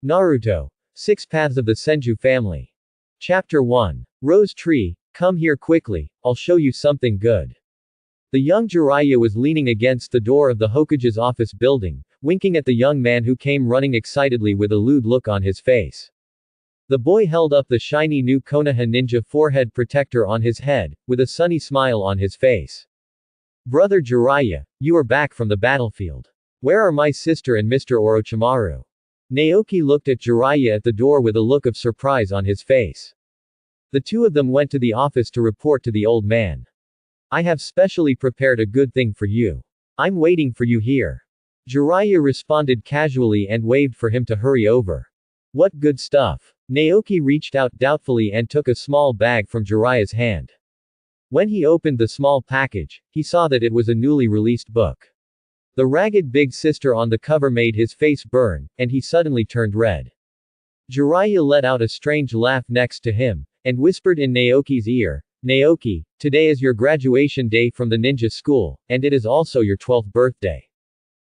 Naruto. 6 Paths of the Senju Family. Chapter 1. Rose Tree, come here quickly, I'll show you something good. The young Jiraiya was leaning against the door of the Hokage's office building, winking at the young man who came running excitedly with a lewd look on his face. The boy held up the shiny new Konoha ninja forehead protector on his head, with a sunny smile on his face. Brother Jiraiya, you are back from the battlefield. Where are my sister and Mr. Orochimaru? Naoki looked at Jiraiya at the door with a look of surprise on his face. The two of them went to the office to report to the old man. I have specially prepared a good thing for you. I'm waiting for you here. Jiraiya responded casually and waved for him to hurry over. What good stuff? Naoki reached out doubtfully and took a small bag from Jiraiya's hand. When he opened the small package, he saw that it was a newly released book. The ragged big sister on the cover made his face burn, and he suddenly turned red. Jiraiya let out a strange laugh next to him, and whispered in Naoki's ear, Naoki, today is your graduation day from the ninja school, and it is also your 12th birthday.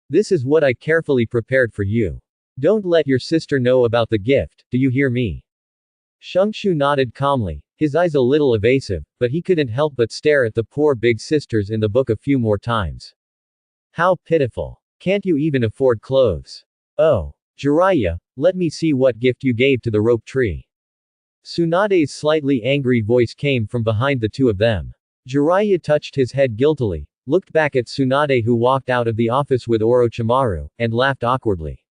This is what I carefully prepared for you. Don't let your sister know about the gift, do you hear me? Shungshu nodded calmly, his eyes a little evasive, but he couldn't help but stare at the poor big sisters in the book a few more times. How pitiful. Can't you even afford clothes? Oh. Jiraiya, let me see what gift you gave to the rope tree. Tsunade's slightly angry voice came from behind the two of them. Jiraiya touched his head guiltily, looked back at Tsunade who walked out of the office with Orochimaru, and laughed awkwardly.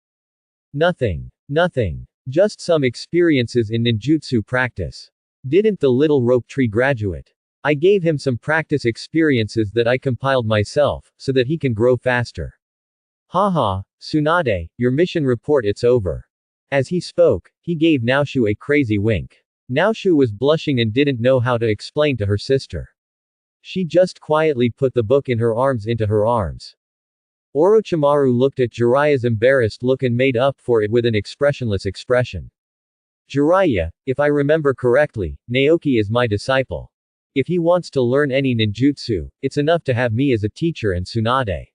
Nothing. Nothing. Just some experiences in ninjutsu practice. Didn't the little rope tree graduate? I gave him some practice experiences that I compiled myself, so that he can grow faster. Haha, Tsunade, your mission report it's over. As he spoke, he gave Naoshu a crazy wink. Naoshu was blushing and didn't know how to explain to her sister. She just quietly put the book in her arms into her arms. Orochimaru looked at Jiraiya's embarrassed look and made up for it with an expressionless expression. Jiraiya, if I remember correctly, Naoki is my disciple. If he wants to learn any ninjutsu, it's enough to have me as a teacher and Tsunade.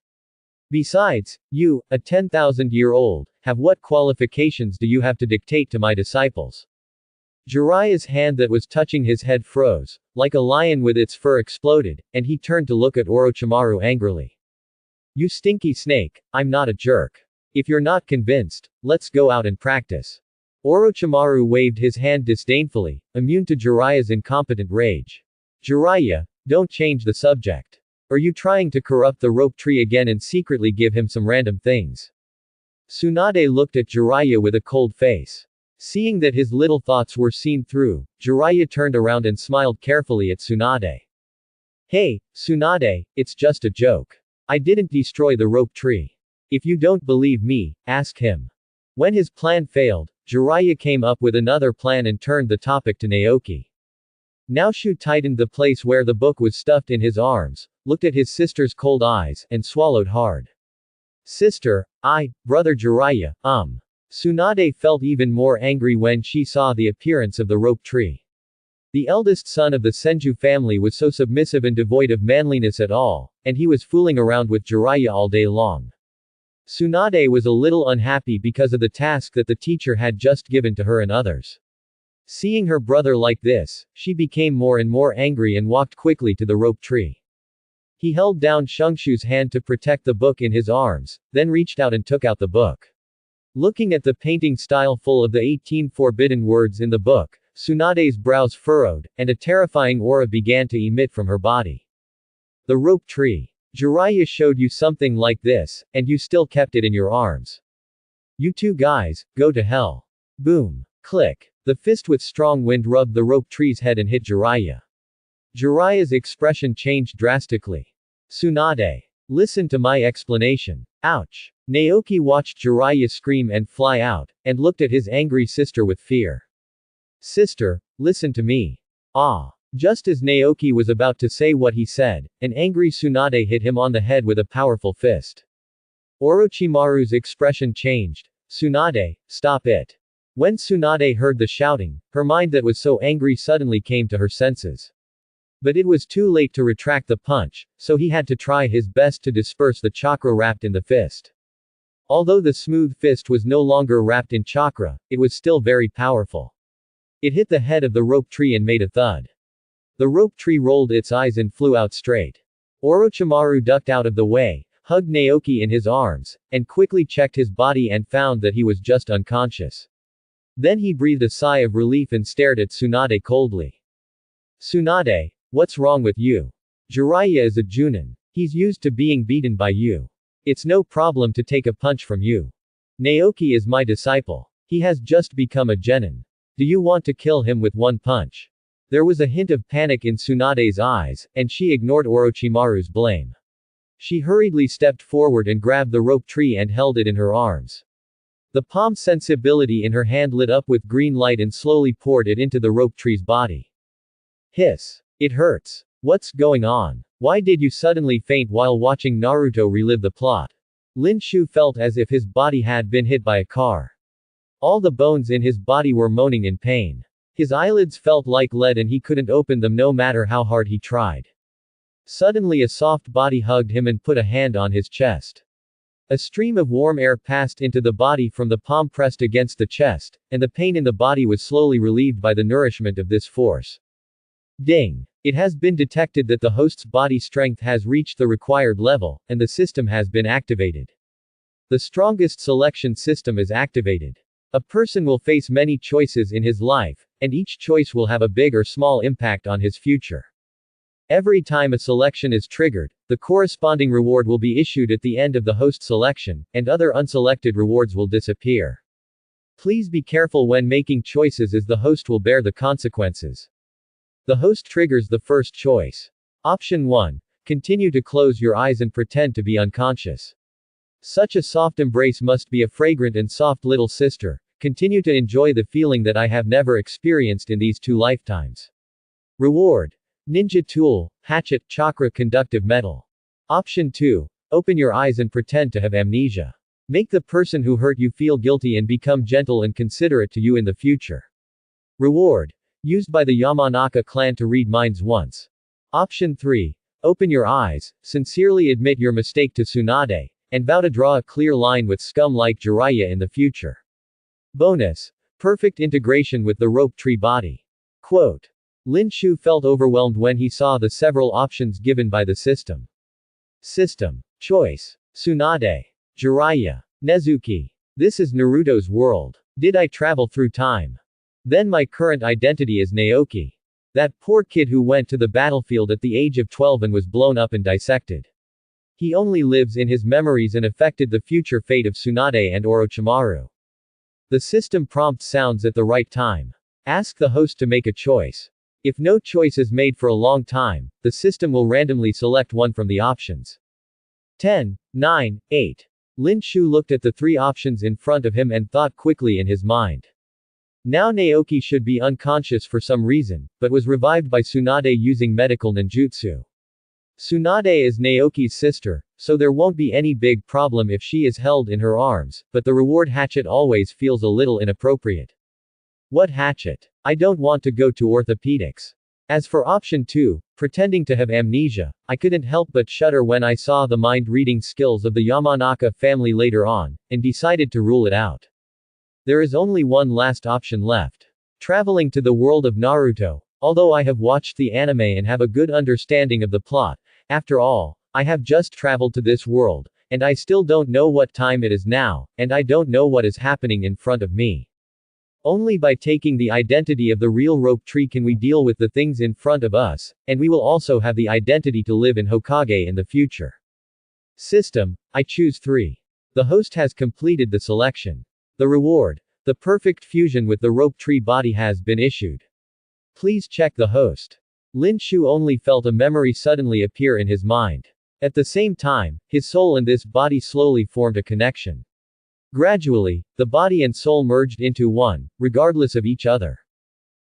Besides, you, a 10,000-year-old, have what qualifications do you have to dictate to my disciples? Jiraiya's hand that was touching his head froze, like a lion with its fur exploded, and he turned to look at Orochimaru angrily. You stinky snake, I'm not a jerk. If you're not convinced, let's go out and practice. Orochimaru waved his hand disdainfully, immune to Jiraiya's incompetent rage. Jiraiya, don't change the subject. Are you trying to corrupt the rope tree again and secretly give him some random things? Tsunade looked at Jiraiya with a cold face. Seeing that his little thoughts were seen through, Jiraiya turned around and smiled carefully at Tsunade. Hey, Tsunade, it's just a joke. I didn't destroy the rope tree. If you don't believe me, ask him. When his plan failed, Jiraiya came up with another plan and turned the topic to Naoki. Naoshu tightened the place where the book was stuffed in his arms, looked at his sister's cold eyes, and swallowed hard. Sister, brother Jiraiya, Tsunade felt even more angry when she saw the appearance of the rope tree. The eldest son of the Senju family was so submissive and devoid of manliness at all, and he was fooling around with Jiraiya all day long. Tsunade was a little unhappy because of the task that the teacher had just given to her and others. Seeing her brother like this, she became more and more angry and walked quickly to the rope tree. He held down Shungshu's hand to protect the book in his arms, then reached out and took out the book. Looking at the painting style full of the 18 forbidden words in the book, Tsunade's brows furrowed, and a terrifying aura began to emit from her body. The rope tree. Jiraiya showed you something like this, and you still kept it in your arms. You two guys, go to hell. Boom. Click. The fist with strong wind rubbed the rope tree's head and hit Jiraiya. Jiraiya's expression changed drastically. Tsunade. Listen to my explanation. Ouch. Naoki watched Jiraiya scream and fly out, and looked at his angry sister with fear. Sister, listen to me. Just as Naoki was about to say what he said, an angry Tsunade hit him on the head with a powerful fist. Orochimaru's expression changed. Tsunade, stop it. When Tsunade heard the shouting, her mind that was so angry suddenly came to her senses. But it was too late to retract the punch, so he had to try his best to disperse the chakra wrapped in the fist. Although the smooth fist was no longer wrapped in chakra, it was still very powerful. It hit the head of the rope tree and made a thud. The rope tree rolled its eyes and flew out straight. Orochimaru ducked out of the way, hugged Naoki in his arms, and quickly checked his body and found that he was just unconscious. Then he breathed a sigh of relief and stared at Tsunade coldly. Tsunade, what's wrong with you? Jiraiya is a Junin. He's used to being beaten by you. It's no problem to take a punch from you. Naoki is my disciple. He has just become a genin. Do you want to kill him with one punch? There was a hint of panic in Tsunade's eyes, and she ignored Orochimaru's blame. She hurriedly stepped forward and grabbed the rope tree and held it in her arms. The palm sensibility in her hand lit up with green light and slowly poured it into the rope tree's body. Hiss. It hurts. What's going on? Why did you suddenly faint while watching Naruto relive the plot? Lin Shu felt as if his body had been hit by a car. All the bones in his body were moaning in pain. His eyelids felt like lead and he couldn't open them no matter how hard he tried. Suddenly a soft body hugged him and put a hand on his chest. A stream of warm air passed into the body from the palm pressed against the chest, and the pain in the body was slowly relieved by the nourishment of this force. Ding! It has been detected that the host's body strength has reached the required level, and the system has been activated. The strongest selection system is activated. A person will face many choices in his life, and each choice will have a big or small impact on his future. Every time a selection is triggered, the corresponding reward will be issued at the end of the host selection, and other unselected rewards will disappear. Please be careful when making choices as the host will bear the consequences. The host triggers the first choice. Option 1. Continue to close your eyes and pretend to be unconscious. Such a soft embrace must be a fragrant and soft little sister. Continue to enjoy the feeling that I have never experienced in these 2 lifetimes. Reward. Ninja tool, hatchet, chakra conductive metal. Option 2. Open your eyes and pretend to have amnesia. Make the person who hurt you feel guilty and become gentle and considerate to you in the future. Reward. Used by the Yamanaka clan to read minds once. Option 3. Open your eyes, sincerely admit your mistake to Tsunade, and vow to draw a clear line with scum like Jiraiya in the future. Bonus. Perfect integration with the rope tree body. Quote. Lin Shu felt overwhelmed when he saw the several options given by the system. System. Choice. Tsunade. Jiraiya. Nezuki. This is Naruto's world. Did I travel through time? Then my current identity is Naoki. That poor kid who went to the battlefield at the age of 12 and was blown up and dissected. He only lives in his memories and affected the future fate of Tsunade and Orochimaru. The system prompt sounds at the right time. Ask the host to make a choice. If no choice is made for a long time, the system will randomly select one from the options. 10, 9, 8. Lin Shu looked at the 3 options in front of him and thought quickly in his mind. Now Naoki should be unconscious for some reason, but was revived by Tsunade using medical ninjutsu. Tsunade is Naoki's sister, so there won't be any big problem if she is held in her arms, but the reward hatchet always feels a little inappropriate. What hatchet? I don't want to go to orthopedics. As for option 2, pretending to have amnesia, I couldn't help but shudder when I saw the mind-reading skills of the Yamanaka family later on, and decided to rule it out. There is only one last option left. Traveling to the world of Naruto. Although I have watched the anime and have a good understanding of the plot, after all, I have just traveled to this world, and I still don't know what time it is now, and I don't know what is happening in front of me. Only by taking the identity of the real rope tree can we deal with the things in front of us, and we will also have the identity to live in Hokage in the future. System, I choose 3. The host has completed the selection. The reward. The perfect fusion with the rope tree body has been issued. Please check the host. Lin Shu only felt a memory suddenly appear in his mind. At the same time, his soul and this body slowly formed a connection. Gradually, the body and soul merged into one, regardless of each other.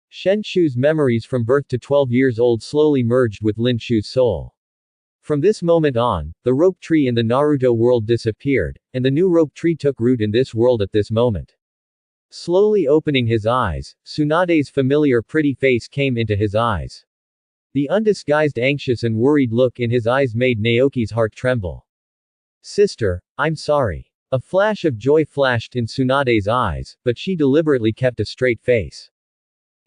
Shen Shu's memories from birth to 12 years old slowly merged with Lin Shu's soul. From this moment on, the rope tree in the Naruto world disappeared, and the new rope tree took root in this world at this moment. Slowly opening his eyes, Tsunade's familiar pretty face came into his eyes. The undisguised anxious and worried look in his eyes made Naoki's heart tremble. Sister, I'm sorry. A flash of joy flashed in Tsunade's eyes, but she deliberately kept a straight face.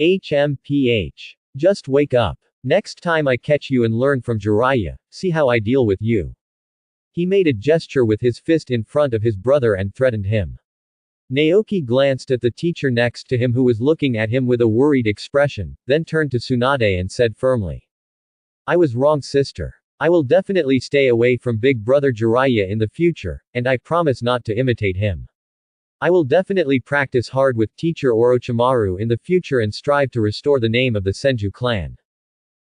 HMPH. Just wake up. Next time I catch you and learn from Jiraiya, see how I deal with you. He made a gesture with his fist in front of his brother and threatened him. Naoki glanced at the teacher next to him who was looking at him with a worried expression, then turned to Tsunade and said firmly. I was wrong, sister. I will definitely stay away from Big Brother Jiraiya in the future, and I promise not to imitate him. I will definitely practice hard with teacher Orochimaru in the future and strive to restore the name of the Senju clan.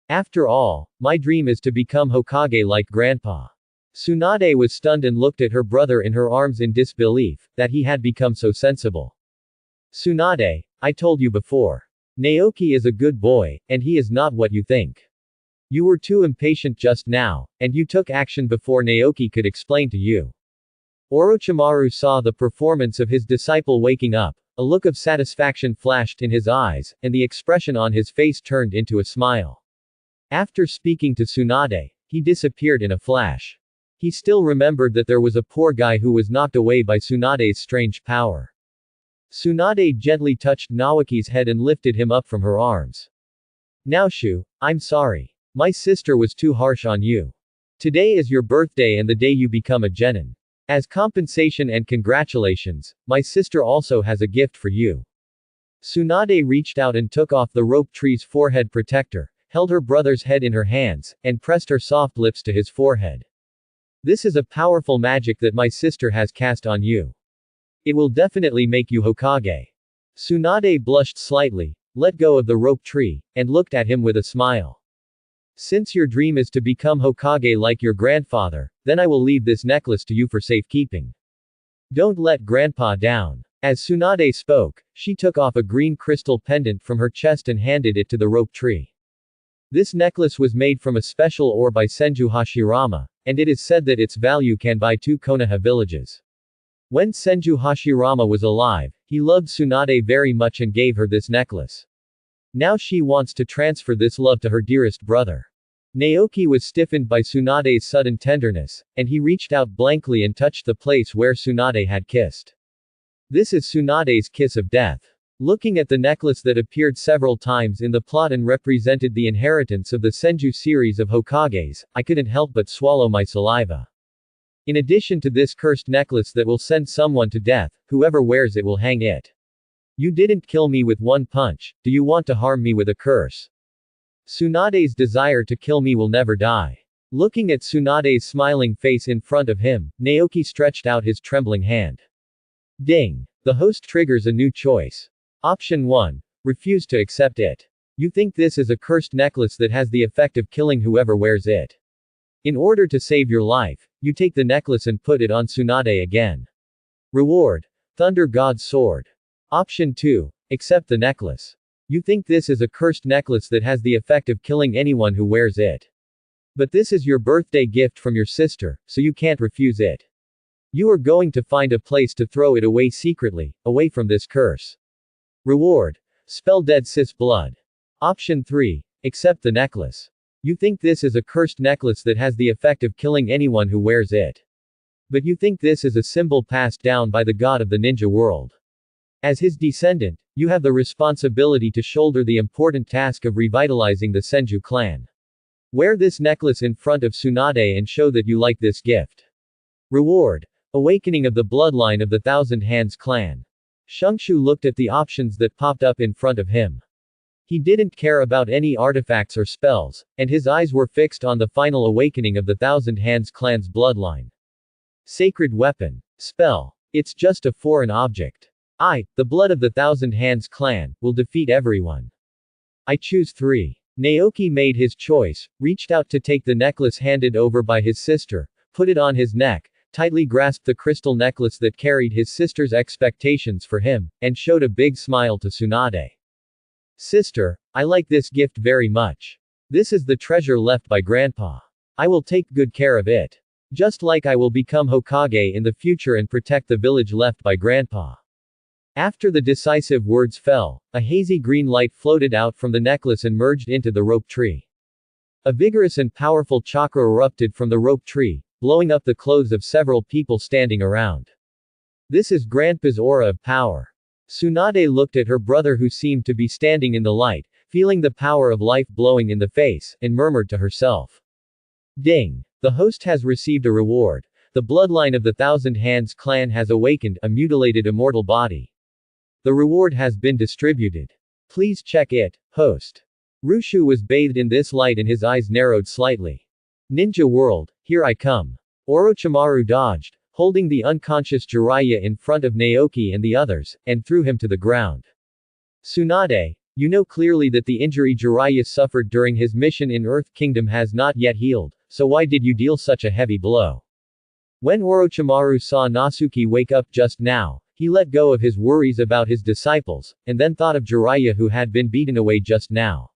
After all, my dream is to become Hokage like Grandpa. Tsunade was stunned and looked at her brother in her arms in disbelief, that he had become so sensible. Tsunade, I told you before. Naoki is a good boy, and he is not what you think. You were too impatient just now, and you took action before Naoki could explain to you. Orochimaru saw the performance of his disciple waking up, a look of satisfaction flashed in his eyes, and the expression on his face turned into a smile. After speaking to Tsunade, he disappeared in a flash. He still remembered that there was a poor guy who was knocked away by Tsunade's strange power. Tsunade gently touched Naoki's head and lifted him up from her arms. Naoshu, I'm sorry. My sister was too harsh on you. Today is your birthday and the day you become a genin. As compensation and congratulations, my sister also has a gift for you. Tsunade reached out and took off the rope tree's forehead protector, held her brother's head in her hands, and pressed her soft lips to his forehead. This is a powerful magic that my sister has cast on you. It will definitely make you Hokage. Tsunade blushed slightly, let go of the rope tree, and looked at him with a smile. Since your dream is to become Hokage like your grandfather, then I will leave this necklace to you for safekeeping. Don't let Grandpa down. As Tsunade spoke, she took off a green crystal pendant from her chest and handed it to the rope tree. This necklace was made from a special ore by Senju Hashirama, and it is said that its value can buy 2 Konoha villages. When Senju Hashirama was alive, he loved Tsunade very much and gave her this necklace. Now she wants to transfer this love to her dearest brother. Naoki was stiffened by Tsunade's sudden tenderness, and he reached out blankly and touched the place where Tsunade had kissed. This is Tsunade's kiss of death. Looking at the necklace that appeared several times in the plot and represented the inheritance of the Senju series of Hokages, I couldn't help but swallow my saliva. In addition to this cursed necklace that will send someone to death, whoever wears it will hang it. You didn't kill me with one punch, do you want to harm me with a curse? Tsunade's desire to kill me will never die. Looking at Tsunade's smiling face in front of him, Naoki stretched out his trembling hand. Ding! The host triggers a new choice. Option 1. Refuse to accept it. You think this is a cursed necklace that has the effect of killing whoever wears it. In order to save your life, you take the necklace and put it on Tsunade again. Reward. Thunder God's Sword. Option 2. Accept the necklace. You think this is a cursed necklace that has the effect of killing anyone who wears it. But this is your birthday gift from your sister, so you can't refuse it. You are going to find a place to throw it away secretly, away from this curse. Reward. Spell Dead Sis Blood. Option 3. Accept the necklace. You think this is a cursed necklace that has the effect of killing anyone who wears it. But you think this is a symbol passed down by the god of the ninja world. As his descendant, you have the responsibility to shoulder the important task of revitalizing the Senju clan. Wear this necklace in front of Tsunade and show that you like this gift. Reward. Awakening of the bloodline of the Thousand Hands clan. Shungshu looked at the options that popped up in front of him. He didn't care about any artifacts or spells, and his eyes were fixed on the final awakening of the Thousand Hands clan's bloodline. Sacred weapon. Spell. It's just a foreign object. The blood of the Thousand Hands clan, will defeat everyone. I choose 3. Naoki made his choice, reached out to take the necklace handed over by his sister, put it on his neck, tightly grasped the crystal necklace that carried his sister's expectations for him, and showed a big smile to Tsunade. Sister, I like this gift very much. This is the treasure left by Grandpa. I will take good care of it. Just like I will become Hokage in the future and protect the village left by Grandpa. After the decisive words fell, a hazy green light floated out from the necklace and merged into the rope tree. A vigorous and powerful chakra erupted from the rope tree, blowing up the clothes of several people standing around. This is Grandpa's aura of power. Tsunade looked at her brother who seemed to be standing in the light, feeling the power of life blowing in the face, and murmured to herself. Ding! The host has received a reward. The bloodline of the Thousand Hands clan has awakened a mutilated immortal body. The reward has been distributed. Please check it, host. Rushu was bathed in this light and his eyes narrowed slightly. Ninja world, here I come. Orochimaru dodged, holding the unconscious Jiraiya in front of Naoki and the others, and threw him to the ground. Tsunade, you know clearly that the injury Jiraiya suffered during his mission in Earth Kingdom has not yet healed, so why did you deal such a heavy blow? When Orochimaru saw Natsuki wake up just now, he let go of his worries about his disciples, and then thought of Jiraiya who had been beaten away just now.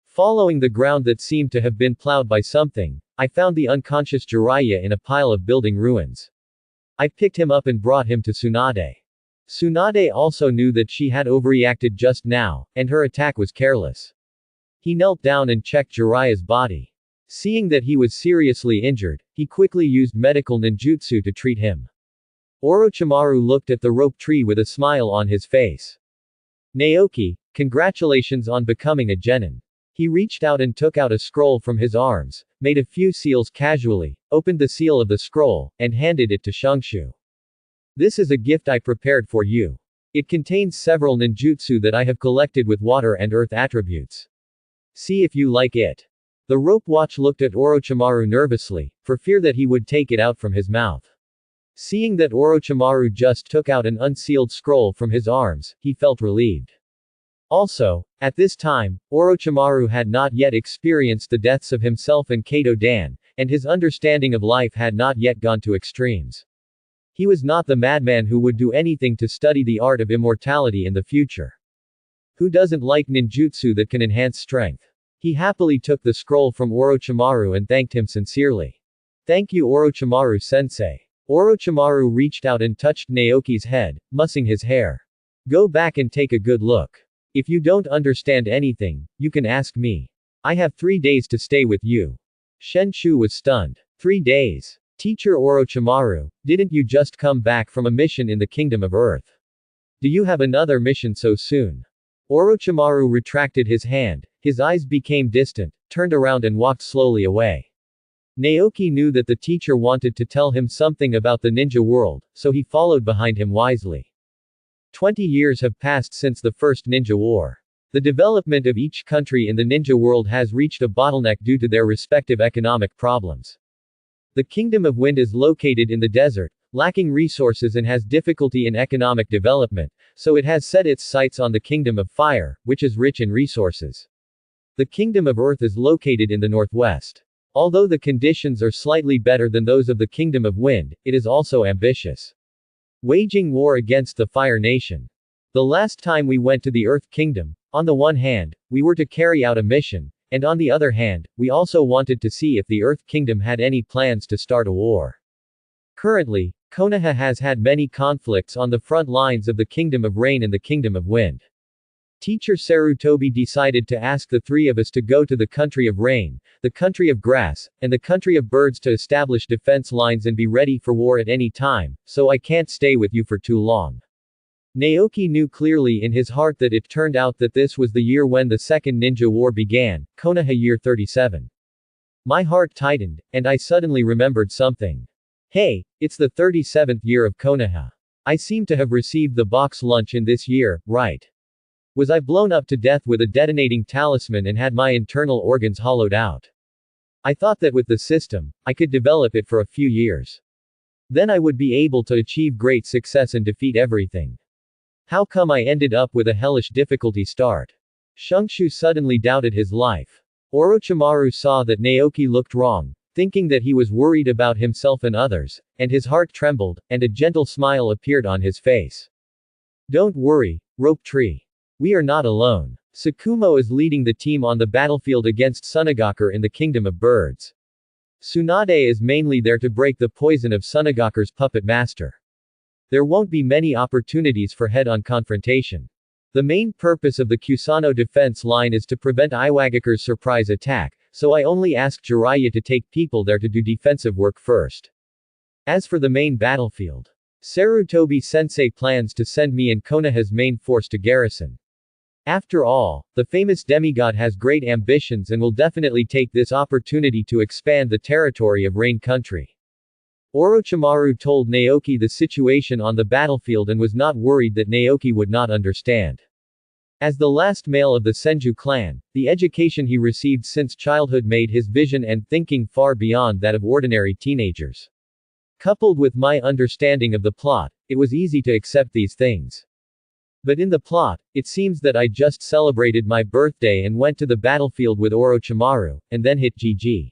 Following the ground that seemed to have been plowed by something, I found the unconscious Jiraiya in a pile of building ruins. I picked him up and brought him to Tsunade. Tsunade also knew that she had overreacted just now, and her attack was careless. He knelt down and checked Jiraiya's body. Seeing that he was seriously injured, he quickly used medical ninjutsu to treat him. Orochimaru looked at the rope tree with a smile on his face. Naoki, congratulations on becoming a genin. He reached out and took out a scroll from his arms, made a few seals casually, opened the seal of the scroll, and handed it to Shungshu. This is a gift I prepared for you. It contains several ninjutsu that I have collected with water and earth attributes. See if you like it. The rope watch looked at Orochimaru nervously, for fear that he would take it out from his mouth. Seeing that Orochimaru just took out an unsealed scroll from his arms, he felt relieved. Also, at this time, Orochimaru had not yet experienced the deaths of himself and Kato Dan, and his understanding of life had not yet gone to extremes. He was not the madman who would do anything to study the art of immortality in the future. Who doesn't like ninjutsu that can enhance strength? He happily took the scroll from Orochimaru and thanked him sincerely. Thank you Orochimaru-sensei. Orochimaru reached out and touched Naoki's head, mussing his hair. Go back and take a good look. If you don't understand anything, you can ask me. I have 3 days to stay with you. Senju was stunned. 3 days. Teacher Orochimaru, didn't you just come back from a mission in the Kingdom of Earth? Do you have another mission so soon? Orochimaru retracted his hand, his eyes became distant, turned around and walked slowly away. Naoki knew that the teacher wanted to tell him something about the ninja world, so he followed behind him wisely. 20 years have passed since the first ninja war. The development of each country in the ninja world has reached a bottleneck due to their respective economic problems. The Kingdom of Wind is located in the desert, lacking resources and has difficulty in economic development, so it has set its sights on the Kingdom of Fire, which is rich in resources. The Kingdom of Earth is located in the northwest. Although the conditions are slightly better than those of the Kingdom of Wind, it is also ambitious. Waging war against the Fire Nation. The last time we went to the Earth Kingdom, on the one hand, we were to carry out a mission, and on the other hand, we also wanted to see if the Earth Kingdom had any plans to start a war. Currently, Konoha has had many conflicts on the front lines of the Kingdom of Rain and the Kingdom of Wind. Teacher Sarutobi decided to ask the 3 of us to go to the country of rain, the country of grass, and the country of birds to establish defense lines and be ready for war at any time, so I can't stay with you for too long. Naoki knew clearly in his heart that it turned out that this was the year when the Second Ninja War began, Konoha year 37. My heart tightened, and I suddenly remembered something. Hey, it's the 37th year of Konoha. I seem to have received the box lunch in this year, right? Was I blown up to death with a detonating talisman and had my internal organs hollowed out? I thought that with the system, I could develop it for a few years. Then I would be able to achieve great success and defeat everything. How come I ended up with a hellish difficulty start? Shungshu suddenly doubted his life. Orochimaru saw that Naoki looked wrong, thinking that he was worried about himself and others, and his heart trembled, and a gentle smile appeared on his face. Don't worry, Rope Tree. We are not alone. Tsukumo is leading the team on the battlefield against Sunagakur in the Kingdom of Birds. Tsunade is mainly there to break the poison of Sunagakur's puppet master. There won't be many opportunities for head-on confrontation. The main purpose of the Kusano defense line is to prevent Iwagakur's surprise attack, so I only ask Jiraiya to take people there to do defensive work first. As for the main battlefield, Sarutobi-sensei plans to send me and Konoha's main force to garrison. After all, the famous demigod has great ambitions and will definitely take this opportunity to expand the territory of Rain Country. Orochimaru told Naoki the situation on the battlefield and was not worried that Naoki would not understand. As the last male of the Senju clan, the education he received since childhood made his vision and thinking far beyond that of ordinary teenagers. Coupled with my understanding of the plot, it was easy to accept these things. But in the plot, it seems that I just celebrated my birthday and went to the battlefield with Orochimaru, and then hit GG.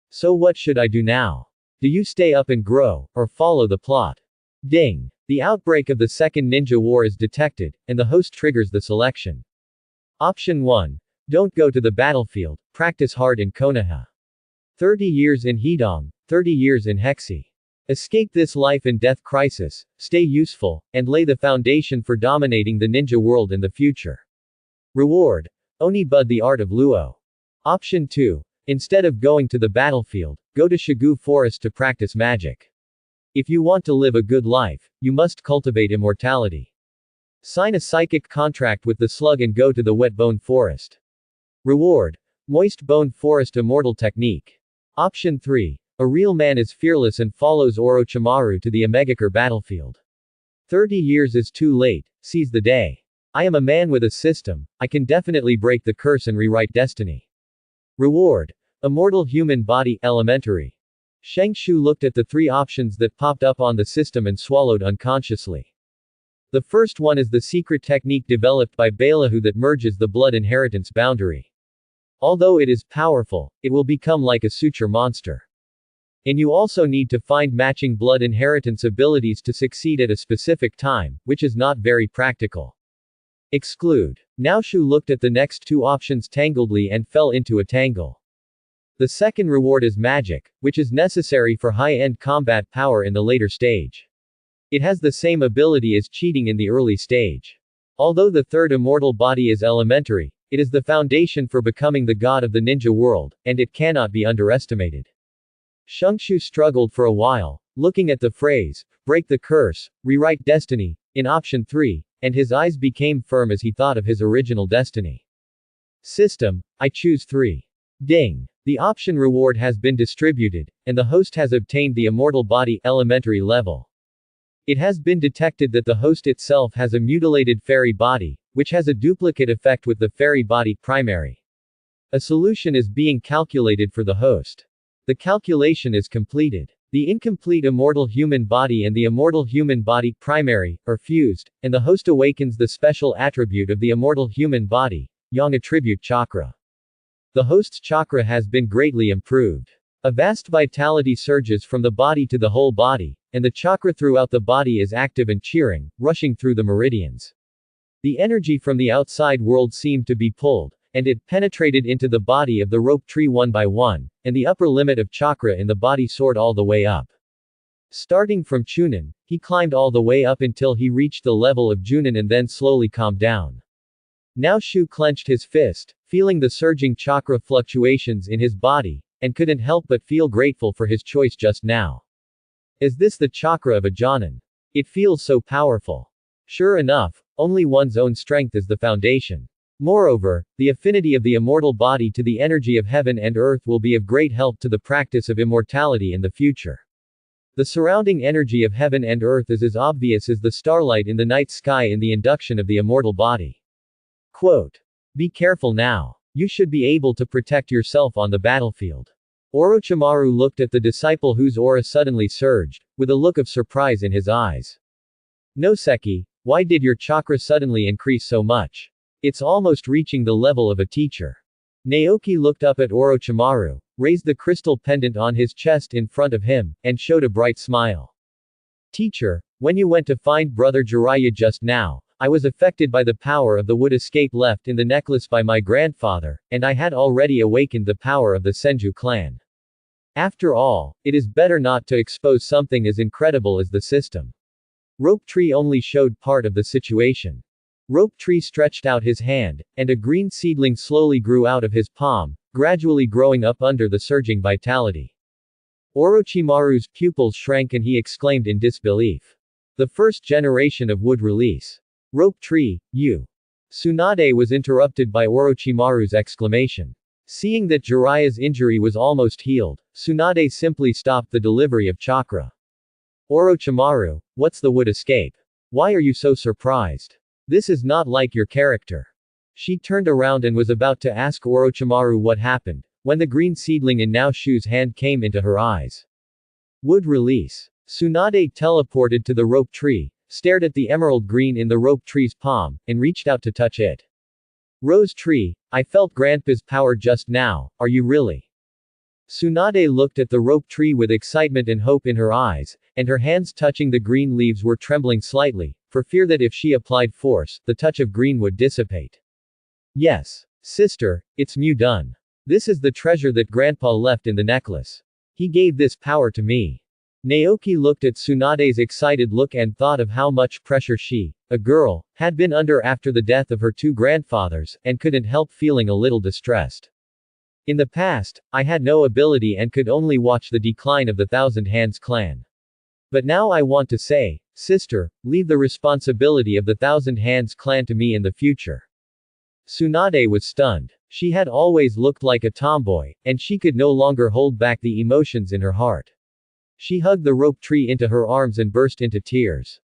So what should I do now? Do you stay up and grow, or follow the plot? Ding! The outbreak of the Second Ninja War is detected, and the host triggers the selection. Option 1. Don't go to the battlefield, practice hard in Konoha. 30 years in Hidong, 30 years in Hexi. Escape this life and death crisis, stay useful, and lay the foundation for dominating the ninja world in the future. Reward. Oni Bud the Art of Luo. Option 2. Instead of going to the battlefield, go to Shigu Forest to practice magic. If you want to live a good life, you must cultivate immortality. Sign a psychic contract with the slug and go to the Wet Bone Forest. Reward. Moist Bone Forest Immortal Technique. Option 3. A real man is fearless and follows Orochimaru to the Omegakure battlefield. 30 years is too late, seize the day. I am a man with a system, I can definitely break the curse and rewrite destiny. Reward. Immortal human body, elementary. Shang Shu looked at the 3 options that popped up on the system and swallowed unconsciously. The first one is the secret technique developed by Ballyhoo that merges the blood inheritance boundary. Although it is powerful, it will become like a suture monster. And you also need to find matching blood inheritance abilities to succeed at a specific time, which is not very practical. Exclude. Now Shu looked at the next 2 options tangledly and fell into a tangle. The second reward is magic, which is necessary for high-end combat power in the later stage. It has the same ability as cheating in the early stage. Although the third immortal body is elementary, it is the foundation for becoming the god of the ninja world, and it cannot be underestimated. Shungshu struggled for a while, looking at the phrase, break the curse, rewrite destiny, in option 3, and his eyes became firm as he thought of his original destiny. System, I choose 3. Ding. The option reward has been distributed, and the host has obtained the immortal body, elementary level. It has been detected that the host itself has a mutilated fairy body, which has a duplicate effect with the fairy body, primary. A solution is being calculated for the host. The calculation is completed. The incomplete immortal human body and the immortal human body, primary, are fused, and the host awakens the special attribute of the immortal human body, Yang Attribute Chakra. The host's chakra has been greatly improved. A vast vitality surges from the body to the whole body, and the chakra throughout the body is active and cheering, rushing through the meridians. The energy from the outside world seemed to be pulled, and it penetrated into the body of the rope tree one by one, and the upper limit of chakra in the body soared all the way up. Starting from Chunin, he climbed all the way up until he reached the level of Junin and then slowly calmed down. Now Shu clenched his fist, feeling the surging chakra fluctuations in his body, and couldn't help but feel grateful for his choice just now. Is this the chakra of a Jonin? It feels so powerful. Sure enough, only one's own strength is the foundation. Moreover, the affinity of the immortal body to the energy of heaven and earth will be of great help to the practice of immortality in the future. The surrounding energy of heaven and earth is as obvious as the starlight in the night sky in the induction of the immortal body. Quote. Be careful now. You should be able to protect yourself on the battlefield. Orochimaru looked at the disciple whose aura suddenly surged, with a look of surprise in his eyes. Noseki, why did your chakra suddenly increase so much? It's almost reaching the level of a teacher. Naoki looked up at Orochimaru, raised the crystal pendant on his chest in front of him, and showed a bright smile. Teacher, when you went to find Brother Jiraiya just now, I was affected by the power of the wood escape left in the necklace by my grandfather, and I had already awakened the power of the Senju clan. After all, it is better not to expose something as incredible as the system. Rope Tree only showed part of the situation. Rope Tree stretched out his hand, and a green seedling slowly grew out of his palm, gradually growing up under the surging vitality. Orochimaru's pupils shrank and he exclaimed in disbelief. The first generation of wood release. Rope tree, you. Tsunade was interrupted by Orochimaru's exclamation. Seeing that Jiraiya's injury was almost healed, Tsunade simply stopped the delivery of chakra. Orochimaru, what's the wood escape? Why are you so surprised? This is not like your character. She turned around and was about to ask Orochimaru what happened, when the green seedling in Naoshu's hand came into her eyes. Wood release. Tsunade teleported to the rope tree, stared at the emerald green in the rope tree's palm, and reached out to touch it. Rose tree, I felt Grandpa's power just now, are you really? Tsunade looked at the rope tree with excitement and hope in her eyes, and her hands touching the green leaves were trembling slightly, for fear that if she applied force, the touch of green would dissipate. Yes, sister, it's done. This is the treasure that Grandpa left in the necklace. He gave this power to me. Naoki looked at Tsunade's excited look and thought of how much pressure she, a girl, had been under after the death of her two grandfathers, and couldn't help feeling a little distressed. In the past, I had no ability and could only watch the decline of the Thousand Hands clan. But now I want to say, sister, leave the responsibility of the Thousand Hands clan to me in the future. Tsunade was stunned. She had always looked like a tomboy, and she could no longer hold back the emotions in her heart. She hugged the rope tree into her arms and burst into tears.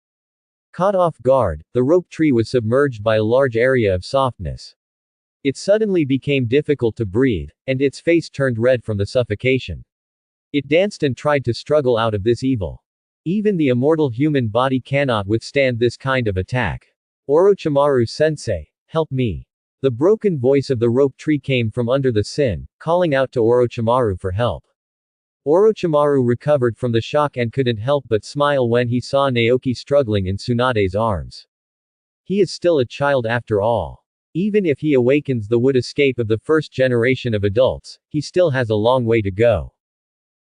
Caught off guard, the rope tree was submerged by a large area of softness. It suddenly became difficult to breathe, and its face turned red from the suffocation. It danced and tried to struggle out of this evil. Even the immortal human body cannot withstand this kind of attack. Orochimaru-sensei, help me. The broken voice of the rope tree came from under the sin, calling out to Orochimaru for help. Orochimaru recovered from the shock and couldn't help but smile when he saw Naoki struggling in Tsunade's arms. He is still a child after all. Even if he awakens the wood escape of the first generation of adults, he still has a long way to go.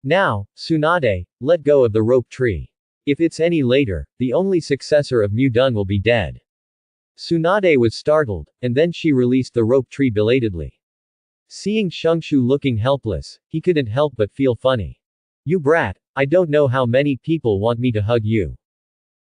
Now, Tsunade, let go of the rope tree. If it's any later, the only successor of Mudun will be dead. Tsunade was startled, and then she released the rope tree belatedly. Seeing Shungshu looking helpless, he couldn't help but feel funny. You brat, I don't know how many people want me to hug you.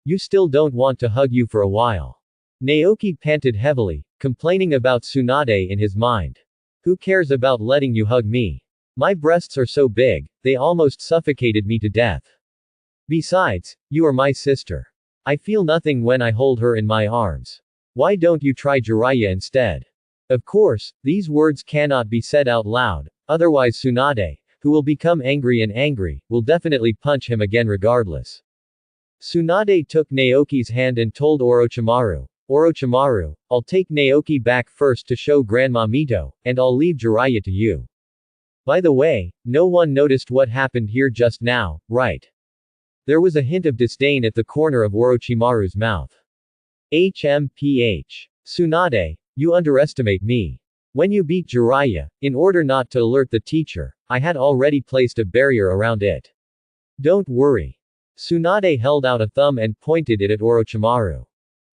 You still don't want to hug you for a while. Naoki panted heavily, complaining about Tsunade in his mind. Who cares about letting you hug me? My breasts are so big, they almost suffocated me to death. Besides, you are my sister. I feel nothing when I hold her in my arms. Why don't you try Jiraiya instead? Of course, these words cannot be said out loud, otherwise Tsunade, who will become angry and angry, will definitely punch him again regardless. Tsunade took Naoki's hand and told Orochimaru, Orochimaru, I'll take Naoki back first to show Grandma Mito, and I'll leave Jiraiya to you. By the way, no one noticed what happened here just now, right? There was a hint of disdain at the corner of Orochimaru's mouth. HMPH. Tsunade, you underestimate me. When you beat Jiraiya, in order not to alert the teacher, I had already placed a barrier around it. Don't worry. Tsunade held out a thumb and pointed it at Orochimaru.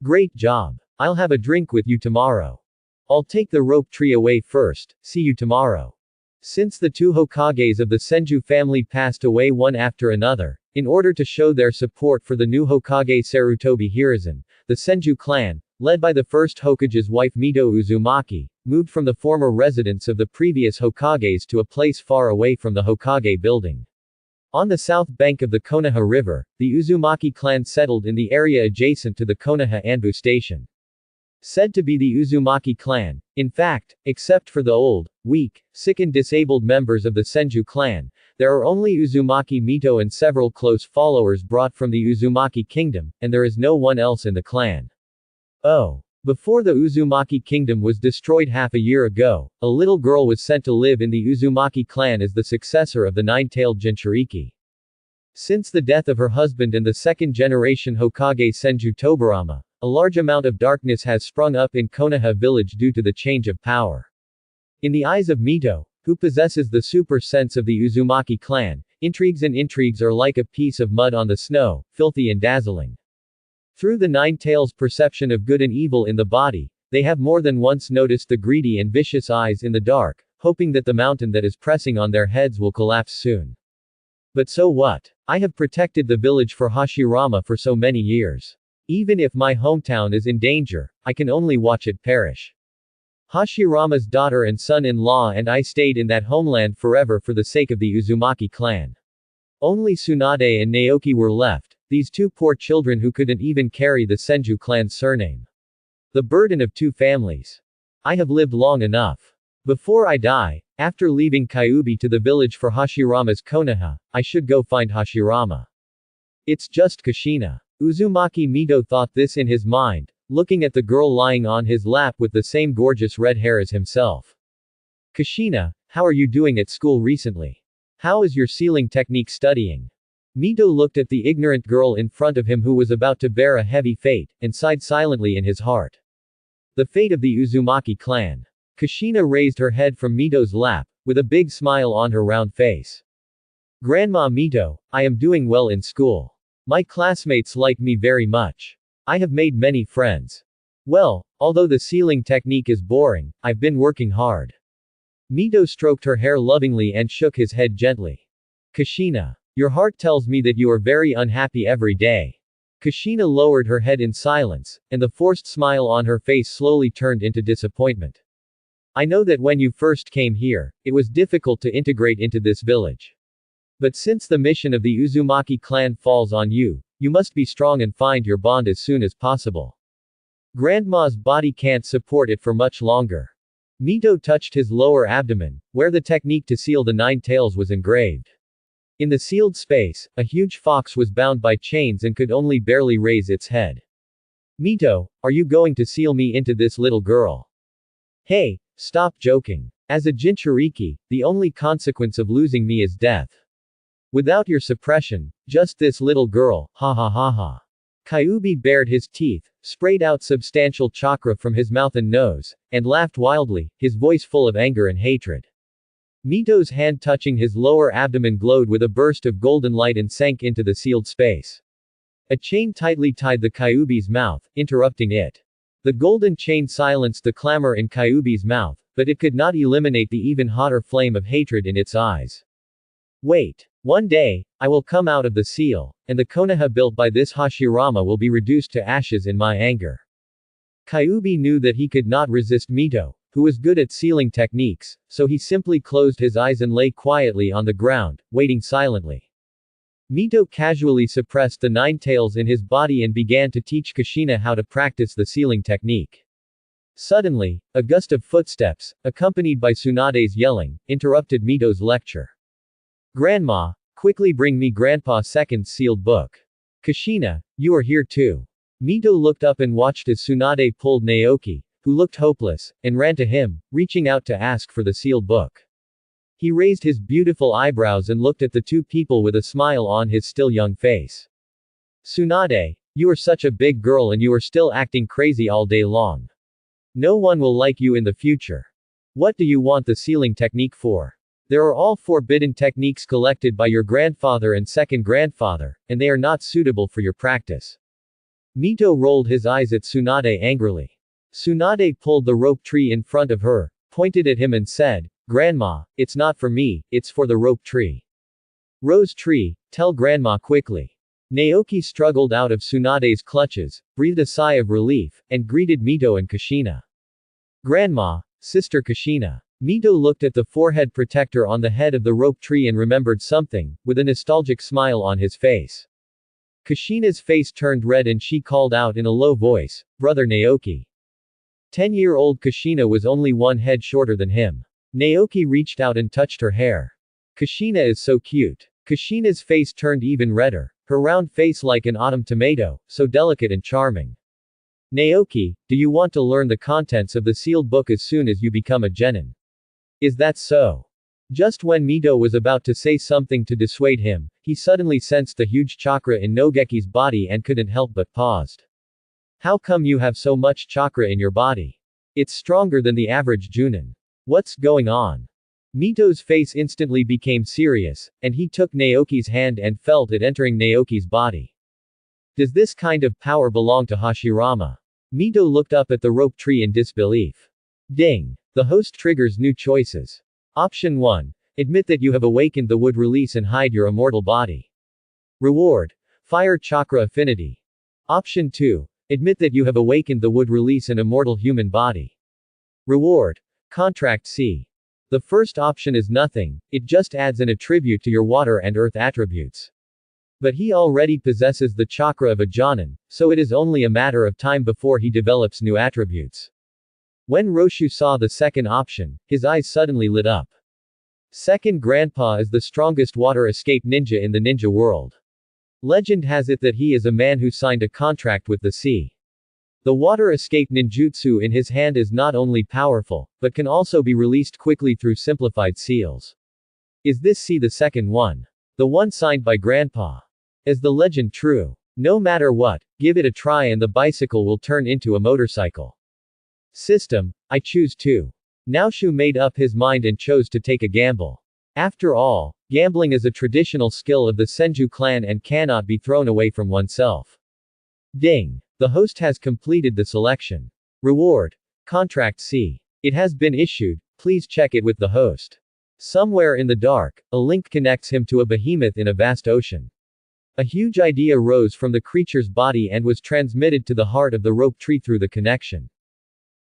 Great job. I'll have a drink with you tomorrow. I'll take the rope tree away first, see you tomorrow. Since the two Hokages of the Senju family passed away one after another, in order to show their support for the new Hokage Sarutobi Hiruzen, the Senju clan, led by the first Hokage's wife Mito Uzumaki, moved from the former residence of the previous Hokages to a place far away from the Hokage building. On the south bank of the Konoha River, the Uzumaki clan settled in the area adjacent to the Konoha Anbu station. Said to be the Uzumaki clan, in fact, except for the old, weak, sick and disabled members of the Senju clan, there are only Uzumaki Mito and several close followers brought from the Uzumaki kingdom, and there is no one else in the clan. Oh. Before the Uzumaki kingdom was destroyed half a year ago, a little girl was sent to live in the Uzumaki clan as the successor of the nine-tailed Jinchuriki. Since the death of her husband and the second-generation Hokage Senju Tobirama, a large amount of darkness has sprung up in Konoha village due to the change of power. In the eyes of Mito, who possesses the super sense of the Uzumaki clan, intrigues are like a piece of mud on the snow, filthy and dazzling. Through the Nine Tails' perception of good and evil in the body, they have more than once noticed the greedy and vicious eyes in the dark, hoping that the mountain that is pressing on their heads will collapse soon. But so what? I have protected the village for Hashirama for so many years. Even if my hometown is in danger, I can only watch it perish. Hashirama's daughter and son-in-law and I stayed in that homeland forever for the sake of the Uzumaki clan. Only Tsunade and Naoki were left, these two poor children who couldn't even carry the Senju clan's surname. The burden of two families. I have lived long enough. Before I die, after leaving Kyubi to the village for Hashirama's Konoha, I should go find Hashirama. It's just Kushina. Uzumaki Mito thought this in his mind, looking at the girl lying on his lap with the same gorgeous red hair as himself. Kushina, how are you doing at school recently? How is your sealing technique studying? Mito looked at the ignorant girl in front of him who was about to bear a heavy fate, and sighed silently in his heart. The fate of the Uzumaki clan. Kushina raised her head from Mito's lap, with a big smile on her round face. Grandma Mito, I am doing well in school. My classmates like me very much. I have made many friends. Well, although the sealing technique is boring, I've been working hard. Mito stroked her hair lovingly and shook his head gently. Kushina. Your heart tells me that you are very unhappy every day. Kushina lowered her head in silence, and the forced smile on her face slowly turned into disappointment. I know that when you first came here, it was difficult to integrate into this village. But since the mission of the Uzumaki clan falls on you, you must be strong and find your bond as soon as possible. Grandma's body can't support it for much longer. Mito touched his lower abdomen, where the technique to seal the 9 tails was engraved. In the sealed space, a huge fox was bound by chains and could only barely raise its head. Mito, are you going to seal me into this little girl? Hey, stop joking. As a Jinchuriki, the only consequence of losing me is death. Without your suppression, just this little girl, ha ha ha ha. Kyubi bared his teeth, sprayed out substantial chakra from his mouth and nose, and laughed wildly, his voice full of anger and hatred. Mito's hand touching his lower abdomen glowed with a burst of golden light and sank into the sealed space. A chain tightly tied the Kyubi's mouth, interrupting it. The golden chain silenced the clamor in Kyubi's mouth, but it could not eliminate the even hotter flame of hatred in its eyes. Wait. One day, I will come out of the seal, and the Konoha built by this Hashirama will be reduced to ashes in my anger. Kyubi knew that he could not resist Mito, who was good at sealing techniques, so he simply closed his eyes and lay quietly on the ground, waiting silently. Mito casually suppressed the 9 tails in his body and began to teach Kushina how to practice the sealing technique. Suddenly, a gust of footsteps, accompanied by Tsunade's yelling, interrupted Mito's lecture. Grandma, quickly bring me Grandpa's second sealed book. Kushina, you are here too. Mito looked up and watched as Tsunade pulled Naoki, who looked hopeless, and ran to him, reaching out to ask for the sealed book. He raised his beautiful eyebrows and looked at the two people with a smile on his still young face. Tsunade, you are such a big girl and you are still acting crazy all day long. No one will like you in the future. What do you want the sealing technique for? There are all forbidden techniques collected by your grandfather and second grandfather, and they are not suitable for your practice. Mito rolled his eyes at Tsunade angrily. Tsunade pulled the rope tree in front of her, pointed at him and said, Grandma, it's not for me, it's for the rope tree. Rose tree, tell Grandma quickly. Naoki struggled out of Tsunade's clutches, breathed a sigh of relief, and greeted Mito and Kushina. Grandma, Sister Kushina. Mito looked at the forehead protector on the head of the rope tree and remembered something, with a nostalgic smile on his face. Kushina's face turned red and she called out in a low voice, Brother Naoki. 10-year-old Kushina was only 1 head shorter than him. Naoki reached out and touched her hair. Kushina is so cute. Kushina's face turned even redder, her round face like an autumn tomato, so delicate and charming. Naoki, do you want to learn the contents of the sealed book as soon as you become a genin? Is that so? Just when Mito was about to say something to dissuade him, he suddenly sensed the huge chakra in Nogeki's body and couldn't help but paused. How come you have so much chakra in your body? It's stronger than the average Junin. What's going on? Mito's face instantly became serious, and he took Naoki's hand and felt it entering Naoki's body. Does this kind of power belong to Hashirama? Mito looked up at the rope tree in disbelief. Ding! The host triggers new choices. Option 1. Admit that you have awakened the wood release and hide your immortal body. Reward. Fire Chakra Affinity. Option 2. Admit that you have awakened the wood release and immortal human body. Reward. Contract C. The first option is nothing, it just adds an attribute to your water and earth attributes. But he already possesses the chakra of a Jonin, so it is only a matter of time before he develops new attributes. When Roshu saw the second option, his eyes suddenly lit up. Second Grandpa is the strongest water escape ninja in the ninja world. Legend has it that he is a man who signed a contract with the sea. The water escape ninjutsu in his hand is not only powerful, but can also be released quickly through simplified seals. Is this sea the second one? The one signed by Grandpa? Is the legend true? No matter what, give it a try and the bicycle will turn into a motorcycle. System, I choose 2. Naoshu made up his mind and chose to take a gamble. After all, gambling is a traditional skill of the Senju clan and cannot be thrown away from oneself. Ding. The host has completed the selection. Reward. Contract C. It has been issued, please check it with the host. Somewhere in the dark, a link connects him to a behemoth in a vast ocean. A huge idea rose from the creature's body and was transmitted to the heart of the rope tree through the connection.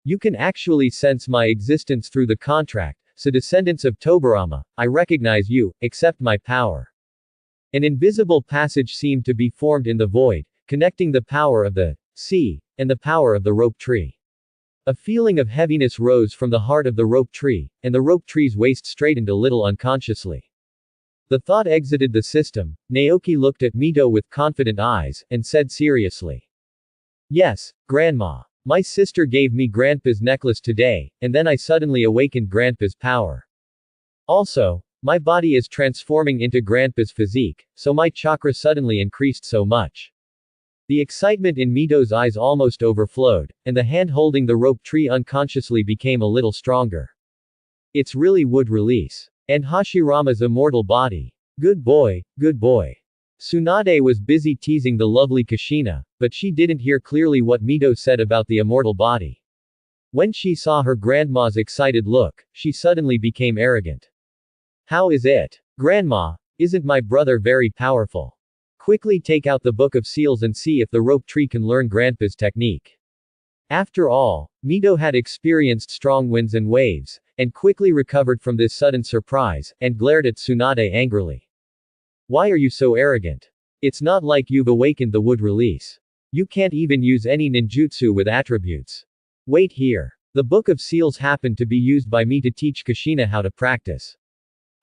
You can actually sense my existence through the contract, so descendants of Tobarama, I recognize you, accept my power. An invisible passage seemed to be formed in the void, connecting the power of the sea and the power of the rope tree. A feeling of heaviness rose from the heart of the rope tree, and the rope tree's waist straightened a little unconsciously. The thought exited the system. Naoki looked at Mito with confident eyes, and said seriously. Yes, Grandma. My sister gave me Grandpa's necklace today, and then I suddenly awakened Grandpa's power. Also, my body is transforming into Grandpa's physique, so my chakra suddenly increased so much. The excitement in Mito's eyes almost overflowed, and the hand holding the rope tree unconsciously became a little stronger. It's really wood release. And Hashirama's immortal body. Good boy, good boy. Tsunade was busy teasing the lovely Kushina, but she didn't hear clearly what Mito said about the immortal body. When she saw her grandma's excited look, she suddenly became arrogant. How is it? Grandma, isn't my brother very powerful? Quickly take out the Book of Seals and see if the rope tree can learn Grandpa's technique. After all, Mito had experienced strong winds and waves, and quickly recovered from this sudden surprise, and glared at Tsunade angrily. Why are you so arrogant? It's not like you've awakened the wood release. You can't even use any ninjutsu with attributes. Wait here. The Book of Seals happened to be used by me to teach Kushina how to practice.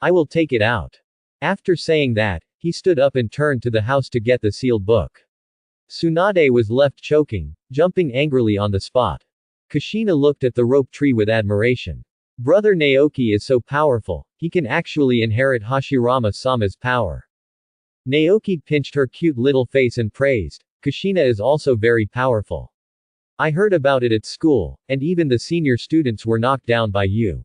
I will take it out. After saying that, he stood up and turned to the house to get the sealed book. Tsunade was left choking, jumping angrily on the spot. Kushina looked at the rope tree with admiration. Brother Naoki is so powerful, he can actually inherit Hashirama-sama's power. Naoki pinched her cute little face and praised, Kushina is also very powerful. I heard about it at school, and even the senior students were knocked down by you.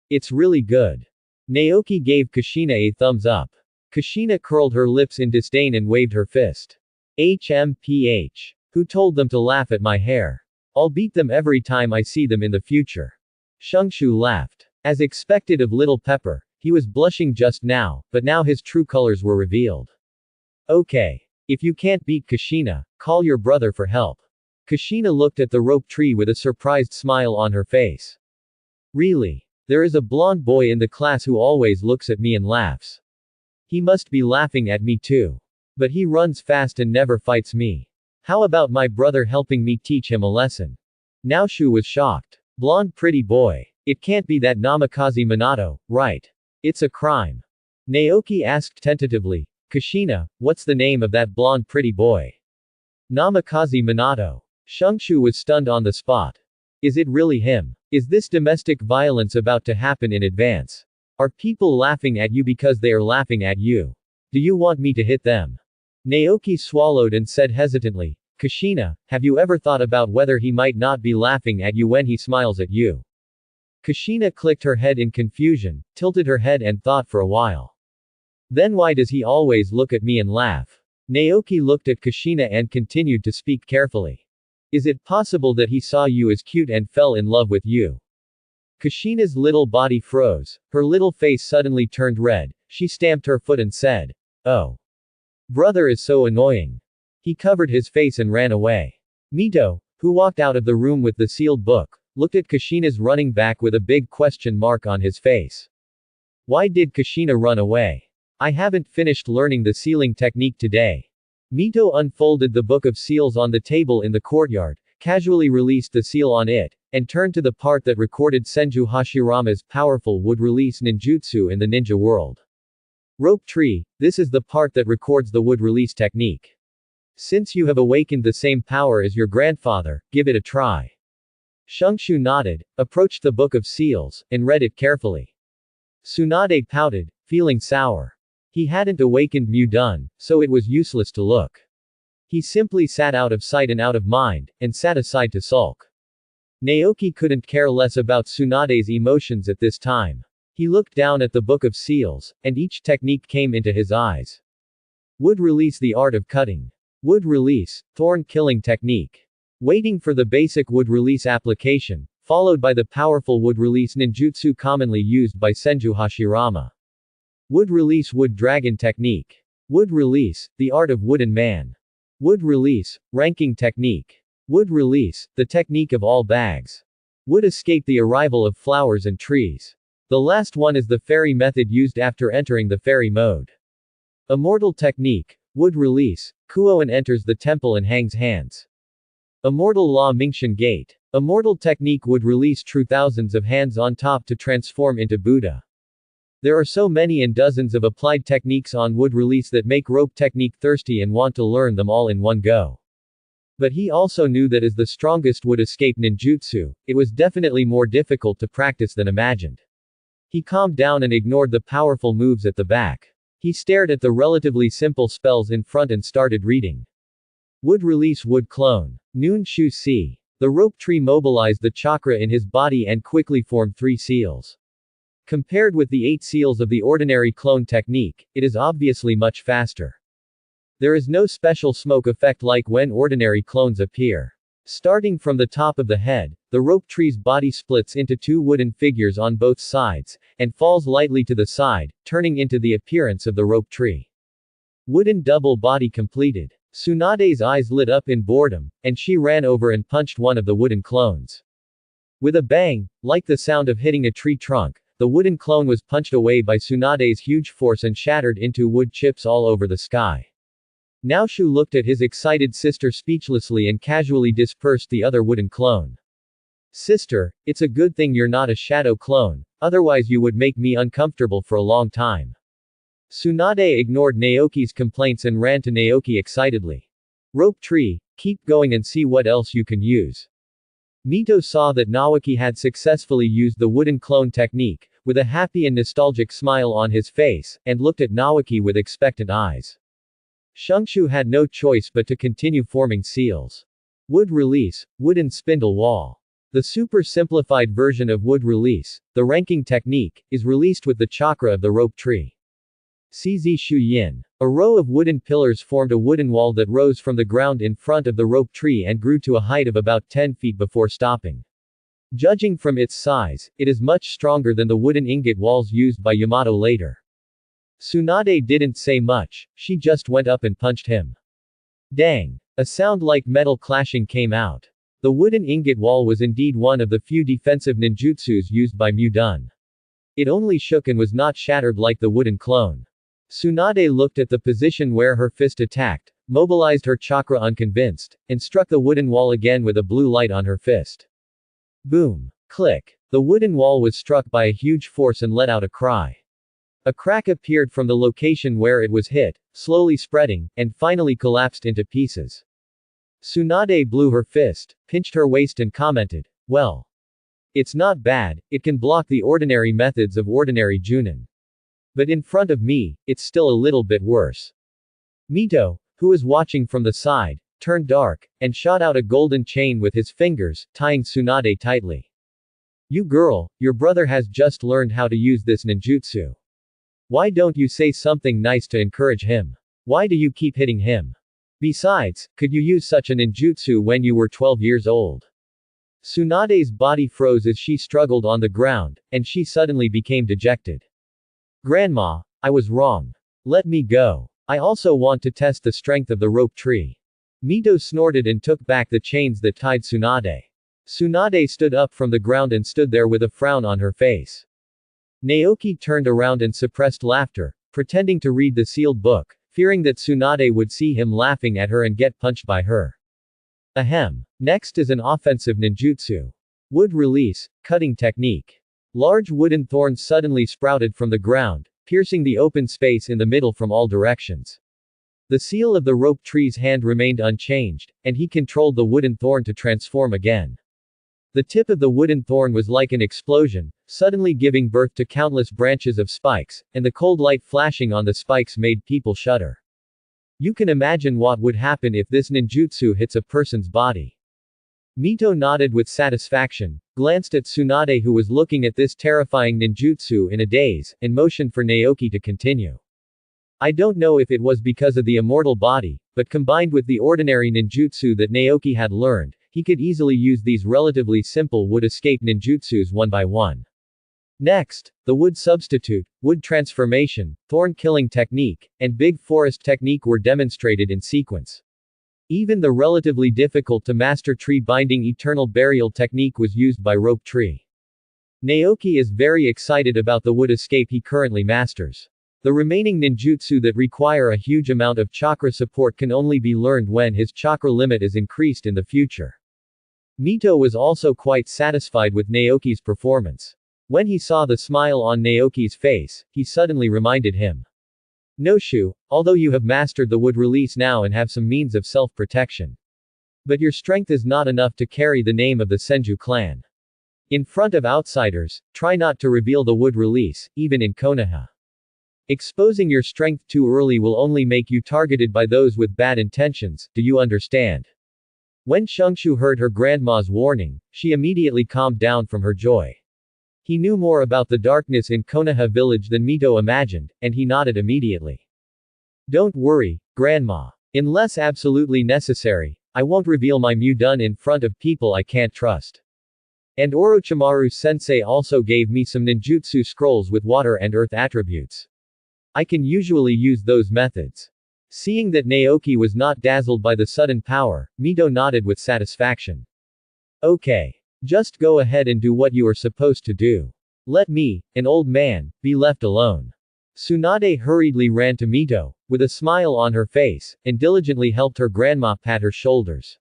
It's really good. Naoki gave Kushina a thumbs up. Kushina curled her lips in disdain and waved her fist. HMPH. Who told them to laugh at my hair? I'll beat them every time I see them in the future. Shungshu laughed. As expected of Little Pepper, he was blushing just now, but now his true colors were revealed. Okay. If you can't beat Kushina, call your brother for help. Kushina looked at the rope tree with a surprised smile on her face. Really? There is a blonde boy in the class who always looks at me and laughs. He must be laughing at me too. But he runs fast and never fights me. How about my brother helping me teach him a lesson? Naoshu was shocked. Blonde pretty boy. It can't be that Namikaze Minato, right? It's a crime. Naoki asked tentatively, Kushina, what's the name of that blonde pretty boy? Namikaze Minato. Shungshu was stunned on the spot. Is it really him? Is this domestic violence about to happen in advance? Are people laughing at you because they are laughing at you? Do you want me to hit them? Naoki swallowed and said hesitantly, Kushina, have you ever thought about whether he might not be laughing at you when he smiles at you? Kushina clicked her head in confusion, tilted her head and thought for a while. Then why does he always look at me and laugh? Naoki looked at Kushina and continued to speak carefully. Is it possible that he saw you as cute and fell in love with you? Kushina's little body froze. Her little face suddenly turned red. She stamped her foot and said, "Oh. Brother is so annoying." He covered his face and ran away. Mito, who walked out of the room with the sealed book, looked at Kushina's running back with a big question mark on his face. Why did Kushina run away? I haven't finished learning the sealing technique today. Mito unfolded the book of seals on the table in the courtyard, casually released the seal on it, and turned to the part that recorded Senju Hashirama's powerful wood release ninjutsu in the ninja world. Rope tree, this is the part that records the wood release technique. Since you have awakened the same power as your grandfather, give it a try. Shungshu nodded, approached the book of seals, and read it carefully. Tsunade pouted, feeling sour. He hadn't awakened Mudun, so it was useless to look. He simply sat out of sight and out of mind, and sat aside to sulk. Naoki couldn't care less about Tsunade's emotions at this time. He looked down at the book of seals, and each technique came into his eyes. Wood release, the art of cutting. Wood release, thorn killing technique. Waiting for the basic wood release application, followed by the powerful wood release ninjutsu commonly used by Senju Hashirama. Wood release, wood dragon technique. Wood release, the art of wooden man. Wood release, ranking technique. Wood release, the technique of all bags. Wood escape, the arrival of flowers and trees. The last one is the fairy method used after entering the fairy mode. Immortal technique. Wood release. Kuoin enters the temple and hangs hands. Immortal law, Mingxian gate. Immortal technique, would release true thousands of hands on top to transform into Buddha. There are so many and dozens of applied techniques on wood release that make rope technique thirsty and want to learn them all in one go. But he also knew that as the strongest wood escape ninjutsu, it was definitely more difficult to practice than imagined. He calmed down and ignored the powerful moves at the back. He stared at the relatively simple spells in front and started reading. Wood release, wood clone. Noon Shu Si. The rope tree mobilized the chakra in his body and quickly formed 3 seals. Compared with the 8 seals of the ordinary clone technique, it is obviously much faster. There is no special smoke effect like when ordinary clones appear. Starting from the top of the head, the rope tree's body splits into 2 wooden figures on both sides, and falls lightly to the side, turning into the appearance of the rope tree. Wooden double body completed. Tsunade's eyes lit up in boredom, and she ran over and punched one of the wooden clones. With a bang, like the sound of hitting a tree trunk, the wooden clone was punched away by Tsunade's huge force and shattered into wood chips all over the sky. Naoshu looked at his excited sister speechlessly and casually dispersed the other wooden clone. Sister, it's a good thing you're not a shadow clone, otherwise you would make me uncomfortable for a long time. Tsunade ignored Naoki's complaints and ran to Naoki excitedly. Rope tree, keep going and see what else you can use. Mito saw that Naoki had successfully used the wooden clone technique, with a happy and nostalgic smile on his face, and looked at Naoki with expectant eyes. Shungshu had no choice but to continue forming seals. Wood release, wooden spindle wall. The super simplified version of wood release, the ranking technique, is released with the chakra of the rope tree. CZ Shu Yin. A row of wooden pillars formed a wooden wall that rose from the ground in front of the rope tree and grew to a height of about 10 feet before stopping. Judging from its size, it is much stronger than the wooden ingot walls used by Yamato later. Tsunade didn't say much, she just went up and punched him. Dang! A sound like metal clashing came out. The wooden ingot wall was indeed one of the few defensive ninjutsus used by Mudun. It only shook and was not shattered like the wooden clone. Tsunade looked at the position where her fist attacked, mobilized her chakra unconvinced, and struck the wooden wall again with a blue light on her fist. Boom! Click! The wooden wall was struck by a huge force and let out a cry. A crack appeared from the location where it was hit, slowly spreading, and finally collapsed into pieces. Tsunade blew her fist, pinched her waist and commented, "Well. It's not bad, it can block the ordinary methods of ordinary Junin. But in front of me, it's still a little bit worse." Mito, who was watching from the side, turned dark, and shot out a golden chain with his fingers, tying Tsunade tightly. "You girl, your brother has just learned how to use this ninjutsu. Why don't you say something nice to encourage him? Why do you keep hitting him? Besides, could you use such a ninjutsu when you were 12 years old?" Tsunade's body froze as she struggled on the ground, and she suddenly became dejected. Grandma, I was wrong. Let me go. I also want to test the strength of the rope tree. Mito snorted and took back the chains that tied Tsunade. Tsunade stood up from the ground and stood there with a frown on her face. Naoki turned around and suppressed laughter, pretending to read the sealed book, fearing that Tsunade would see him laughing at her and get punched by her. Ahem. Next is an offensive ninjutsu. Wood release, cutting technique. Large wooden thorns suddenly sprouted from the ground, piercing the open space in the middle from all directions. The seal of the rope tree's hand remained unchanged, and he controlled the wooden thorn to transform again. The tip of the wooden thorn was like an explosion, suddenly giving birth to countless branches of spikes, and the cold light flashing on the spikes made people shudder. You can imagine what would happen if this ninjutsu hits a person's body. Mito nodded with satisfaction, glanced at Tsunade who was looking at this terrifying ninjutsu in a daze, and motioned for Naoki to continue. I don't know if it was because of the immortal body, but combined with the ordinary ninjutsu that Naoki had learned, he could easily use these relatively simple wood escape ninjutsus one by one. Next, the wood substitute, wood transformation, thorn killing technique, and big forest technique were demonstrated in sequence. Even the relatively difficult to master tree binding eternal burial technique was used by rope tree. Naoki is very excited about the wood escape he currently masters. The remaining ninjutsu that require a huge amount of chakra support can only be learned when his chakra limit is increased in the future. Mito was also quite satisfied with Naoki's performance. When he saw the smile on Naoki's face, he suddenly reminded him. Noshu, although you have mastered the wood release now and have some means of self-protection. But your strength is not enough to carry the name of the Senju clan. In front of outsiders, try not to reveal the wood release, even in Konoha. Exposing your strength too early will only make you targeted by those with bad intentions, do you understand? When Shungshu heard her grandma's warning, she immediately calmed down from her joy. He knew more about the darkness in Konoha village than Mito imagined, and he nodded immediately. Don't worry, Grandma. Unless absolutely necessary, I won't reveal my Mudun in front of people I can't trust. And Orochimaru-sensei also gave me some ninjutsu scrolls with water and earth attributes. I can usually use those methods. Seeing that Naoki was not dazzled by the sudden power, Mito nodded with satisfaction. Okay. Just go ahead and do what you are supposed to do. Let me, an old man, be left alone. Tsunade hurriedly ran to Mito, with a smile on her face, and diligently helped her grandma pat her shoulders.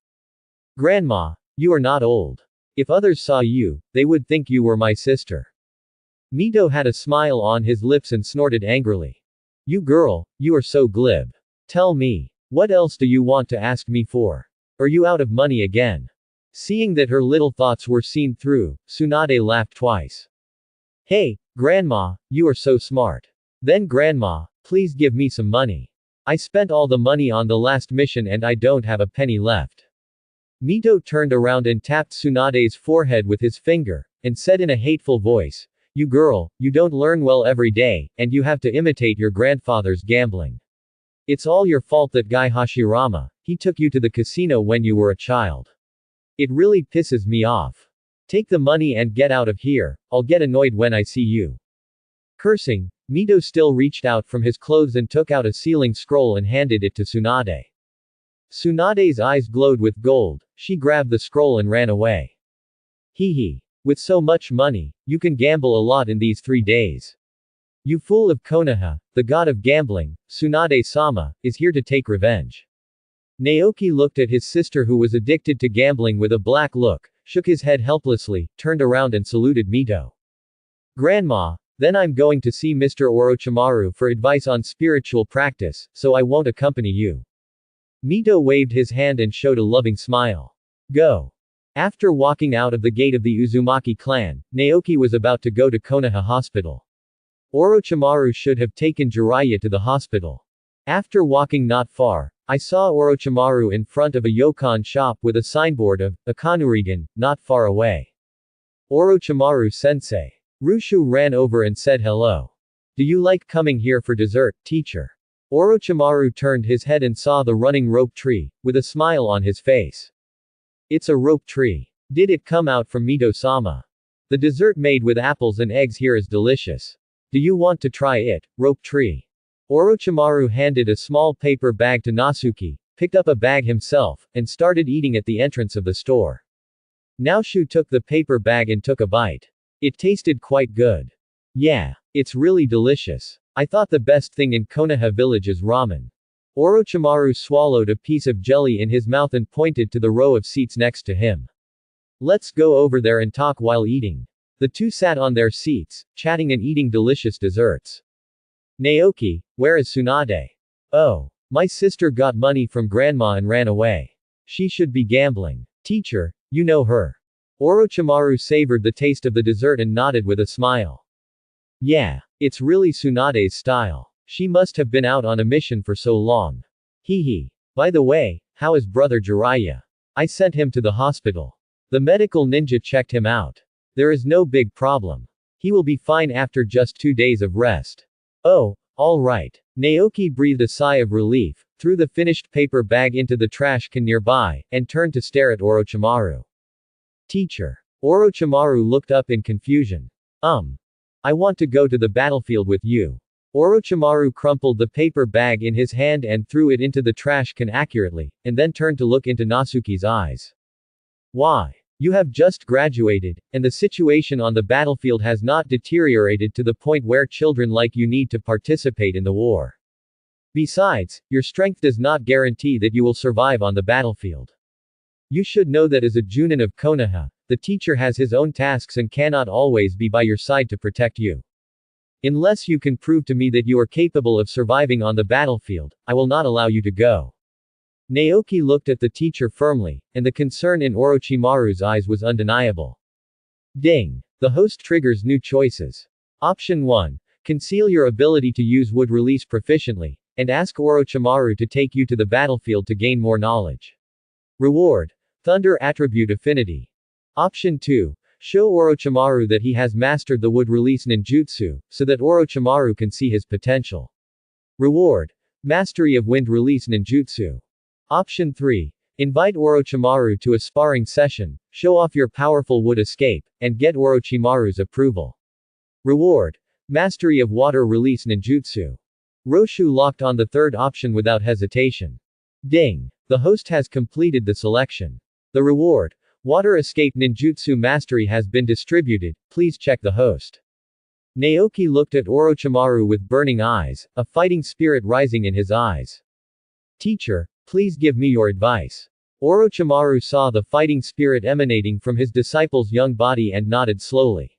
Grandma, you are not old. If others saw you, they would think you were my sister. Mito had a smile on his lips and snorted angrily. You girl, you are so glib. Tell me, what else do you want to ask me for? Are you out of money again? Seeing that her little thoughts were seen through, Tsunade laughed twice. Hey, Grandma, you are so smart. Then Grandma, please give me some money. I spent all the money on the last mission and I don't have a penny left. Mito turned around and tapped Tsunade's forehead with his finger, and said in a hateful voice, You girl, you don't learn well every day, and you have to imitate your grandfather's gambling. It's all your fault that guy Hashirama, he took you to the casino when you were a child. It really pisses me off. Take the money and get out of here, I'll get annoyed when I see you. Cursing, Mito still reached out from his clothes and took out a sealing scroll and handed it to Tsunade. Tsunade's eyes glowed with gold, she grabbed the scroll and ran away. Hee hee. With so much money, you can gamble a lot in these 3 days. You fool of Konoha, the god of gambling, Tsunade-sama, is here to take revenge. Naoki looked at his sister who was addicted to gambling with a black look, shook his head helplessly, turned around and saluted Mito. Grandma, then I'm going to see Mr. Orochimaru for advice on spiritual practice, so I won't accompany you. Mito waved his hand and showed a loving smile. Go. After walking out of the gate of the Uzumaki clan, Naoki was about to go to Konoha Hospital. Orochimaru should have taken Jiraiya to the hospital. After walking not far, I saw Orochimaru in front of a yokon shop with a signboard of Akanurigan, not far away. Orochimaru-sensei. Rushu ran over and said hello. Do you like coming here for dessert, teacher? Orochimaru turned his head and saw the running rope tree, with a smile on his face. It's a rope tree. Did it come out from Mito-sama? The dessert made with apples and eggs here is delicious. Do you want to try it, rope tree? Orochimaru handed a small paper bag to Natsuki, picked up a bag himself, and started eating at the entrance of the store. Naoshu took the paper bag and took a bite. It tasted quite good. Yeah, it's really delicious. I thought the best thing in Konoha village is ramen. Orochimaru swallowed a piece of jelly in his mouth and pointed to the row of seats next to him. Let's go over there and talk while eating. The two sat on their seats, chatting and eating delicious desserts. Naoki, where is Tsunade? Oh, my sister got money from grandma and ran away. She should be gambling. Teacher, you know her. Orochimaru savored the taste of the dessert and nodded with a smile. Yeah, it's really Tsunade's style. She must have been out on a mission for so long. Hee hee. By the way, how is brother Jiraiya? I sent him to the hospital. The medical ninja checked him out. There is no big problem. He will be fine after just 2 days of rest. Oh, all right. Naoki breathed a sigh of relief, threw the finished paper bag into the trash can nearby, and turned to stare at Orochimaru. Teacher. Orochimaru looked up in confusion. I want to go to the battlefield with you. Orochimaru crumpled the paper bag in his hand and threw it into the trash can accurately, and then turned to look into Natsuki's eyes. Why? You have just graduated, and the situation on the battlefield has not deteriorated to the point where children like you need to participate in the war. Besides, your strength does not guarantee that you will survive on the battlefield. You should know that as a Junin of Konoha, the teacher has his own tasks and cannot always be by your side to protect you. Unless you can prove to me that you are capable of surviving on the battlefield, I will not allow you to go. Naoki looked at the teacher firmly, and the concern in Orochimaru's eyes was undeniable. Ding. The host triggers new choices. Option 1. Conceal your ability to use wood release proficiently, and ask Orochimaru to take you to the battlefield to gain more knowledge. Reward. Thunder Attribute Affinity. Option 2. Show Orochimaru that he has mastered the wood release ninjutsu, so that Orochimaru can see his potential. Reward. Mastery of wind release ninjutsu. Option 3. Invite Orochimaru to a sparring session, show off your powerful wood escape, and get Orochimaru's approval. Reward. Mastery of water release ninjutsu. Roshu locked on the third option without hesitation. Ding. The host has completed the selection. The reward, water escape ninjutsu mastery, has been distributed. Please check the host. Naoki looked at Orochimaru with burning eyes, a fighting spirit rising in his eyes. Teacher, please give me your advice. Orochimaru saw the fighting spirit emanating from his disciple's young body and nodded slowly.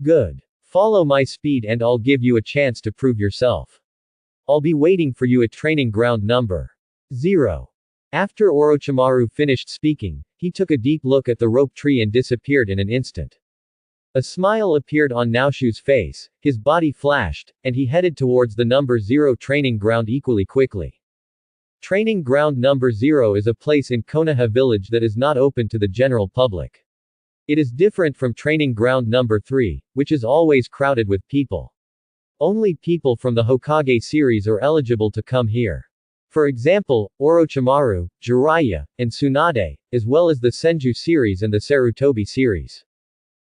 Good. Follow my speed and I'll give you a chance to prove yourself. I'll be waiting for you at training ground number 0. After Orochimaru finished speaking, he took a deep look at the rope tree and disappeared in an instant. A smile appeared on Naoshu's face, his body flashed, and he headed towards the number 0 training ground equally quickly. Training ground number 0 is a place in Konoha village that is not open to the general public. It is different from training ground number 3, which is always crowded with people. Only people from the Hokage series are eligible to come here. For example, Orochimaru, Jiraiya, and Tsunade, as well as the Senju series and the Sarutobi series.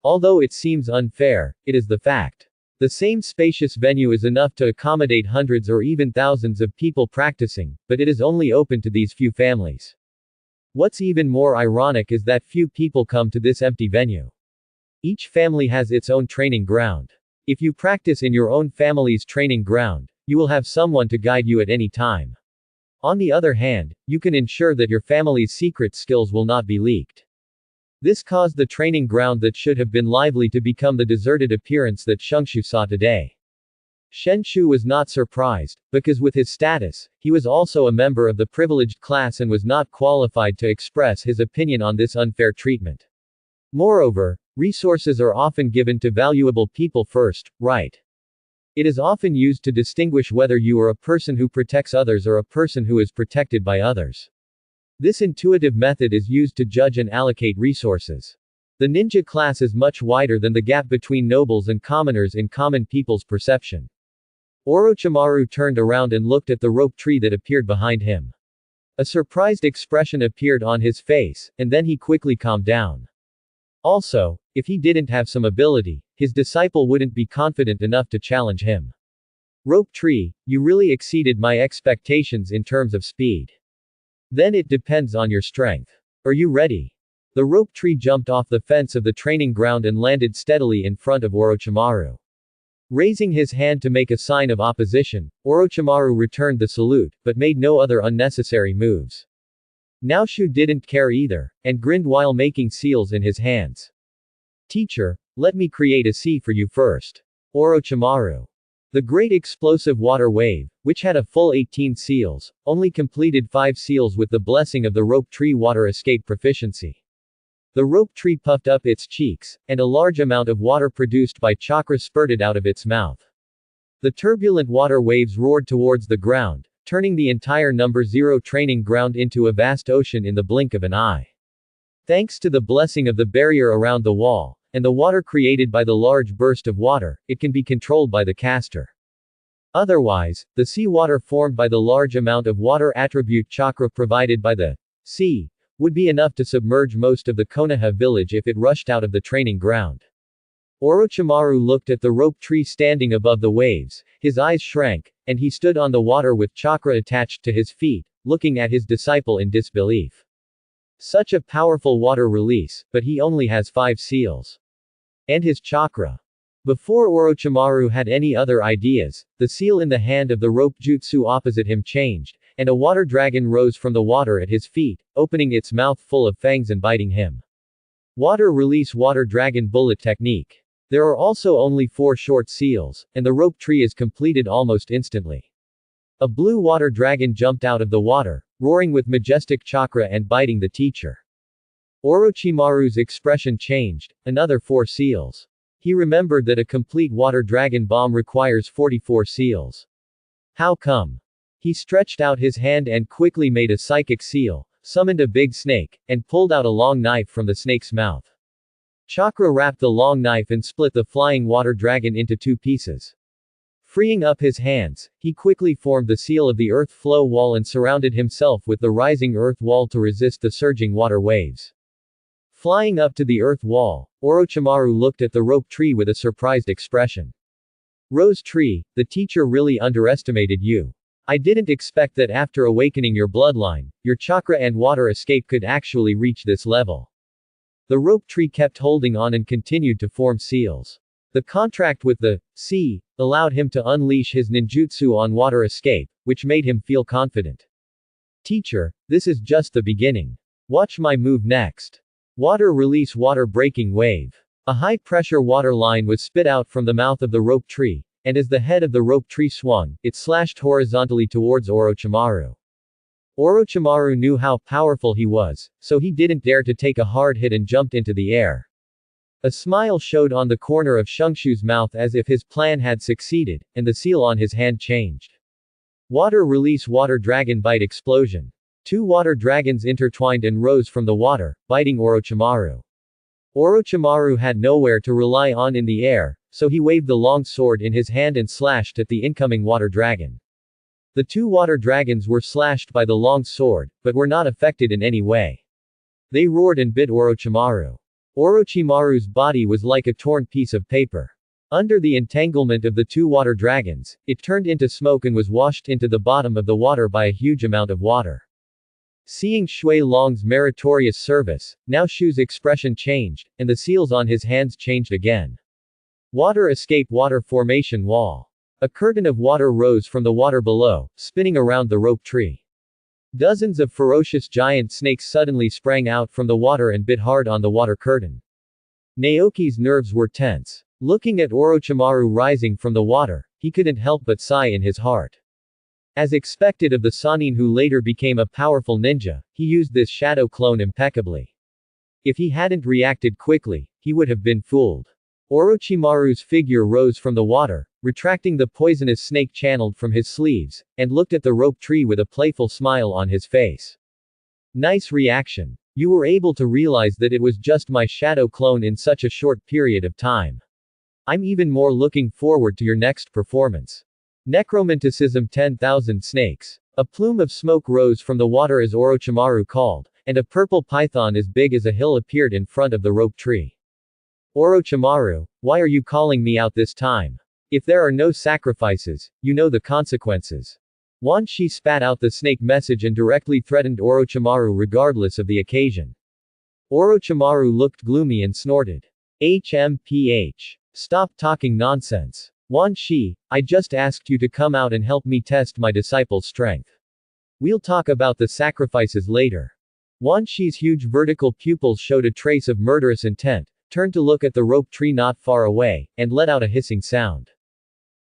Although it seems unfair, it is the fact. The same spacious venue is enough to accommodate hundreds or even thousands of people practicing, but it is only open to these few families. What's even more ironic is that few people come to this empty venue. Each family has its own training ground. If you practice in your own family's training ground, you will have someone to guide you at any time. On the other hand, you can ensure that your family's secret skills will not be leaked. This caused the training ground that should have been lively to become the deserted appearance that Shungshu saw today. Senju was not surprised, because with his status, he was also a member of the privileged class and was not qualified to express his opinion on this unfair treatment. Moreover, resources are often given to valuable people first, right? It is often used to distinguish whether you are a person who protects others or a person who is protected by others. This intuitive method is used to judge and allocate resources. The ninja class is much wider than the gap between nobles and commoners in common people's perception. Orochimaru turned around and looked at the rope tree that appeared behind him. A surprised expression appeared on his face, and then he quickly calmed down. Also, if he didn't have some ability, his disciple wouldn't be confident enough to challenge him. Rope tree, you really exceeded my expectations in terms of speed. Then it depends on your strength. Are you ready? The rope tree jumped off the fence of the training ground and landed steadily in front of Orochimaru. Raising his hand to make a sign of opposition, Orochimaru returned the salute, but made no other unnecessary moves. Naoshu didn't care either, and grinned while making seals in his hands. Teacher, let me create a sea for you first. Orochimaru. The great explosive water wave, which had a full 18 seals, only completed 5 seals with the blessing of the rope tree water escape proficiency. The rope tree puffed up its cheeks, and a large amount of water produced by chakra spurted out of its mouth. The turbulent water waves roared towards the ground, turning the entire number 0 training ground into a vast ocean in the blink of an eye. Thanks to the blessing of the barrier around the wall, and the water created by the large burst of water, it can be controlled by the caster. Otherwise, the sea water formed by the large amount of water attribute chakra provided by the sea would be enough to submerge most of the Konoha village if it rushed out of the training ground. Orochimaru looked at the rope tree standing above the waves, his eyes shrank, and he stood on the water with chakra attached to his feet, looking at his disciple in disbelief. Such a powerful water release, but he only has 5 seals. And his chakra. Before Orochimaru had any other ideas, the seal in the hand of the rope jutsu opposite him changed, and a water dragon rose from the water at his feet, opening its mouth full of fangs and biting him. Water release water dragon bullet technique. There are also only 4 short seals, and the rope tree is completed almost instantly. A blue water dragon jumped out of the water, roaring with majestic chakra and biting the teacher. Orochimaru's expression changed, another 4 seals. He remembered that a complete water dragon bomb requires 44 seals. How come? He stretched out his hand and quickly made a psychic seal, summoned a big snake, and pulled out a long knife from the snake's mouth. Chakra wrapped the long knife and split the flying water dragon into 2 pieces. Freeing up his hands, he quickly formed the seal of the earth flow wall and surrounded himself with the rising earth wall to resist the surging water waves. Flying up to the earth wall, Orochimaru looked at the rope tree with a surprised expression. Rose tree, the teacher really underestimated you. I didn't expect that after awakening your bloodline, your chakra and water escape could actually reach this level. The rope tree kept holding on and continued to form seals. The contract with the sea allowed him to unleash his ninjutsu on water escape, which made him feel confident. Teacher, this is just the beginning. Watch my move next. Water release water breaking wave. A high-pressure water line was spit out from the mouth of the rope tree, and as the head of the rope tree swung, it slashed horizontally towards Orochimaru. Orochimaru knew how powerful he was, so he didn't dare to take a hard hit and jumped into the air. A smile showed on the corner of Shungshu's mouth as if his plan had succeeded, and the seal on his hand changed. Water release water dragon bite explosion. 2 water dragons intertwined and rose from the water, biting Orochimaru. Orochimaru had nowhere to rely on in the air, so he waved the long sword in his hand and slashed at the incoming water dragon. The 2 water dragons were slashed by the long sword, but were not affected in any way. They roared and bit Orochimaru. Orochimaru's body was like a torn piece of paper. Under the entanglement of the 2 water dragons, it turned into smoke and was washed into the bottom of the water by a huge amount of water. Seeing Shui Long's meritorious service, now Shu's expression changed, and the seals on his hands changed again. Water escape water formation wall. A curtain of water rose from the water below, spinning around the rope tree. Dozens of ferocious giant snakes suddenly sprang out from the water and bit hard on the water curtain. Naoki's nerves were tense. Looking at Orochimaru rising from the water, he couldn't help but sigh in his heart. As expected of the Sannin who later became a powerful ninja, he used this shadow clone impeccably. If he hadn't reacted quickly, he would have been fooled. Orochimaru's figure rose from the water, retracting the poisonous snake channeled from his sleeves, and looked at the rope tree with a playful smile on his face. Nice reaction. You were able to realize that it was just my shadow clone in such a short period of time. I'm even more looking forward to your next performance. Necromanticism 10,000 snakes. A plume of smoke rose from the water as Orochimaru called, and a purple python as big as a hill appeared in front of the rope tree. Orochimaru, why are you calling me out this time? If there are no sacrifices, you know the consequences. Wan Shi spat out the snake message and directly threatened Orochimaru regardless of the occasion. Orochimaru looked gloomy and snorted. HMPH. Stop talking nonsense. Wan Shi, I just asked you to come out and help me test my disciple's strength. We'll talk about the sacrifices later. Wan Shi's huge vertical pupils showed a trace of murderous intent, turned to look at the rope tree not far away, and let out a hissing sound.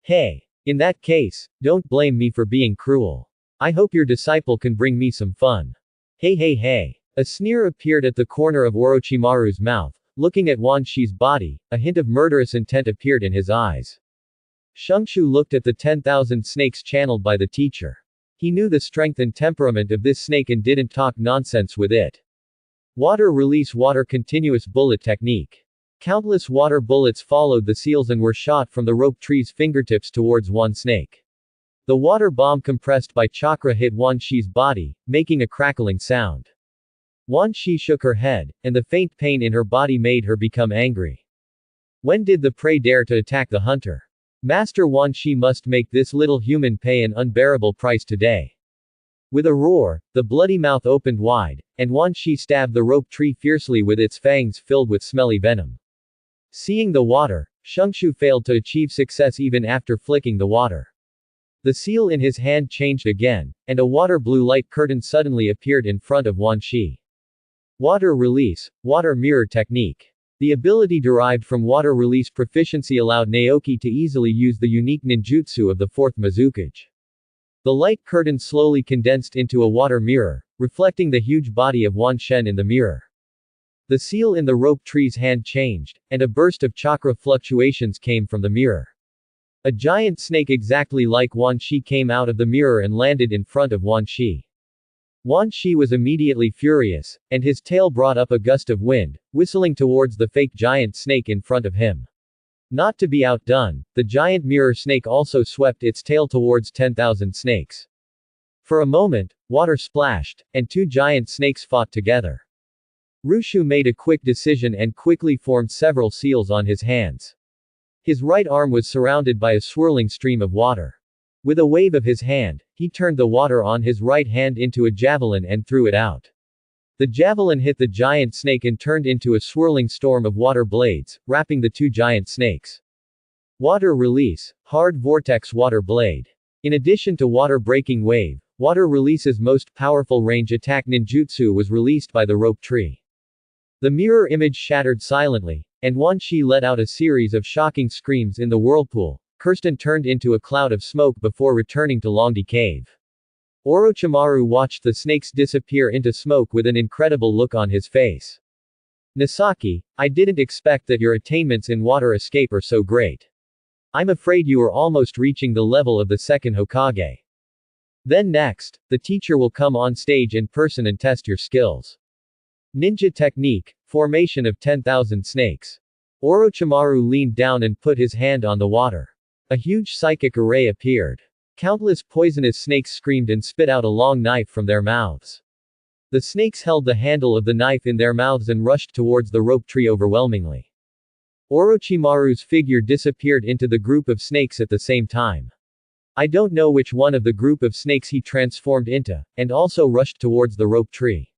Hey. In that case, don't blame me for being cruel. I hope your disciple can bring me some fun. Hey hey hey. A sneer appeared at the corner of Orochimaru's mouth. Looking at Wan Shi's body, a hint of murderous intent appeared in his eyes. Shungshu looked at the 10,000 snakes channeled by the teacher. He knew the strength and temperament of this snake and didn't talk nonsense with it. Water release water continuous bullet technique. Countless water bullets followed the seals and were shot from the rope tree's fingertips towards one snake. The water bomb compressed by chakra hit Wan Shi's body, making a crackling sound. Wan Shi shook her head, and the faint pain in her body made her become angry. When did the prey dare to attack the hunter? Master Wan Shi must make this little human pay an unbearable price today. With a roar, the bloody mouth opened wide, and Wan Shi stabbed the rope tree fiercely with its fangs filled with smelly venom. Seeing the water, Shungshu failed to achieve success even after flicking the water. The seal in his hand changed again, and a water blue light curtain suddenly appeared in front of Wan Shi. Water release, water mirror technique. The ability derived from water release proficiency allowed Naoki to easily use the unique ninjutsu of the fourth Mizukage. The light curtain slowly condensed into a water mirror, reflecting the huge body of Wan Shen in the mirror. The seal in the rope tree's hand changed, and a burst of chakra fluctuations came from the mirror. A giant snake exactly like Wan Shi came out of the mirror and landed in front of Wan Shi. Wan Shi was immediately furious, and his tail brought up a gust of wind, whistling towards the fake giant snake in front of him. Not to be outdone, the giant mirror snake also swept its tail towards 10,000 snakes. For a moment, water splashed, and two giant snakes fought together. Rushu made a quick decision and quickly formed several seals on his hands. His right arm was surrounded by a swirling stream of water. With a wave of his hand, he turned the water on his right hand into a javelin and threw it out. The javelin hit the giant snake and turned into a swirling storm of water blades, wrapping the two giant snakes. Water release, hard vortex water blade. In addition to water breaking wave, water release's most powerful range attack ninjutsu was released by the rope tree. The mirror image shattered silently, and Wan Shi let out a series of shocking screams in the whirlpool. Kirsten turned into a cloud of smoke before returning to Longdi Cave. Orochimaru watched the snakes disappear into smoke with an incredible look on his face. Nisaki, I didn't expect that your attainments in water escape are so great. I'm afraid you are almost reaching the level of the second Hokage. Then next, the teacher will come on stage in person and test your skills. Ninja technique, formation of 10,000 snakes. Orochimaru leaned down and put his hand on the water. A huge psychic array appeared. Countless poisonous snakes screamed and spit out a long knife from their mouths. The snakes held the handle of the knife in their mouths and rushed towards the rope tree overwhelmingly. Orochimaru's figure disappeared into the group of snakes at the same time. I don't know which one of the group of snakes he transformed into, and also rushed towards the rope tree.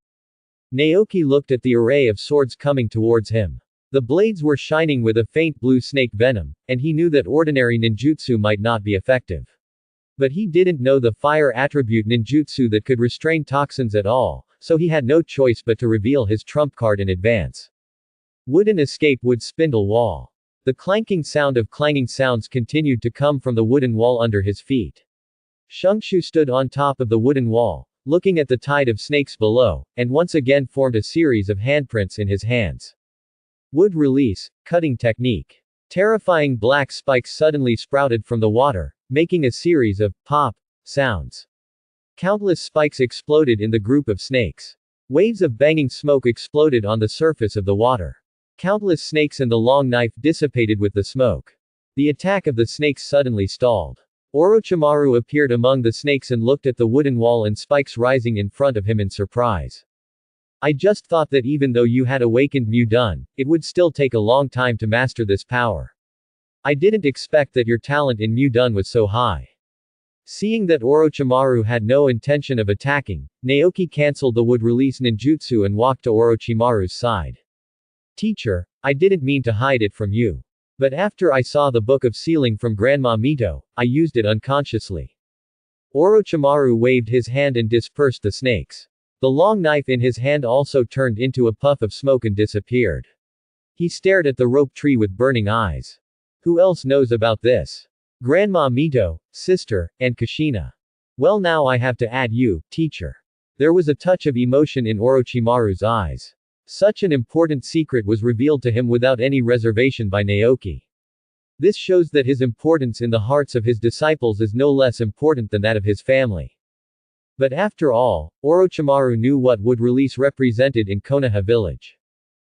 Naoki looked at the array of swords coming towards him. The blades were shining with a faint blue snake venom, and he knew that ordinary ninjutsu might not be effective. But he didn't know the fire attribute ninjutsu that could restrain toxins at all, so he had no choice but to reveal his trump card in advance. Wooden escape wood spindle wall. The clanking sound of clanging sounds continued to come from the wooden wall under his feet. Shungshu stood on top of the wooden wall, looking at the tide of snakes below, and once again formed a series of handprints in his hands. Wood release, cutting technique. Terrifying black spikes suddenly sprouted from the water, making a series of pop sounds. Countless spikes exploded in the group of snakes. Waves of banging smoke exploded on the surface of the water. Countless snakes and the long knife dissipated with the smoke. The attack of the snakes suddenly stalled. Orochimaru appeared among the snakes and looked at the wooden wall and spikes rising in front of him in surprise. I just thought that even though you had awakened Mudun, it would still take a long time to master this power. I didn't expect that your talent in Mudun was so high. Seeing that Orochimaru had no intention of attacking, Naoki cancelled the wood release ninjutsu and walked to Orochimaru's side. Teacher, I didn't mean to hide it from you. But after I saw the book of sealing from Grandma Mito, I used it unconsciously. Orochimaru waved his hand and dispersed the snakes. The long knife in his hand also turned into a puff of smoke and disappeared. He stared at the rope tree with burning eyes. Who else knows about this? Grandma Mito, sister, and Kushina. Well, now I have to add you, teacher. There was a touch of emotion in Orochimaru's eyes. Such an important secret was revealed to him without any reservation by Naoki. This shows that his importance in the hearts of his disciples is no less important than that of his family. But after all, Orochimaru knew what wood release represented in Konoha village.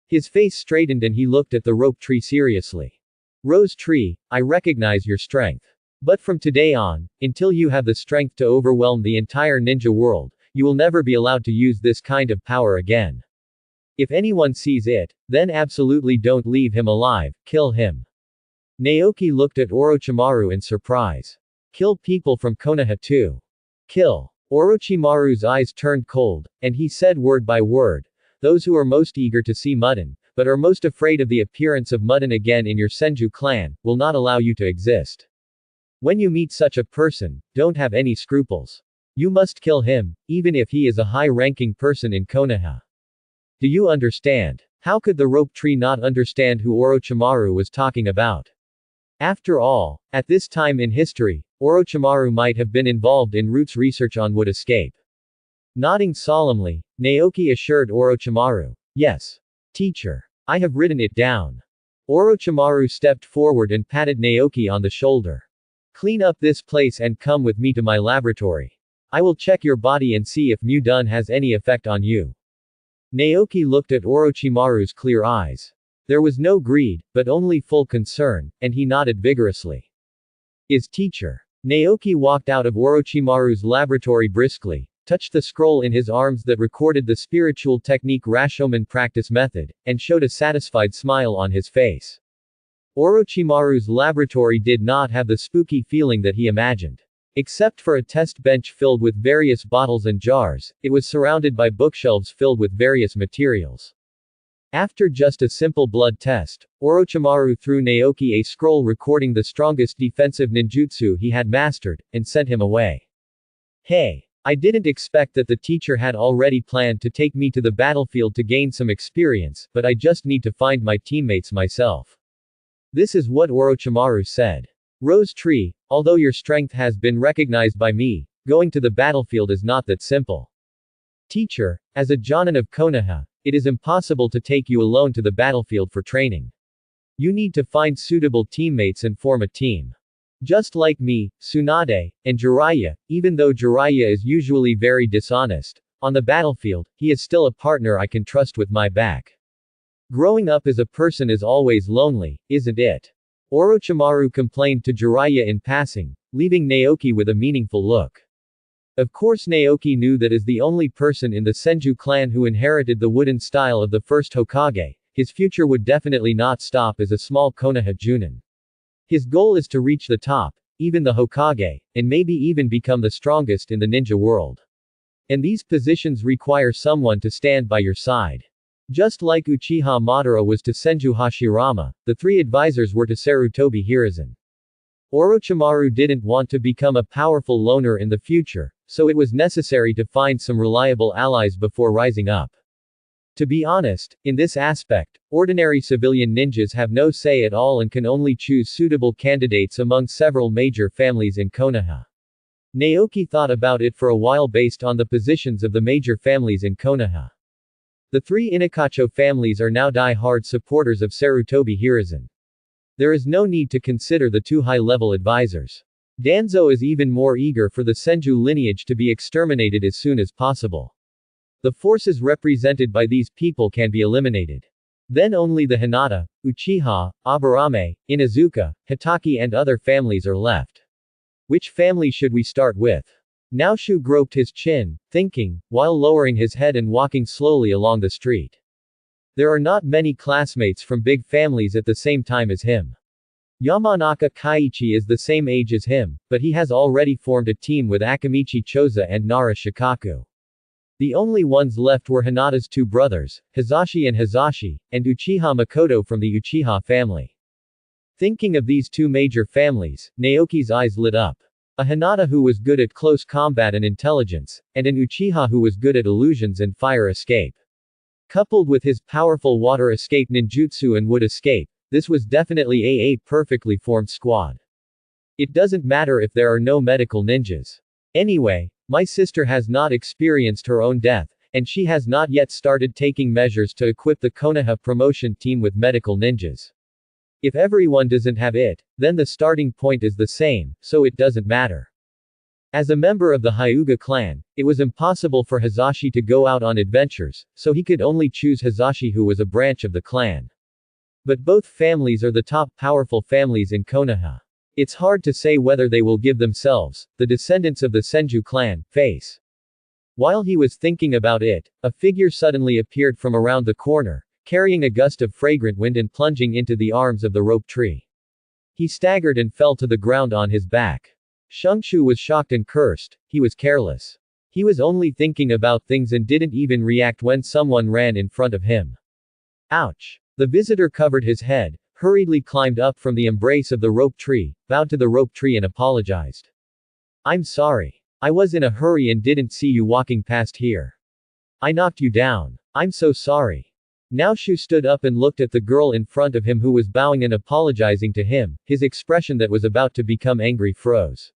His face straightened and he looked at the rope tree seriously. Rose tree, I recognize your strength. But from today on, until you have the strength to overwhelm the entire ninja world, you will never be allowed to use this kind of power again. If anyone sees it, then absolutely don't leave him alive, kill him. Naoki looked at Orochimaru in surprise. Kill people from Konoha too. Kill. Orochimaru's eyes turned cold, and he said word by word, those who are most eager to see Mudden, but are most afraid of the appearance of Mudden again in your Senju clan, will not allow you to exist. When you meet such a person, don't have any scruples. You must kill him, even if he is a high-ranking person in Konoha. Do you understand? How could the rope tree not understand who Orochimaru was talking about? After all, at this time in history, Orochimaru might have been involved in Root's research on wood escape. Nodding solemnly, Naoki assured Orochimaru, yes. Teacher. I have written it down. Orochimaru stepped forward and patted Naoki on the shoulder. Clean up this place and come with me to my laboratory. I will check your body and see if Mudun has any effect on you. Naoki looked at Orochimaru's clear eyes. There was no greed, but only full concern, and he nodded vigorously. Is teacher. Naoki walked out of Orochimaru's laboratory briskly, touched the scroll in his arms that recorded the spiritual technique Rashomon practice method, and showed a satisfied smile on his face. Orochimaru's laboratory did not have the spooky feeling that he imagined. Except for a test bench filled with various bottles and jars, it was surrounded by bookshelves filled with various materials. After just a simple blood test, Orochimaru threw Naoki a scroll recording the strongest defensive ninjutsu he had mastered, and sent him away. Hey! I didn't expect that the teacher had already planned to take me to the battlefield to gain some experience, but I just need to find my teammates myself. This is what Orochimaru said. Rose Tree, although your strength has been recognized by me, going to the battlefield is not that simple. Teacher, as a Jonin of Konoha, it is impossible to take you alone to the battlefield for training. You need to find suitable teammates and form a team. Just like me, Tsunade, and Jiraiya, even though Jiraiya is usually very dishonest, on the battlefield, he is still a partner I can trust with my back. Growing up as a person is always lonely, isn't it? Orochimaru complained to Jiraiya in passing, leaving Naoki with a meaningful look. Of course Naoki knew that as the only person in the Senju clan who inherited the wooden style of the first Hokage, his future would definitely not stop as a small Konoha Junin. His goal is to reach the top, even the Hokage, and maybe even become the strongest in the ninja world. And these positions require someone to stand by your side. Just like Uchiha Madara was to Senju Hashirama, the three advisors were to Sarutobi Hiruzen. Orochimaru didn't want to become a powerful loner in the future, so it was necessary to find some reliable allies before rising up. To be honest, in this aspect, ordinary civilian ninjas have no say at all and can only choose suitable candidates among several major families in Konoha. Naoki thought about it for a while based on the positions of the major families in Konoha. The three Inakacho families are now die-hard supporters of Sarutobi Hiruzen. There is no need to consider the two high-level advisors. Danzo is even more eager for the Senju lineage to be exterminated as soon as possible. The forces represented by these people can be eliminated. Then only the Hinata, Uchiha, Aburame, Inazuka, Hitaki and other families are left. Which family should we start with? Naoshu groped his chin, thinking, while lowering his head and walking slowly along the street. There are not many classmates from big families at the same time as him. Yamanaka Kaiichi is the same age as him, but he has already formed a team with Akamichi Choza and Nara Shikaku. The only ones left were Hinata's two brothers, Hizashi and Uchiha Makoto from the Uchiha family. Thinking of these two major families, Naoki's eyes lit up. A Hinata who was good at close combat and intelligence, and an Uchiha who was good at illusions and fire escape. Coupled with his powerful water escape ninjutsu and wood escape, this was definitely a perfectly formed squad. It doesn't matter if there are no medical ninjas. Anyway, my sister has not experienced her own death, and she has not yet started taking measures to equip the Konoha promotion team with medical ninjas. If everyone doesn't have it, then the starting point is the same, so it doesn't matter. As a member of the Hyuga clan, it was impossible for Hizashi to go out on adventures, so he could only choose Hizashi who was a branch of the clan. But both families are the top powerful families in Konoha. It's hard to say whether they will give themselves, the descendants of the Senju clan, face. While he was thinking about it, a figure suddenly appeared from around the corner, carrying a gust of fragrant wind and plunging into the arms of the rope tree. He staggered and fell to the ground on his back. Shungshu was shocked and cursed, he was careless. He was only thinking about things and didn't even react when someone ran in front of him. Ouch! The visitor covered his head, hurriedly climbed up from the embrace of the rope tree, bowed to the rope tree and apologized. I'm sorry. I was in a hurry and didn't see you walking past here. I knocked you down. I'm so sorry. Naoshu stood up and looked at the girl in front of him who was bowing and apologizing to him, his expression that was about to become angry froze.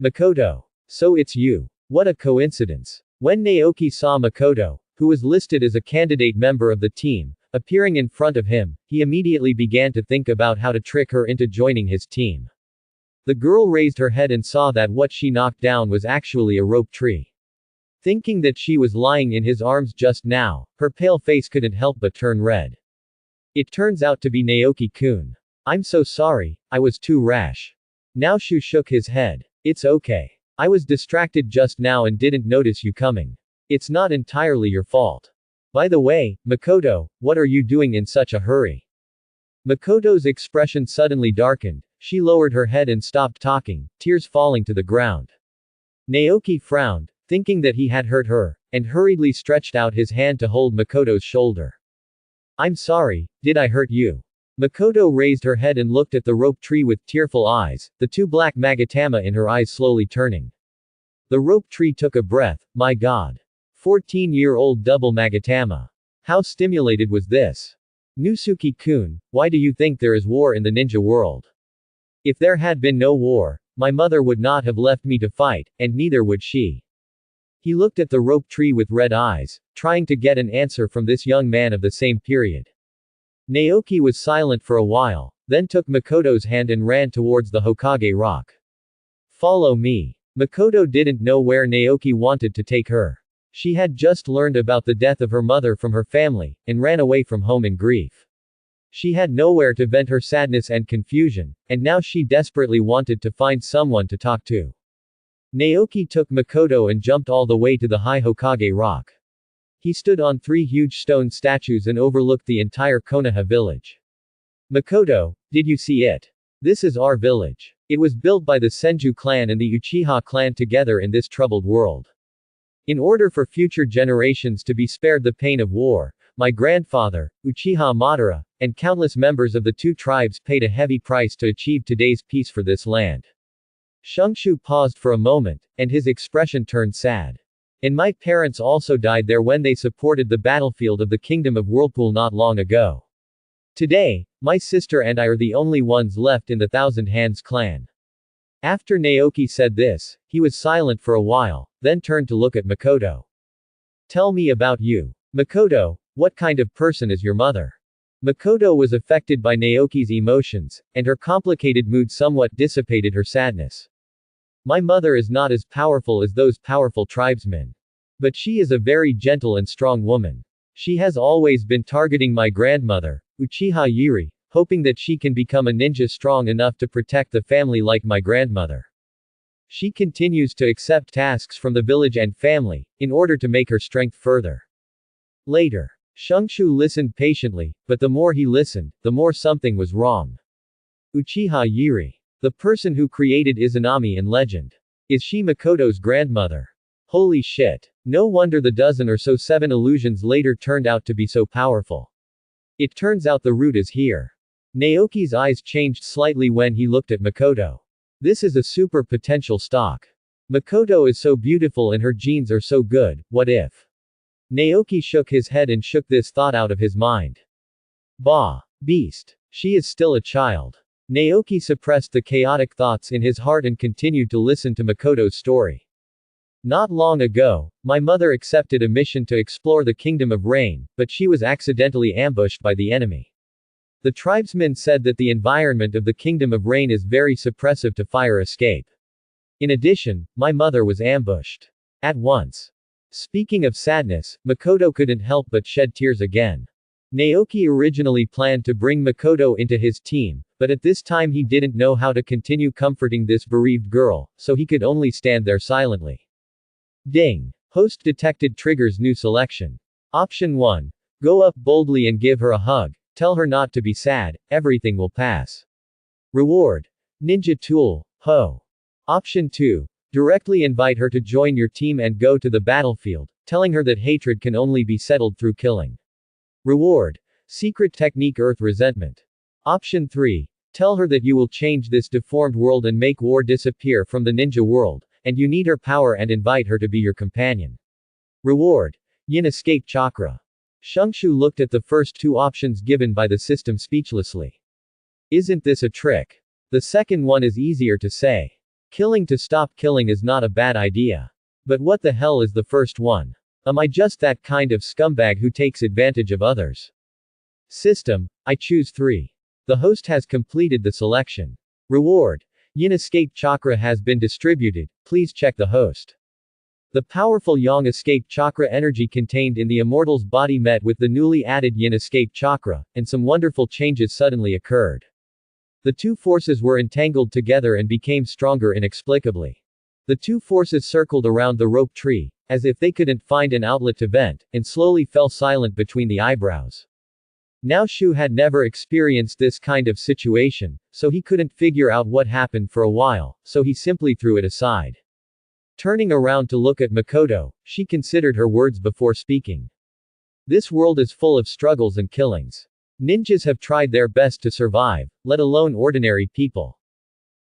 Makoto. So it's you. What a coincidence. When Naoki saw Makoto, who was listed as a candidate member of the team, appearing in front of him, he immediately began to think about how to trick her into joining his team. The girl raised her head and saw that what she knocked down was actually a rope tree. Thinking that she was lying in his arms just now, her pale face couldn't help but turn red. It turns out to be Naoki-kun. I'm so sorry, I was too rash. Naoshu shook his head. It's okay. I was distracted just now and didn't notice you coming. It's not entirely your fault. By the way, Makoto, what are you doing in such a hurry? Makoto's expression suddenly darkened, she lowered her head and stopped talking, tears falling to the ground. Naoki frowned, thinking that he had hurt her, and hurriedly stretched out his hand to hold Makoto's shoulder. I'm sorry, did I hurt you? Makoto raised her head and looked at the rope tree with tearful eyes, the two black magatama in her eyes slowly turning. The rope tree took a breath, my god. 14-year-old double magatama. How stimulated was this? Nusuke-kun, why do you think there is war in the ninja world? If there had been no war, my mother would not have left me to fight, and neither would she. He looked at the rope tree with red eyes, trying to get an answer from this young man of the same period. Naoki was silent for a while, then took Makoto's hand and ran towards the Hokage rock. Follow me. Makoto didn't know where Naoki wanted to take her. She had just learned about the death of her mother from her family, and ran away from home in grief. She had nowhere to vent her sadness and confusion, and now she desperately wanted to find someone to talk to. Naoki took Makoto and jumped all the way to the high Hokage rock. He stood on 3 huge stone statues and overlooked the entire Konoha village. Makoto, did you see it? This is our village. It was built by the Senju clan and the Uchiha clan together in this troubled world. In order for future generations to be spared the pain of war, my grandfather, Uchiha Madara, and countless members of the two tribes paid a heavy price to achieve today's peace for this land. Shungshu paused for a moment, and his expression turned sad. And my parents also died there when they supported the battlefield of the Kingdom of Whirlpool not long ago. Today, my sister and I are the only ones left in the Thousand Hands clan. After Naoki said this, he was silent for a while, then turned to look at Makoto. Tell me about you. Makoto, what kind of person is your mother? Makoto was affected by Naoki's emotions, and her complicated mood somewhat dissipated her sadness. My mother is not as powerful as those powerful tribesmen. But she is a very gentle and strong woman. She has always been targeting my grandmother, Uchiha Yuri, hoping that she can become a ninja strong enough to protect the family like my grandmother. She continues to accept tasks from the village and family, in order to make her strength further. Later. Shungshu listened patiently, but the more he listened, the more something was wrong. Uchiha Yuri. The person who created Izanami in legend. Is she Makoto's grandmother? Holy shit. No wonder the dozen or so 7 illusions later turned out to be so powerful. It turns out the root is here. Naoki's eyes changed slightly when he looked at Makoto. This is a super potential stock. Makoto is so beautiful and her genes are so good, what if? Naoki shook his head and shook this thought out of his mind. Bah! Beast! She is still a child. Naoki suppressed the chaotic thoughts in his heart and continued to listen to Makoto's story. Not long ago, my mother accepted a mission to explore the Kingdom of Rain, but she was accidentally ambushed by the enemy. The tribesmen said that the environment of the Kingdom of Rain is very suppressive to fire escape. In addition, my mother was ambushed. At once. Speaking of sadness, Makoto couldn't help but shed tears again. Naoki originally planned to bring Makoto into his team, but at this time he didn't know how to continue comforting this bereaved girl, so he could only stand there silently. Ding. Host detected triggers new selection. Option 1. Go up boldly and give her a hug. Tell her not to be sad, everything will pass. Reward. Ninja tool, Ho. Option 2. Directly invite her to join your team and go to the battlefield, telling her that hatred can only be settled through killing. Reward. Secret technique Earth resentment. Option 3. Tell her that you will change this deformed world and make war disappear from the ninja world, and you need her power and invite her to be your companion. Reward. Yin escape chakra. Shungshu looked at the first 2 options given by the system speechlessly. Isn't this a trick? The second one is easier to say. Killing to stop killing is not a bad idea. But what the hell is the first one? Am I just that kind of scumbag who takes advantage of others? System, I choose 3. The host has completed the selection. Reward. Yin escape chakra has been distributed, please check the host. The powerful Yang escape chakra energy contained in the immortal's body met with the newly added Yin escape chakra, and some wonderful changes suddenly occurred. The 2 forces were entangled together and became stronger inexplicably. The 2 forces circled around the rope tree, as if they couldn't find an outlet to vent, and slowly fell silent between the eyebrows. Now Shu had never experienced this kind of situation, so he couldn't figure out what happened for a while, so he simply threw it aside. Turning around to look at Makoto, she considered her words before speaking. This world is full of struggles and killings. Ninjas have tried their best to survive, let alone ordinary people.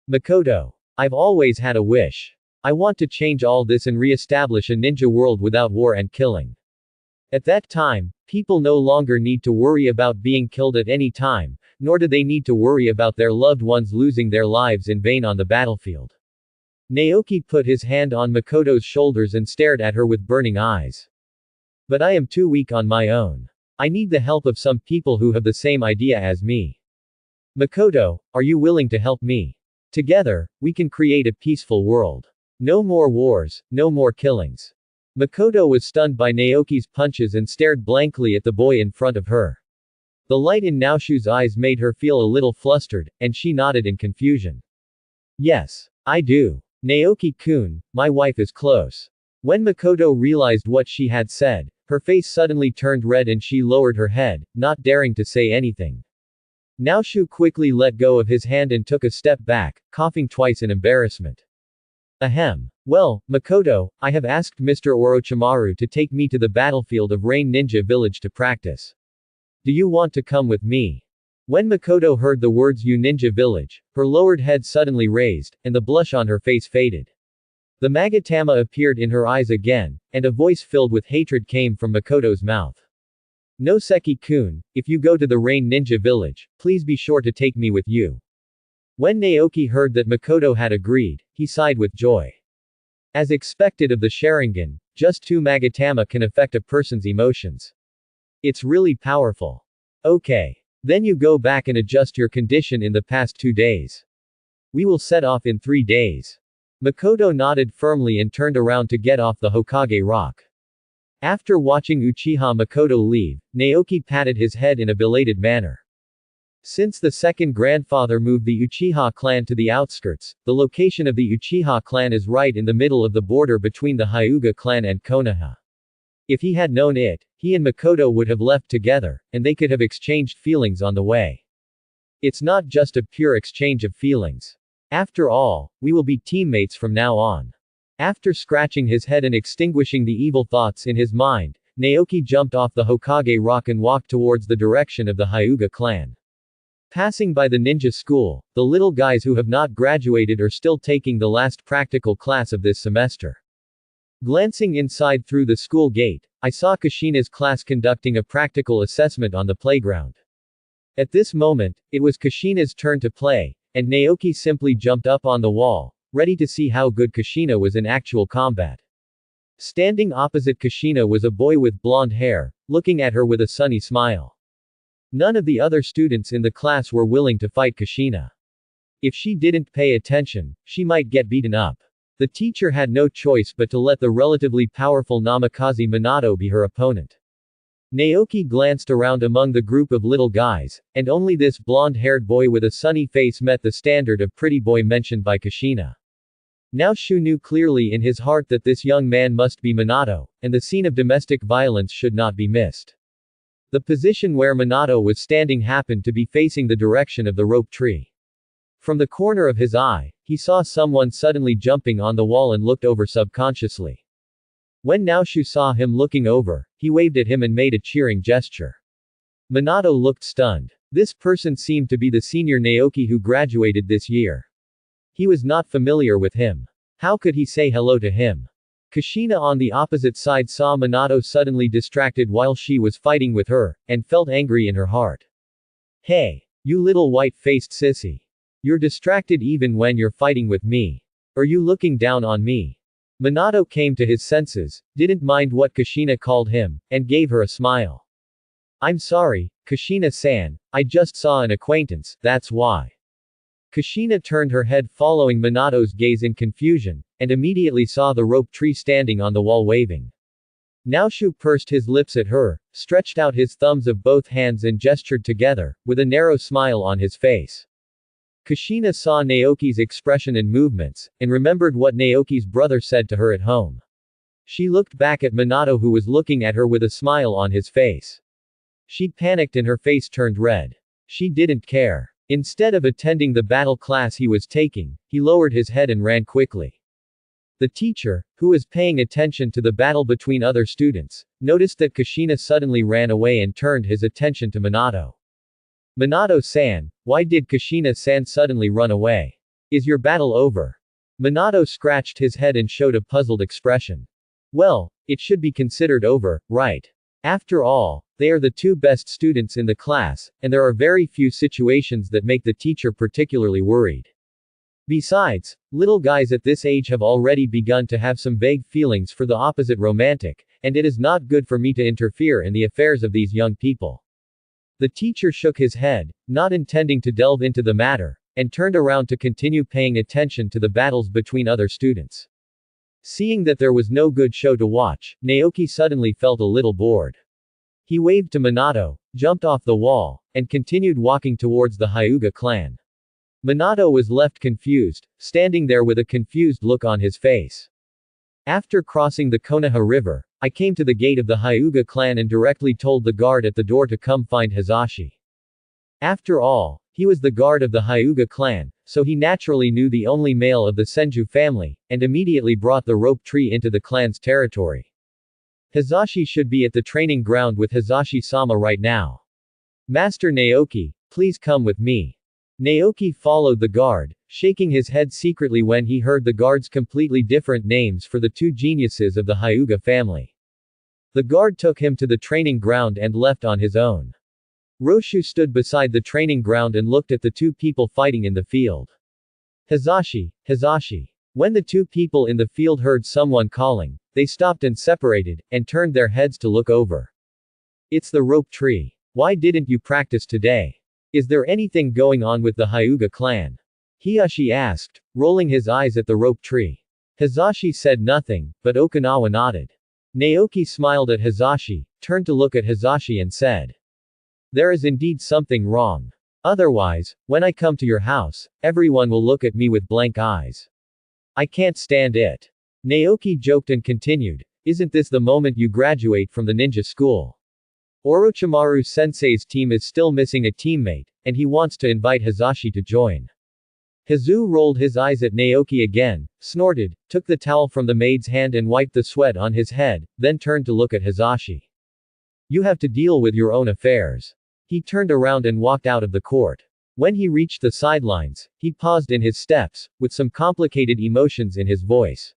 Makoto. I've always had a wish. I want to change all this and re-establish a ninja world without war and killing. At that time, people no longer need to worry about being killed at any time, nor do they need to worry about their loved ones losing their lives in vain on the battlefield. Naoki put his hand on Makoto's shoulders and stared at her with burning eyes. But I am too weak on my own. I need the help of some people who have the same idea as me. Makoto, are you willing to help me? Together, we can create a peaceful world. No more wars, no more killings. Makoto was stunned by Naoki's punches and stared blankly at the boy in front of her. The light in Naoshu's eyes made her feel a little flustered, and she nodded in confusion. Yes, I do. Naoki-kun, my wife is close. When Makoto realized what she had said, her face suddenly turned red and she lowered her head, not daring to say anything. Naoshu quickly let go of his hand and took a step back, coughing twice in embarrassment. Ahem. Well, Makoto, I have asked Mr. Orochimaru to take me to the battlefield of Rain Ninja Village to practice. Do you want to come with me? When Makoto heard the words "U Ninja Village," her lowered head suddenly raised, and the blush on her face faded. The Magatama appeared in her eyes again, and a voice filled with hatred came from Makoto's mouth. No Seki-kun, if you go to the Rain Ninja Village, please be sure to take me with you. When Naoki heard that Makoto had agreed, he sighed with joy. As expected of the Sharingan, just 2 Magatama can affect a person's emotions. It's really powerful. Okay. Then you go back and adjust your condition in the past 2 days. We will set off in 3 days. Makoto nodded firmly and turned around to get off the Hokage rock. After watching Uchiha Makoto leave, Naoki patted his head in a belated manner. Since the second grandfather moved the Uchiha clan to the outskirts, the location of the Uchiha clan is right in the middle of the border between the Hyuga clan and Konoha. If he had known it, he and Makoto would have left together, and they could have exchanged feelings on the way. It's not just a pure exchange of feelings. After all, we will be teammates from now on. After scratching his head and extinguishing the evil thoughts in his mind, Naoki jumped off the Hokage rock and walked towards the direction of the Hyuga clan. Passing by the ninja school, the little guys who have not graduated are still taking the last practical class of this semester. Glancing inside through the school gate, I saw Kushina's class conducting a practical assessment on the playground. At this moment, it was Kushina's turn to play, and Naoki simply jumped up on the wall, ready to see how good Kushina was in actual combat. Standing opposite Kushina was a boy with blonde hair, looking at her with a sunny smile. None of the other students in the class were willing to fight Kushina. If she didn't pay attention, she might get beaten up. The teacher had no choice but to let the relatively powerful Namikaze Minato be her opponent. Naoki glanced around among the group of little guys, and only this blonde-haired boy with a sunny face met the standard of pretty boy mentioned by Kushina. Now Shu knew clearly in his heart that this young man must be Minato, and the scene of domestic violence should not be missed. The position where Minato was standing happened to be facing the direction of the rope tree. From the corner of his eye, he saw someone suddenly jumping on the wall and looked over subconsciously. When Naoshu saw him looking over, he waved at him and made a cheering gesture. Minato looked stunned. This person seemed to be the senior Naoki who graduated this year. He was not familiar with him. How could he say hello to him? Kushina on the opposite side saw Minato suddenly distracted while she was fighting with her, and felt angry in her heart. Hey! You little white-faced sissy. You're distracted even when you're fighting with me. Are you looking down on me? Minato came to his senses, didn't mind what Kushina called him, and gave her a smile. I'm sorry, Kushina-san, I just saw an acquaintance, that's why. Kushina turned her head following Minato's gaze in confusion, and immediately saw the rope tree standing on the wall waving. Naoshu pursed his lips at her, stretched out his thumbs of both hands and gestured together, with a narrow smile on his face. Kushina saw Naoki's expression and movements, and remembered what Naoki's brother said to her at home. She looked back at Minato who was looking at her with a smile on his face. She panicked and her face turned red. She didn't care. Instead of attending the battle class he was taking, he lowered his head and ran quickly. The teacher, who was paying attention to the battle between other students, noticed that Kushina suddenly ran away and turned his attention to Minato. Minato-san, why did Kushina-san suddenly run away? Is your battle over? Minato scratched his head and showed a puzzled expression. Well, it should be considered over, right? After all, they are the two best students in the class, and there are very few situations that make the teacher particularly worried. Besides, little guys at this age have already begun to have some vague feelings for the opposite romantic, and it is not good for me to interfere in the affairs of these young people. The teacher shook his head, not intending to delve into the matter, and turned around to continue paying attention to the battles between other students. Seeing that there was no good show to watch, Naoki suddenly felt a little bored. He waved to Minato, jumped off the wall, and continued walking towards the Hyuga clan. Minato was left confused, standing there with a confused look on his face. After crossing the Konoha River, I came to the gate of the Hyuga clan and directly told the guard at the door to come find Hizashi. After all, he was the guard of the Hyuga clan, so he naturally knew the only male of the Senju family, and immediately brought the rope tree into the clan's territory. Hizashi should be at the training ground with Hizashi-sama right now. Master Naoki, please come with me. Naoki followed the guard, shaking his head secretly when he heard the guard's completely different names for the two geniuses of the Hyuga family. The guard took him to the training ground and left on his own. Roshu stood beside the training ground and looked at the two people fighting in the field. Hizashi, Hizashi. When the two people in the field heard someone calling, they stopped and separated, and turned their heads to look over. It's the rope tree. Why didn't you practice today? Is there anything going on with the Hyuga clan? Hiyashi asked, rolling his eyes at the rope tree. Hizashi said nothing, but Okinawa nodded. Naoki smiled at Hizashi, turned to look at Hizashi and said, there is indeed something wrong. Otherwise, when I come to your house, everyone will look at me with blank eyes. I can't stand it. Naoki joked and continued, isn't this the moment you graduate from the ninja school? Orochimaru sensei's team is still missing a teammate, and he wants to invite Hizashi to join. Hizu rolled his eyes at Naoki again, snorted, took the towel from the maid's hand and wiped the sweat on his head, then turned to look at Hizashi. You have to deal with your own affairs. He turned around and walked out of the court. When he reached the sidelines, he paused in his steps, with some complicated emotions in his voice.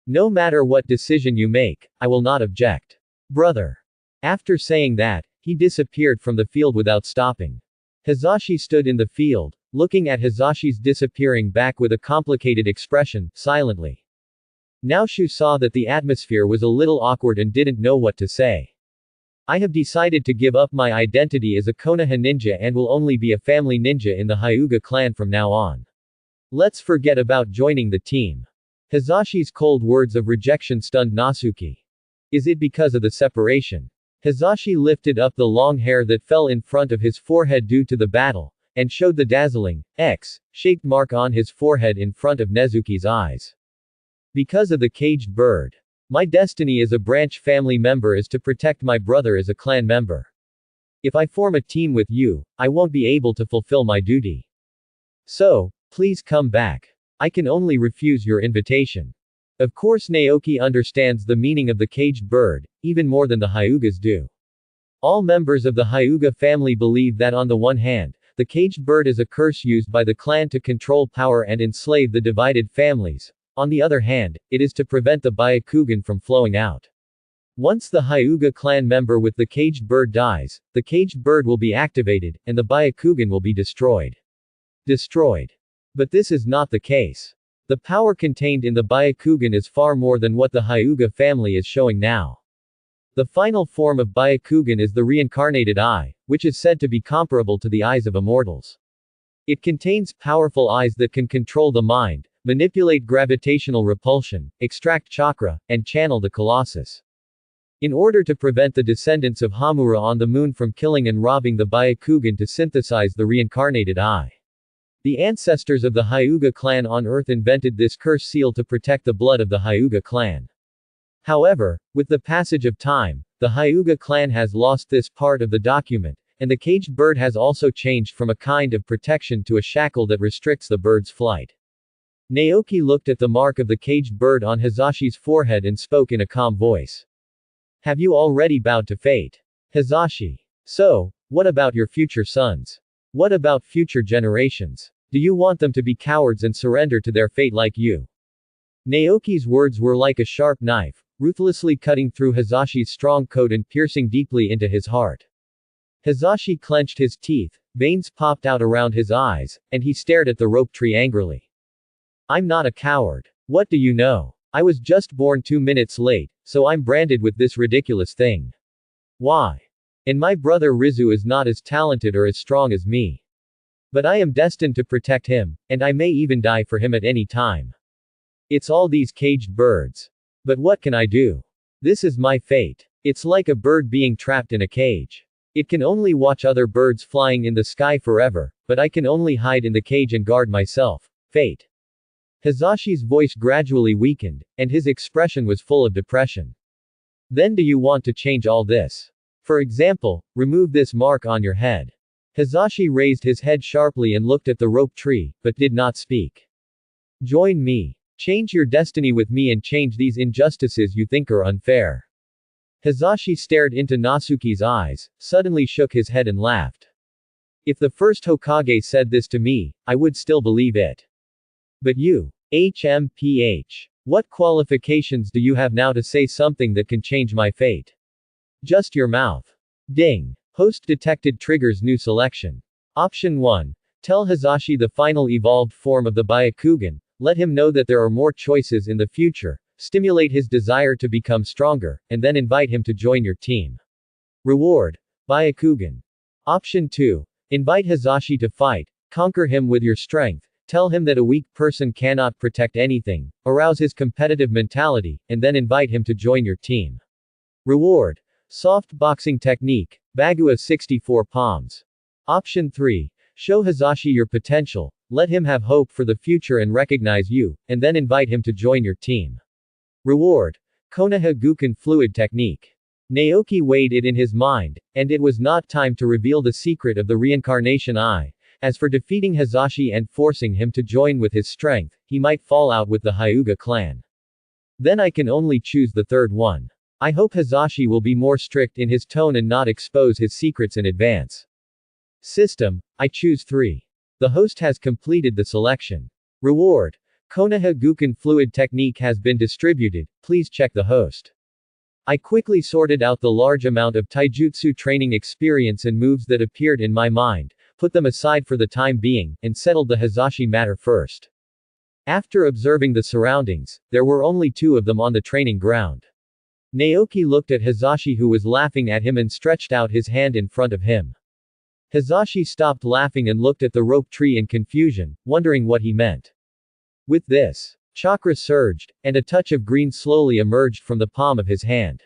No matter what decision you make, I will not object. Brother. After saying that, he disappeared from the field without stopping. Hizashi stood in the field, looking at Hizashi's disappearing back with a complicated expression, silently. Naoshu saw that the atmosphere was a little awkward and didn't know what to say. I have decided to give up my identity as a Konoha ninja and will only be a family ninja in the Hyuga clan from now on. Let's forget about joining the team. Hizashi's cold words of rejection stunned Natsuki. Is it because of the separation? Hizashi lifted up the long hair that fell in front of his forehead due to the battle, and showed the dazzling, X-shaped mark on his forehead in front of Nezuki's eyes. Because of the caged bird. My destiny as a branch family member is to protect my brother as a clan member. If I form a team with you, I won't be able to fulfill my duty. So, please come back. I can only refuse your invitation. Of course Naoki understands the meaning of the caged bird, even more than the Hyugas do. All members of the Hyuga family believe that on the one hand, the caged bird is a curse used by the clan to control power and enslave the divided families. On the other hand, it is to prevent the Byakugan from flowing out. Once the Hyuga clan member with the caged bird dies, the caged bird will be activated, and the Byakugan will be destroyed. But this is not the case. The power contained in the Byakugan is far more than what the Hyuga family is showing now. The final form of Byakugan is the reincarnated eye, which is said to be comparable to the eyes of immortals. It contains powerful eyes that can control the mind, manipulate gravitational repulsion, extract chakra, and channel the Colossus. In order to prevent the descendants of Hamura on the moon from killing and robbing the Byakugan to synthesize the reincarnated eye. The ancestors of the Hyuga clan on Earth invented this curse seal to protect the blood of the Hyuga clan. However, with the passage of time, the Hyuga clan has lost this part of the document, and the caged bird has also changed from a kind of protection to a shackle that restricts the bird's flight. Naoki looked at the mark of the caged bird on Hizashi's forehead and spoke in a calm voice. Have you already bowed to fate? Hizashi. So, what about your future sons? What about future generations? Do you want them to be cowards and surrender to their fate like you? Naoki's words were like a sharp knife, ruthlessly cutting through Hizashi's strong coat and piercing deeply into his heart. Hizashi clenched his teeth, veins popped out around his eyes, and he stared at the rope tree angrily. I'm not a coward. What do you know? I was just born 2 minutes late, so I'm branded with this ridiculous thing. Why? And my brother Rizu is not as talented or as strong as me. But I am destined to protect him, and I may even die for him at any time. It's all these caged birds. But what can I do? This is my fate. It's like a bird being trapped in a cage. It can only watch other birds flying in the sky forever, but I can only hide in the cage and guard myself. Fate. Hizashi's voice gradually weakened, and his expression was full of depression. Then do you want to change all this? For example, remove this mark on your head. Hizashi raised his head sharply and looked at the rope tree, but did not speak. Join me. Change your destiny with me and change these injustices you think are unfair. Hizashi stared into Natsuki's eyes, suddenly shook his head and laughed. If the first Hokage said this to me, I would still believe it. But you, what qualifications do you have now to say something that can change my fate? Just your mouth. Ding. Host detected triggers new selection. Option 1. Tell Hizashi the final evolved form of the Byakugan, let him know that there are more choices in the future, stimulate his desire to become stronger, and then invite him to join your team. Reward. Byakugan. Option 2. Invite Hizashi to fight, conquer him with your strength, tell him that a weak person cannot protect anything, arouse his competitive mentality, and then invite him to join your team. Reward. Soft boxing technique, Bagua 64 palms. Option 3. Show Hazashi your potential, let him have hope for the future and recognize you, and then invite him to join your team. Reward. Konoha Guken Fluid Technique. Naoki weighed it in his mind, and it was not time to reveal the secret of the reincarnation eye. As for defeating Hazashi and forcing him to join with his strength, he might fall out with the Hyuga clan. Then I can only choose the third one. I hope Hazashi will be more strict in his tone and not expose his secrets in advance. System, I choose 3. The host has completed the selection. Reward. Konoha Guken Fluid Technique has been distributed, please check the host. I quickly sorted out the large amount of taijutsu training experience and moves that appeared in my mind, put them aside for the time being, and settled the Hazashi matter first. After observing the surroundings, there were only 2 of them on the training ground. Naoki looked at Hazashi, who was laughing at him, and stretched out his hand in front of him. Hazashi stopped laughing and looked at the rope tree in confusion, wondering what he meant. With this, chakra surged, and a touch of green slowly emerged from the palm of his hand.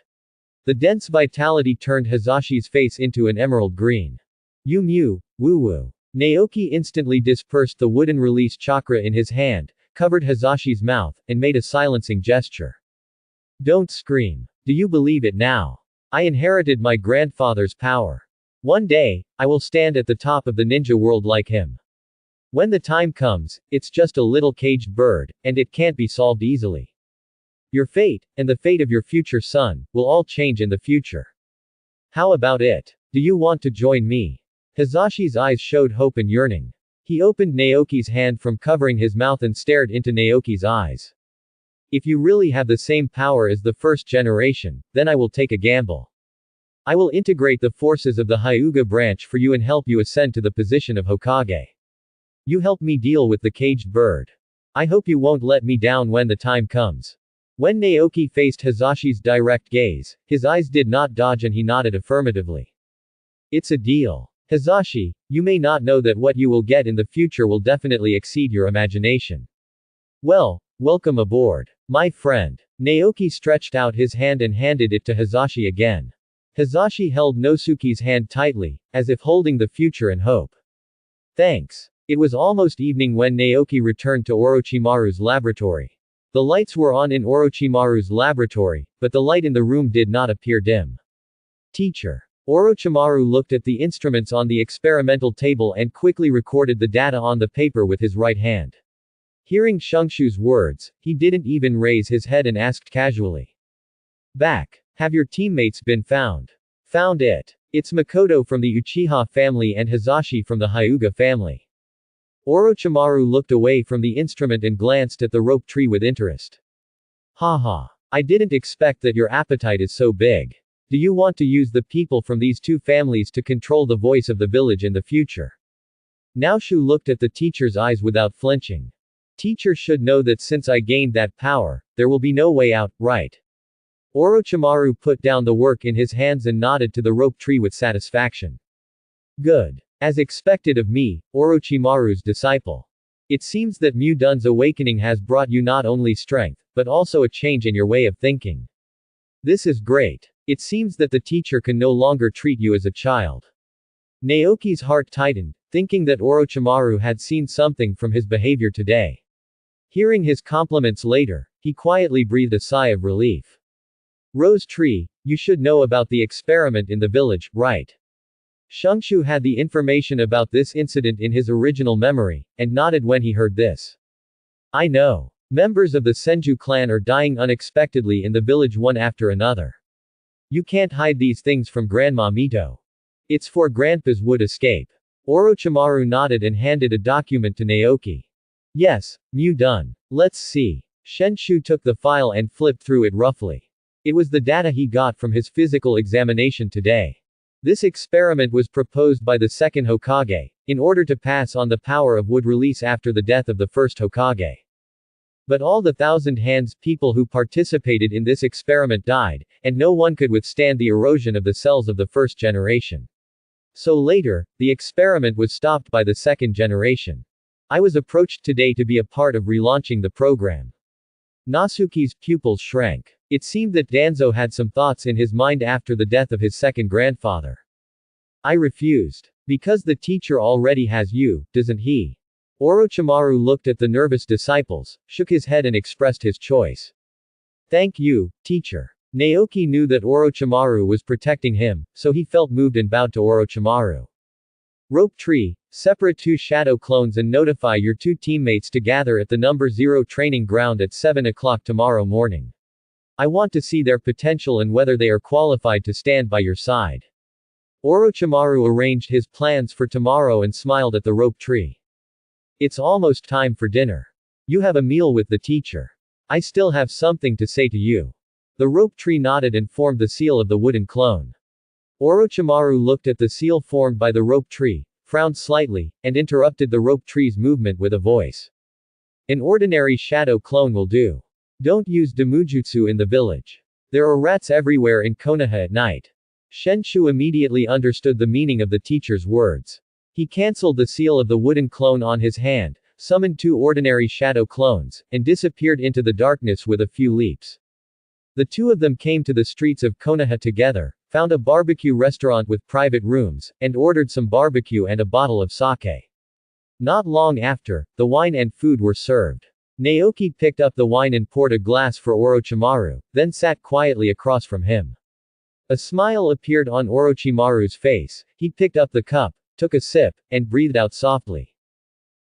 The dense vitality turned Hazashi's face into an emerald green. Mew, woo-woo. Naoki instantly dispersed the wooden release chakra in his hand, covered Hazashi's mouth, and made a silencing gesture. Don't scream. Do you believe it now? I inherited my grandfather's power. One day, I will stand at the top of the ninja world like him. When the time comes, it's just a little caged bird, and it can't be solved easily. Your fate, and the fate of your future son, will all change in the future. How about it? Do you want to join me? Hazashi's eyes showed hope and yearning. He opened Naoki's hand from covering his mouth and stared into Naoki's eyes. If you really have the same power as the first generation, then I will take a gamble. I will integrate the forces of the Hyuga branch for you and help you ascend to the position of Hokage. You help me deal with the caged bird. I hope you won't let me down when the time comes. When Naoki faced Hazashi's direct gaze, his eyes did not dodge and he nodded affirmatively. It's a deal. Hazashi, you may not know that what you will get in the future will definitely exceed your imagination. Well, welcome aboard, my friend. Naoki stretched out his hand and handed it to Hazashi again. Hazashi held Nosuke's hand tightly, as if holding the future and hope. Thanks. It was almost evening when Naoki returned to Orochimaru's laboratory. The lights were on in Orochimaru's laboratory, but the light in the room did not appear dim. Teacher. Orochimaru looked at the instruments on the experimental table and quickly recorded the data on the paper with his right hand. Hearing Shungshu's words, he didn't even raise his head and asked casually. Back. Have your teammates been found? Found it. It's Makoto from the Uchiha family and Hazashi from the Hyuga family. Orochimaru looked away from the instrument and glanced at the rope tree with interest. Haha. I didn't expect that your appetite is so big. Do you want to use the people from these 2 families to control the voice of the village in the future? Naoshu looked at the teacher's eyes without flinching. Teacher should know that since I gained that power, there will be no way out, right? Orochimaru put down the work in his hands and nodded to the rope tree with satisfaction. Good. As expected of me, Orochimaru's disciple. It seems that Mu-Dun's awakening has brought you not only strength, but also a change in your way of thinking. This is great. It seems that the teacher can no longer treat you as a child. Naoki's heart tightened, thinking that Orochimaru had seen something from his behavior today. Hearing his compliments later, he quietly breathed a sigh of relief. Rose Tree, you should know about the experiment in the village, right? Shungshu had the information about this incident in his original memory, and nodded when he heard this. I know. Members of the Senju clan are dying unexpectedly in the village one after another. You can't hide these things from Grandma Mito. It's for Grandpa's would escape. Orochimaru nodded and handed a document to Naoki. Yes, Mu-Dun. Let's see. Shenshu took the file and flipped through it roughly. It was the data he got from his physical examination today. This experiment was proposed by the second Hokage, in order to pass on the power of wood release after the death of the first Hokage. But all the Thousand Hands people who participated in this experiment died, and no one could withstand the erosion of the cells of the first generation. So later, the experiment was stopped by the second generation. I was approached today to be a part of relaunching the program. Nasuke's pupils shrank. It seemed that Danzo had some thoughts in his mind after the death of his second grandfather. I refused. Because the teacher already has you, doesn't he? Orochimaru looked at the nervous disciples, shook his head and expressed his choice. Thank you, teacher. Naoki knew that Orochimaru was protecting him, so he felt moved and bowed to Orochimaru. Rope tree, separate 2 shadow clones and notify your 2 teammates to gather at the number 0 training ground at 7 o'clock tomorrow morning. I want to see their potential and whether they are qualified to stand by your side. Orochimaru arranged his plans for tomorrow and smiled at the rope tree. It's almost time for dinner. You have a meal with the teacher. I still have something to say to you. The rope tree nodded and formed the seal of the wooden clone. Orochimaru looked at the seal formed by the rope tree, frowned slightly, and interrupted the rope tree's movement with a voice. An ordinary shadow clone will do. Don't use Demujutsu in the village. There are rats everywhere in Konoha at night. Senju immediately understood the meaning of the teacher's words. He cancelled the seal of the wooden clone on his hand, summoned 2 ordinary shadow clones, and disappeared into the darkness with a few leaps. The 2 of them came to the streets of Konoha together, found a barbecue restaurant with private rooms, and ordered some barbecue and a bottle of sake. Not long after, the wine and food were served. Naoki picked up the wine and poured a glass for Orochimaru, then sat quietly across from him. A smile appeared on Orochimaru's face. He picked up the cup, took a sip, and breathed out softly.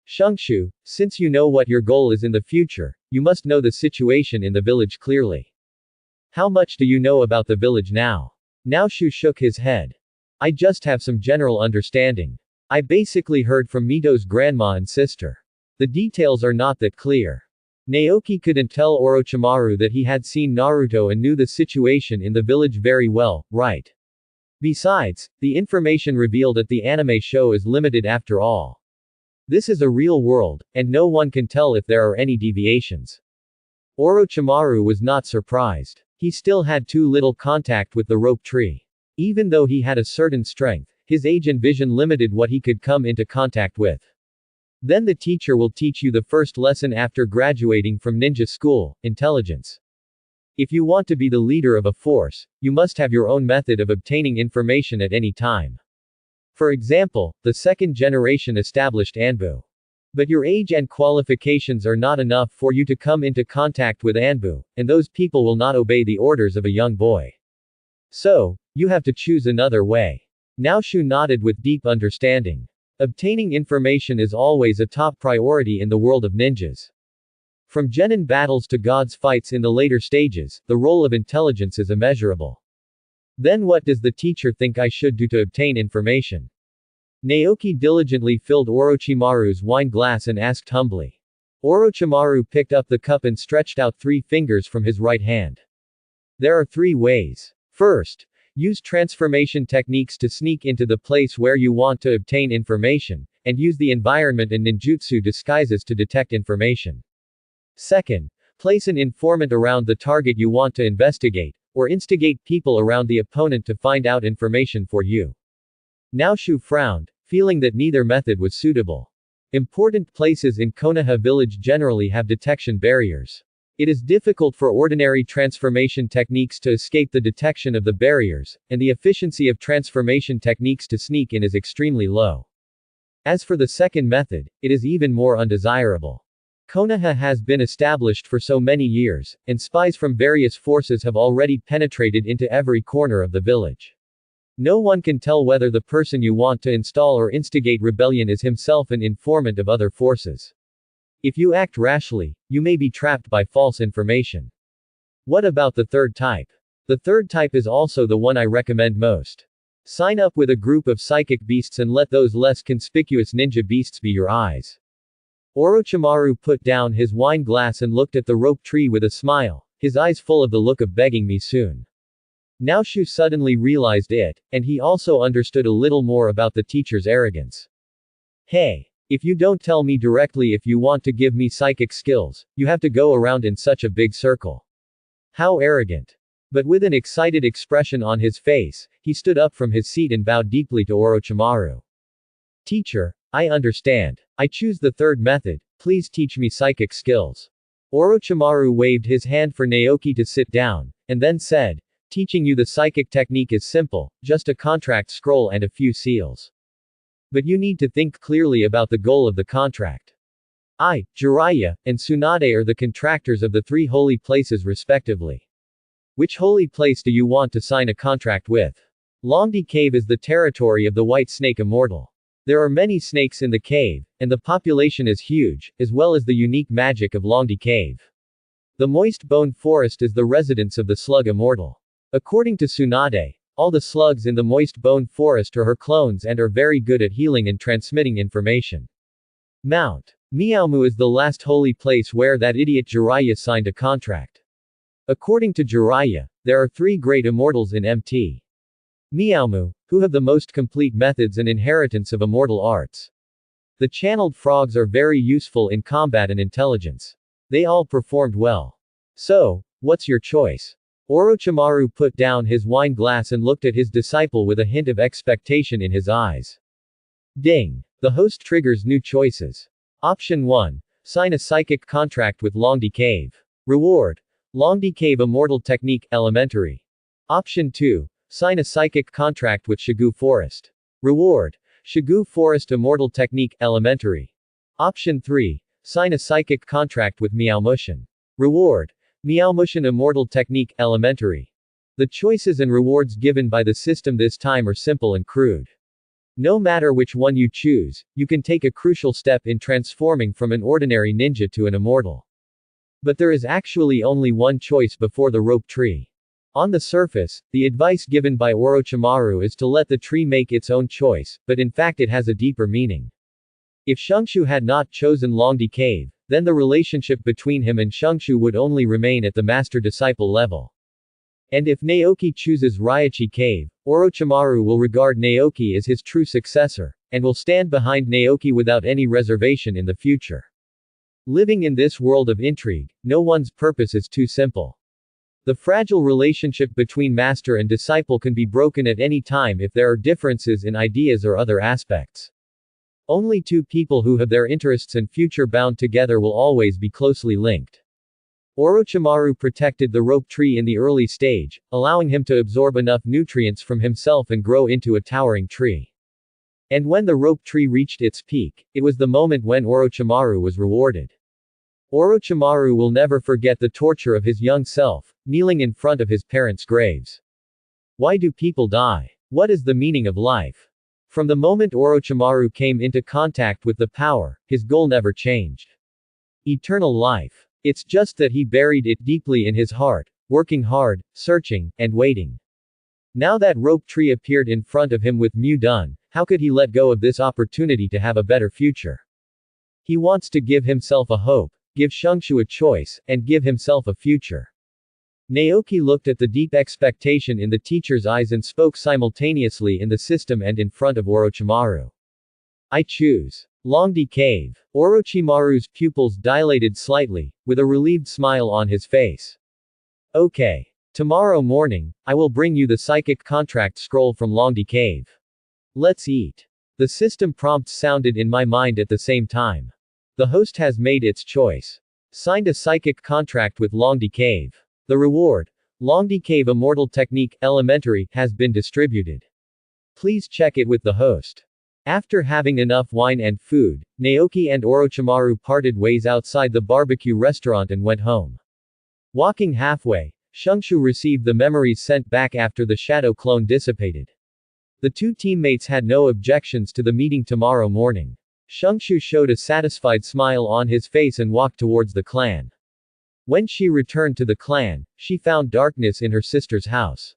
Shungshu, since you know what your goal is in the future, you must know the situation in the village clearly. How much do you know about the village now? Naoshu shook his head. I just have some general understanding. I basically heard from Mito's grandma and sister. The details are not that clear. Naoki couldn't tell Orochimaru that he had seen Naruto and knew the situation in the village very well, right? Besides, the information revealed at the anime show is limited after all. This is a real world, and no one can tell if there are any deviations. Orochimaru was not surprised. He still had too little contact with the rope tree. Even though he had a certain strength, his age and vision limited what he could come into contact with. Then the teacher will teach you the first lesson after graduating from ninja school, intelligence. If you want to be the leader of a force, you must have your own method of obtaining information at any time. For example, the second generation established Anbu. But your age and qualifications are not enough for you to come into contact with Anbu, and those people will not obey the orders of a young boy. So, you have to choose another way. Naoshu nodded with deep understanding. Obtaining information is always a top priority in the world of ninjas. From genin battles to gods fights in the later stages, the role of intelligence is immeasurable. Then what does the teacher think I should do to obtain information? Naoki diligently filled Orochimaru's wine glass and asked humbly. Orochimaru picked up the cup and stretched out 3 fingers from his right hand. There are 3 ways. First, use transformation techniques to sneak into the place where you want to obtain information, and use the environment and ninjutsu disguises to detect information. Second, place an informant around the target you want to investigate, or instigate people around the opponent to find out information for you. Naoshu frowned, feeling that neither method was suitable. Important places in Konoha village generally have detection barriers. It is difficult for ordinary transformation techniques to escape the detection of the barriers, and the efficiency of transformation techniques to sneak in is extremely low. As for the second method, it is even more undesirable. Konoha has been established for so many years, and spies from various forces have already penetrated into every corner of the village. No one can tell whether the person you want to install or instigate rebellion is himself an informant of other forces. If you act rashly, you may be trapped by false information. What about the third type? The third type is also the one I recommend most. Sign up with a group of psychic beasts and let those less conspicuous ninja beasts be your eyes. Orochimaru put down his wine glass and looked at the rope tree with a smile, his eyes full of the look of begging me soon. Naoshu suddenly realized it, and he also understood a little more about the teacher's arrogance. Hey! If you don't tell me directly if you want to give me psychic skills, you have to go around in such a big circle. How arrogant. But with an excited expression on his face, he stood up from his seat and bowed deeply to Orochimaru. Teacher, I understand. I choose the third method, please teach me psychic skills. Orochimaru waved his hand for Naoki to sit down, and then said, teaching you the psychic technique is simple, just a contract scroll and a few seals. But you need to think clearly about the goal of the contract. I, Jiraiya, and Tsunade are the contractors of the three holy places respectively. Which holy place do you want to sign a contract with? Longdi Cave is the territory of the White Snake Immortal. There are many snakes in the cave, and the population is huge, as well as the unique magic of Longdi Cave. The Moist Bone Forest is the residence of the Slug Immortal. According to Tsunade, all the slugs in the Moist Bone Forest are her clones and are very good at healing and transmitting information. Mount Miaomu is the last holy place where that idiot Jiraiya signed a contract. According to Jiraiya, there are three great immortals in MT Miaomu, who have the most complete methods and inheritance of immortal arts. The channeled frogs are very useful in combat and intelligence. They all performed well. So, what's your choice? Orochimaru put down his wine glass and looked at his disciple with a hint of expectation in his eyes. Ding! The host triggers new choices. Option 1. Sign a psychic contract with Longdi Cave. Reward. Longdi Cave Immortal Technique, Elementary. Option 2. Sign a psychic contract with Shigu Forest. Reward. Shigu Forest Immortal Technique, Elementary. Option 3. Sign a psychic contract with Meowmushin. Reward. Meowmushin Immortal Technique, Elementary. The choices and rewards given by the system this time are simple and crude. No matter which one you choose, you can take a crucial step in transforming from an ordinary ninja to an immortal. But there is actually only one choice before the rope tree. On the surface, the advice given by Orochimaru is to let the tree make its own choice, but in fact it has a deeper meaning. If Shungshu had not chosen Longdi Cave, then the relationship between him and Shungshu would only remain at the master-disciple level. And if Naoki chooses Raichi Cave, Orochimaru will regard Naoki as his true successor, and will stand behind Naoki without any reservation in the future. Living in this world of intrigue, no one's purpose is too simple. The fragile relationship between master and disciple can be broken at any time if there are differences in ideas or other aspects. Only two people who have their interests and future bound together will always be closely linked. Orochimaru protected the rope tree in the early stage, allowing him to absorb enough nutrients from himself and grow into a towering tree. And when the rope tree reached its peak, it was the moment when Orochimaru was rewarded. Orochimaru will never forget the torture of his young self, kneeling in front of his parents' graves. Why do people die? What is the meaning of life? From the moment Orochimaru came into contact with the power, his goal never changed. Eternal life. It's just that he buried it deeply in his heart, working hard, searching, and waiting. Now that rope tree appeared in front of him with Mu done, how could he let go of this opportunity to have a better future? He wants to give himself a hope, give Shungshu a choice, and give himself a future. Naoki looked at the deep expectation in the teacher's eyes and spoke simultaneously in the system and in front of Orochimaru. I choose Longdi Cave. Orochimaru's pupils dilated slightly, with a relieved smile on his face. Okay. Tomorrow morning, I will bring you the psychic contract scroll from Longdi Cave. Let's eat. The system prompts sounded in my mind at the same time. The host has made its choice. Signed a psychic contract with Longdi Cave. The reward, Longdi Cave Immortal Technique, Elementary, has been distributed. Please check it with the host. After having enough wine and food, Naoki and Orochimaru parted ways outside the barbecue restaurant and went home. Walking halfway, Shungshu received the memories sent back after the shadow clone dissipated. The two teammates had no objections to the meeting tomorrow morning. Shungshu showed a satisfied smile on his face and walked towards the clan. When she returned to the clan, she found darkness in her sister's house.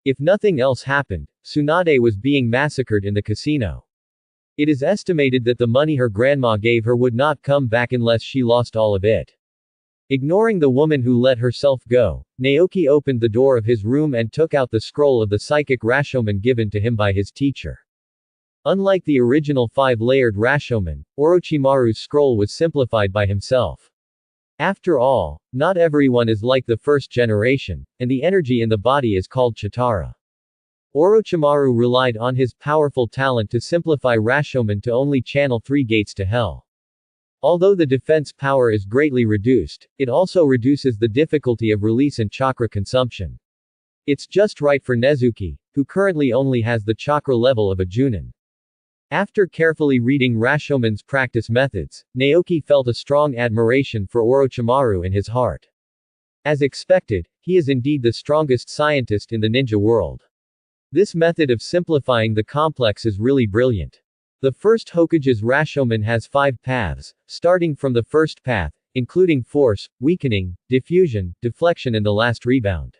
If nothing else happened, Tsunade was being massacred in the casino. It is estimated that the money her grandma gave her would not come back unless she lost all of it. Ignoring the woman who let herself go, Naoki opened the door of his room and took out the scroll of the psychic Rashomon given to him by his teacher. Unlike the original 5-layered Rashomon, Orochimaru's scroll was simplified by himself. After all, not everyone is like the first generation, and the energy in the body is called Chitara. Orochimaru relied on his powerful talent to simplify Rashomon to only channel 3 gates to hell. Although the defense power is greatly reduced, it also reduces the difficulty of release and chakra consumption. It's just right for Nezuki, who currently only has the chakra level of a Junin. After carefully reading Rashomen's practice methods, Naoki felt a strong admiration for Orochimaru in his heart. As expected, he is indeed the strongest scientist in the ninja world. This method of simplifying the complex is really brilliant. The first Hokage's Rashomon has 5 paths, starting from the first path, including force, weakening, diffusion, deflection and the last rebound.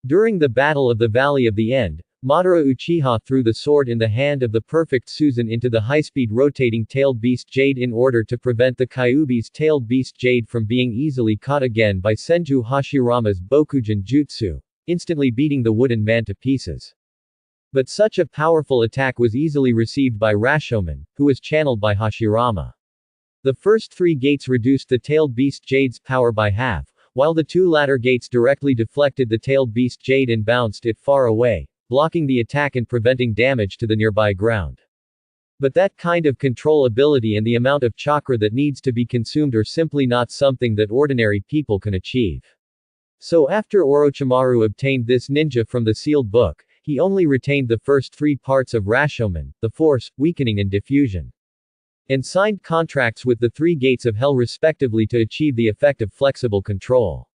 During the Battle of the Valley of the End, Madara Uchiha threw the sword in the hand of the perfect Susan into the high-speed rotating tailed beast Jade in order to prevent the Kyuubi's tailed beast Jade from being easily caught again by Senju Hashirama's Bokujin Jutsu, instantly beating the wooden man to pieces. But such a powerful attack was easily received by Rashomon, who was channeled by Hashirama. The first 3 gates reduced the tailed beast Jade's power by half, while the 2 latter gates directly deflected the tailed beast Jade and bounced it far away, blocking the attack and preventing damage to the nearby ground. But that kind of control ability and the amount of chakra that needs to be consumed are simply not something that ordinary people can achieve. So after Orochimaru obtained this ninja from the sealed book, he only retained the first 3 parts of Rashomon, the force, weakening and diffusion. And signed contracts with the 3 gates of hell respectively to achieve the effect of flexible control.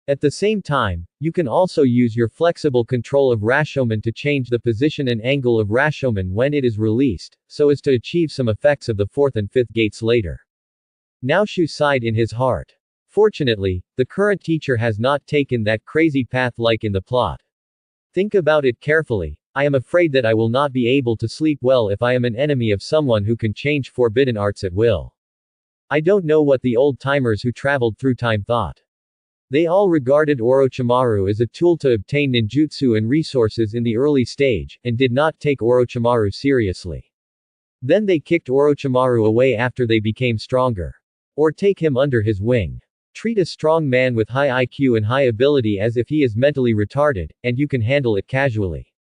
At the same time, you can also use your flexible control of Rashomon to change the position and angle of Rashomon when it is released, so as to achieve some effects of the 4th and 5th gates later. Naoshu sighed in his heart. Fortunately, the current teacher has not taken that crazy path like in the plot. Think about it carefully. I am afraid that I will not be able to sleep well if I am an enemy of someone who can change forbidden arts at will. I don't know what the old-timers who traveled through time thought. They all regarded Orochimaru as a tool to obtain ninjutsu and resources in the early stage, and did not take Orochimaru seriously. Then they kicked Orochimaru away after they became stronger. Or take him under his wing. Treat a strong man with high IQ and high ability as if he is mentally retarded, and you can handle it casually.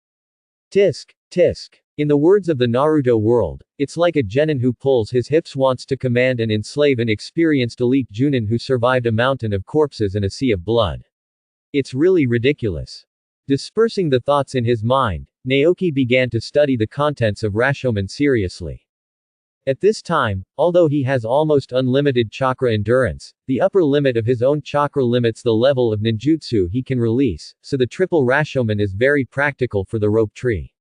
Tisk, tisk. In the words of the Naruto world, it's like a genin who pulls his hips wants to command and enslave an experienced elite Junin who survived a mountain of corpses and a sea of blood. It's really ridiculous. Dispersing the thoughts in his mind, Naoki began to study the contents of Rashomon seriously. At this time, although he has almost unlimited chakra endurance, the upper limit of his own chakra limits the level of ninjutsu he can release, so the triple Rashomon is very practical for the rope tree.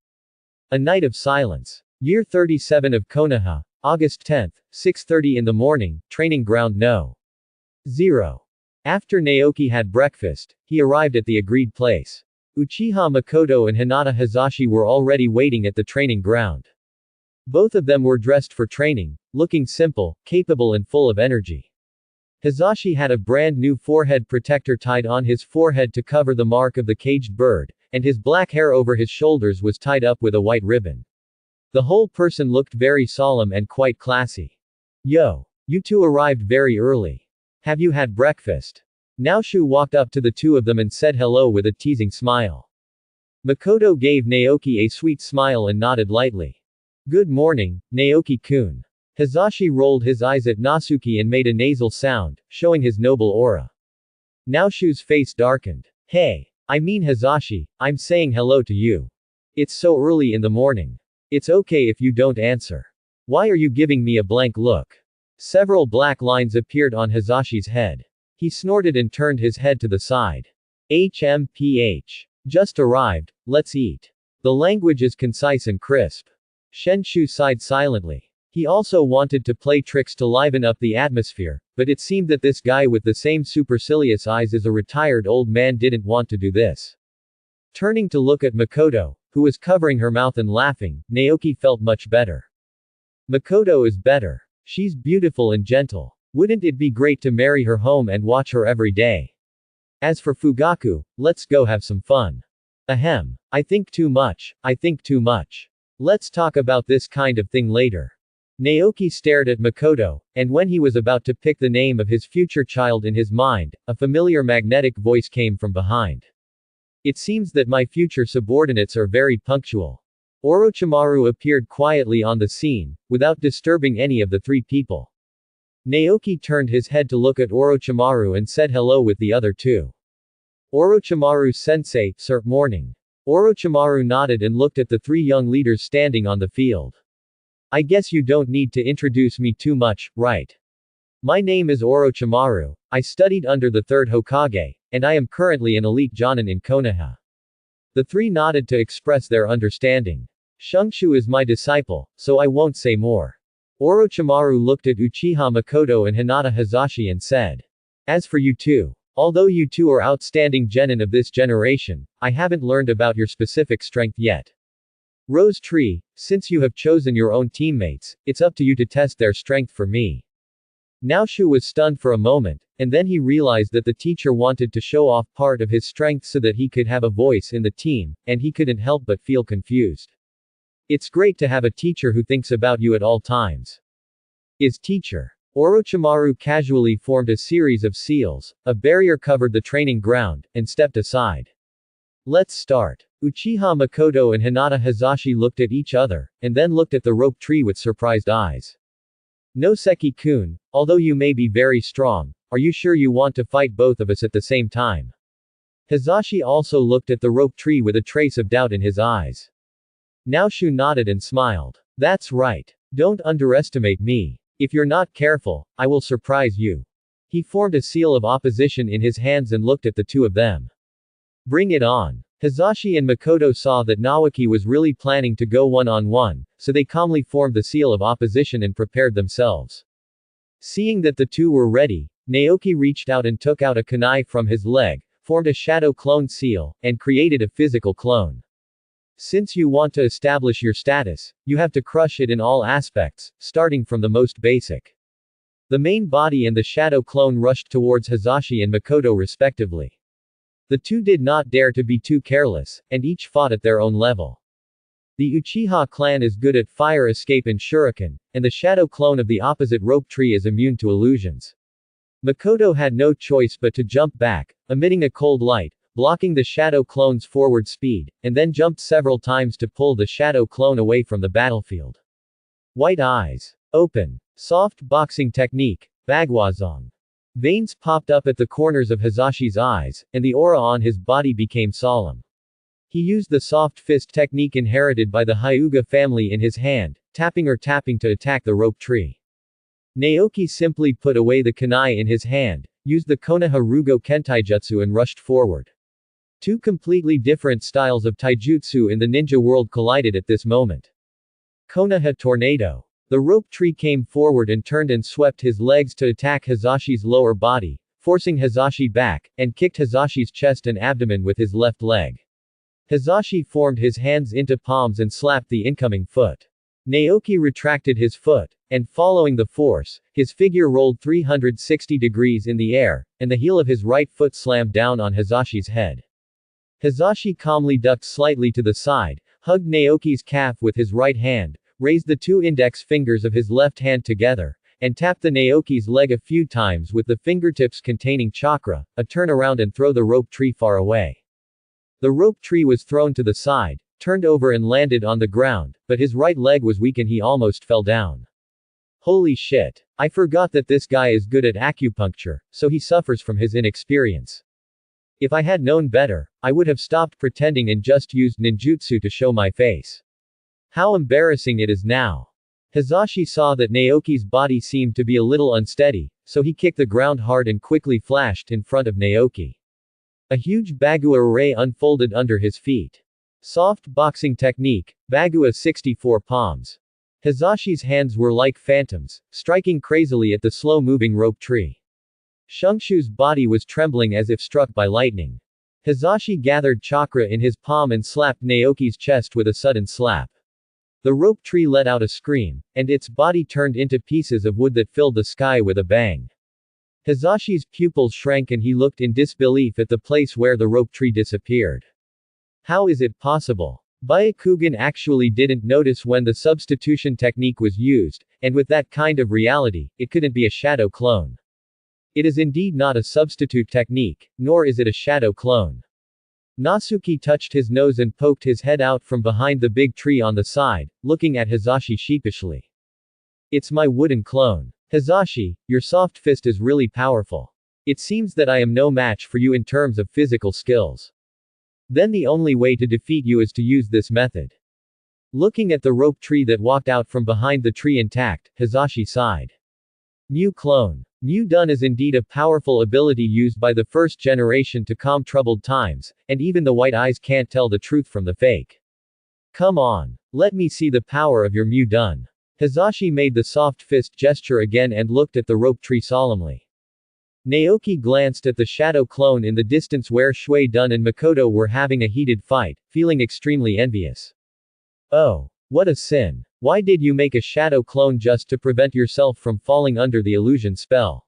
A Night of Silence. Year 37 of Konoha, August 10, 6:30 in the morning, Training Ground No. 0. After Naoki had breakfast, he arrived at the agreed place. Uchiha Makoto and Hinata Hazashi were already waiting at the training ground. Both of them were dressed for training, looking simple, capable and full of energy. Hazashi had a brand new forehead protector tied on his forehead to cover the mark of the caged bird, and his black hair over his shoulders was tied up with a white ribbon. The whole person looked very solemn and quite classy. Yo! You two arrived very early. Have you had breakfast? Naoshu walked up to the two of them and said hello with a teasing smile. Makoto gave Naoki a sweet smile and nodded lightly. Good morning, Naoki-kun. Hazashi rolled his eyes at Natsuki and made a nasal sound, showing his noble aura. Naoshu's face darkened. Hey! I mean Hazashi, I'm saying hello to you. It's so early in the morning. It's okay if you don't answer. Why are you giving me a blank look? Several black lines appeared on Hazashi's head. He snorted and turned his head to the side. HMPH. Just arrived, let's eat. The language is concise and crisp. Shenshu sighed silently. He also wanted to play tricks to liven up the atmosphere, but it seemed that this guy with the same supercilious eyes as a retired old man didn't want to do this. Turning to look at Makoto, who was covering her mouth and laughing, Naoki felt much better. Makoto is better. She's beautiful and gentle. Wouldn't it be great to marry her home and watch her every day? As for Fugaku, let's go have some fun. Ahem. I think too much. Let's talk about this kind of thing later. Naoki stared at Makoto, and when he was about to pick the name of his future child in his mind, a familiar magnetic voice came from behind. It seems that my future subordinates are very punctual. Orochimaru appeared quietly on the scene, without disturbing any of the three people. Naoki turned his head to look at Orochimaru and said hello with the other two. Orochimaru-sensei, sir, morning. Orochimaru nodded and looked at the three young leaders standing on the field. I guess you don't need to introduce me too much, right? My name is Orochimaru. I studied under the third Hokage, and I am currently an elite Jonin in Konoha. The three nodded to express their understanding. Shungshu is my disciple, so I won't say more. Orochimaru looked at Uchiha Makoto and Hinata Hazashi and said. As for you two. Although you two are outstanding genin of this generation, I haven't learned about your specific strength yet. Rose Tree, since you have chosen your own teammates, it's up to you to test their strength for me. Naoshu was stunned for a moment, and then he realized that the teacher wanted to show off part of his strength so that he could have a voice in the team, and he couldn't help but feel confused. It's great to have a teacher who thinks about you at all times. Is teacher. Orochimaru casually formed a series of seals, a barrier covered the training ground, and stepped aside. Let's start. Uchiha Makoto and Hinata Hazashi looked at each other, and then looked at the rope tree with surprised eyes. Noseki-kun, although you may be very strong, are you sure you want to fight both of us at the same time? Hazashi also looked at the rope tree with a trace of doubt in his eyes. Naoshu nodded and smiled. That's right. Don't underestimate me. If you're not careful, I will surprise you. He formed a seal of opposition in his hands and looked at the two of them. Bring it on. Hazashi and Makoto saw that Naoki was really planning to go one-on-one, so they calmly formed the seal of opposition and prepared themselves. Seeing that the two were ready, Naoki reached out and took out a kunai from his leg, formed a shadow clone seal, and created a physical clone. Since you want to establish your status, you have to crush it in all aspects, starting from the most basic. The main body and the shadow clone rushed towards Hazashi and Makoto respectively. The two did not dare to be too careless, and each fought at their own level. The Uchiha clan is good at fire escape and shuriken, and the shadow clone of the opposite rope tree is immune to illusions. Makoto had no choice but to jump back, emitting a cold light, blocking the shadow clone's forward speed, and then jumped several times to pull the shadow clone away from the battlefield. White eyes. Open. Soft boxing technique. Bagwazong. Veins popped up at the corners of Hazashi's eyes, and the aura on his body became solemn. He used the soft fist technique inherited by the Hyuga family in his hand, tapping to attack the rope tree. Naoki simply put away the kunai in his hand, used the Konoha Rugo Kentaijutsu and rushed forward. Two completely different styles of taijutsu in the ninja world collided at this moment. Konoha Tornado. The rope tree came forward and turned and swept his legs to attack Hazashi's lower body, forcing Hazashi back, and kicked Hazashi's chest and abdomen with his left leg. Hazashi formed his hands into palms and slapped the incoming foot. Naoki retracted his foot, and following the force, his figure rolled 360 degrees in the air, and the heel of his right foot slammed down on Hazashi's head. Hazashi calmly ducked slightly to the side, hugged Naoki's calf with his right hand, raised the two index fingers of his left hand together, and tapped the Naoki's leg a few times with the fingertips containing chakra, a turn around and throw the rope tree far away. The rope tree was thrown to the side, turned over and landed on the ground, but his right leg was weak and he almost fell down. Holy shit. I forgot that this guy is good at acupuncture, so he suffers from his inexperience. If I had known better, I would have stopped pretending and just used ninjutsu to show my face. How embarrassing it is now. Hazashi saw that Naoki's body seemed to be a little unsteady, so he kicked the ground hard and quickly flashed in front of Naoki. A huge Bagua array unfolded under his feet. Soft boxing technique, Bagua 64 palms. Hazashi's hands were like phantoms, striking crazily at the slow-moving rope tree. Shungshu's body was trembling as if struck by lightning. Hazashi gathered chakra in his palm and slapped Naoki's chest with a sudden slap. The rope tree let out a scream, and its body turned into pieces of wood that filled the sky with a bang. Hazashi's pupils shrank and he looked in disbelief at the place where the rope tree disappeared. How is it possible? Byakugan actually didn't notice when the substitution technique was used, and with that kind of reality, it couldn't be a shadow clone. It is indeed not a substitute technique, nor is it a shadow clone. Natsuki touched his nose and poked his head out from behind the big tree on the side, looking at Hazashi sheepishly. It's my wooden clone. Hazashi, your soft fist is really powerful. It seems that I am no match for you in terms of physical skills. Then the only way to defeat you is to use this method. Looking at the rope tree that walked out from behind the tree intact, Hizashi sighed. Mu clone. Mu Dun is indeed a powerful ability used by the first generation to calm troubled times, and even the white eyes can't tell the truth from the fake. Come on. Let me see the power of your Mu Dun. Hizashi made the soft fist gesture again and looked at the rope tree solemnly. Naoki glanced at the shadow clone in the distance where Shui Dun and Makoto were having a heated fight, feeling extremely envious. Oh. What a sin. Why did you make a shadow clone just to prevent yourself from falling under the illusion spell?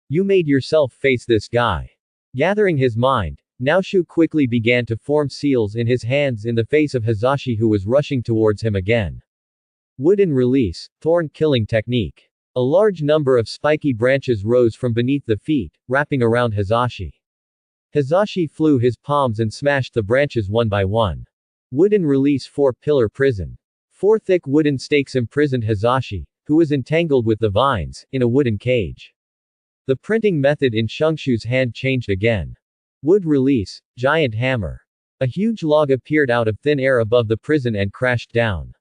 You made yourself face this guy. Gathering his mind, Naoshu quickly began to form seals in his hands in the face of Hizashi who was rushing towards him again. Wooden release, thorn killing technique. A large number of spiky branches rose from beneath the feet, wrapping around Hizashi. Hizashi flew his palms and smashed the branches one by one. Wooden release 4-pillar prison. 4 thick wooden stakes imprisoned Hizashi, who was entangled with the vines, in a wooden cage. The printing method in Shungshu's hand changed again. Wood release, giant hammer. A huge log appeared out of thin air above the prison and crashed down.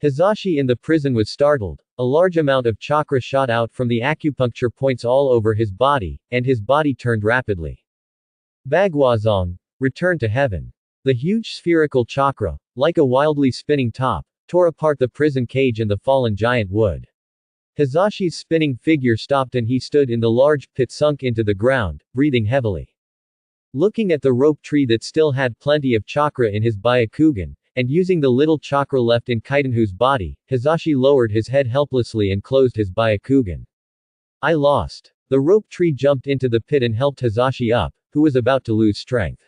Hizashi in the prison was startled. A large amount of chakra shot out from the acupuncture points all over his body, and his body turned rapidly. Bagwazong, return to heaven. The huge spherical chakra, like a wildly spinning top, tore apart the prison cage and the fallen giant wood. Hizashi's spinning figure stopped and he stood in the large pit sunk into the ground, breathing heavily. Looking at the rope tree that still had plenty of chakra in his Byakugan, and using the little chakra left in Kaidenhu's body, Hizashi lowered his head helplessly and closed his Byakugan. I lost. The rope tree jumped into the pit and helped Hizashi up, who was about to lose strength.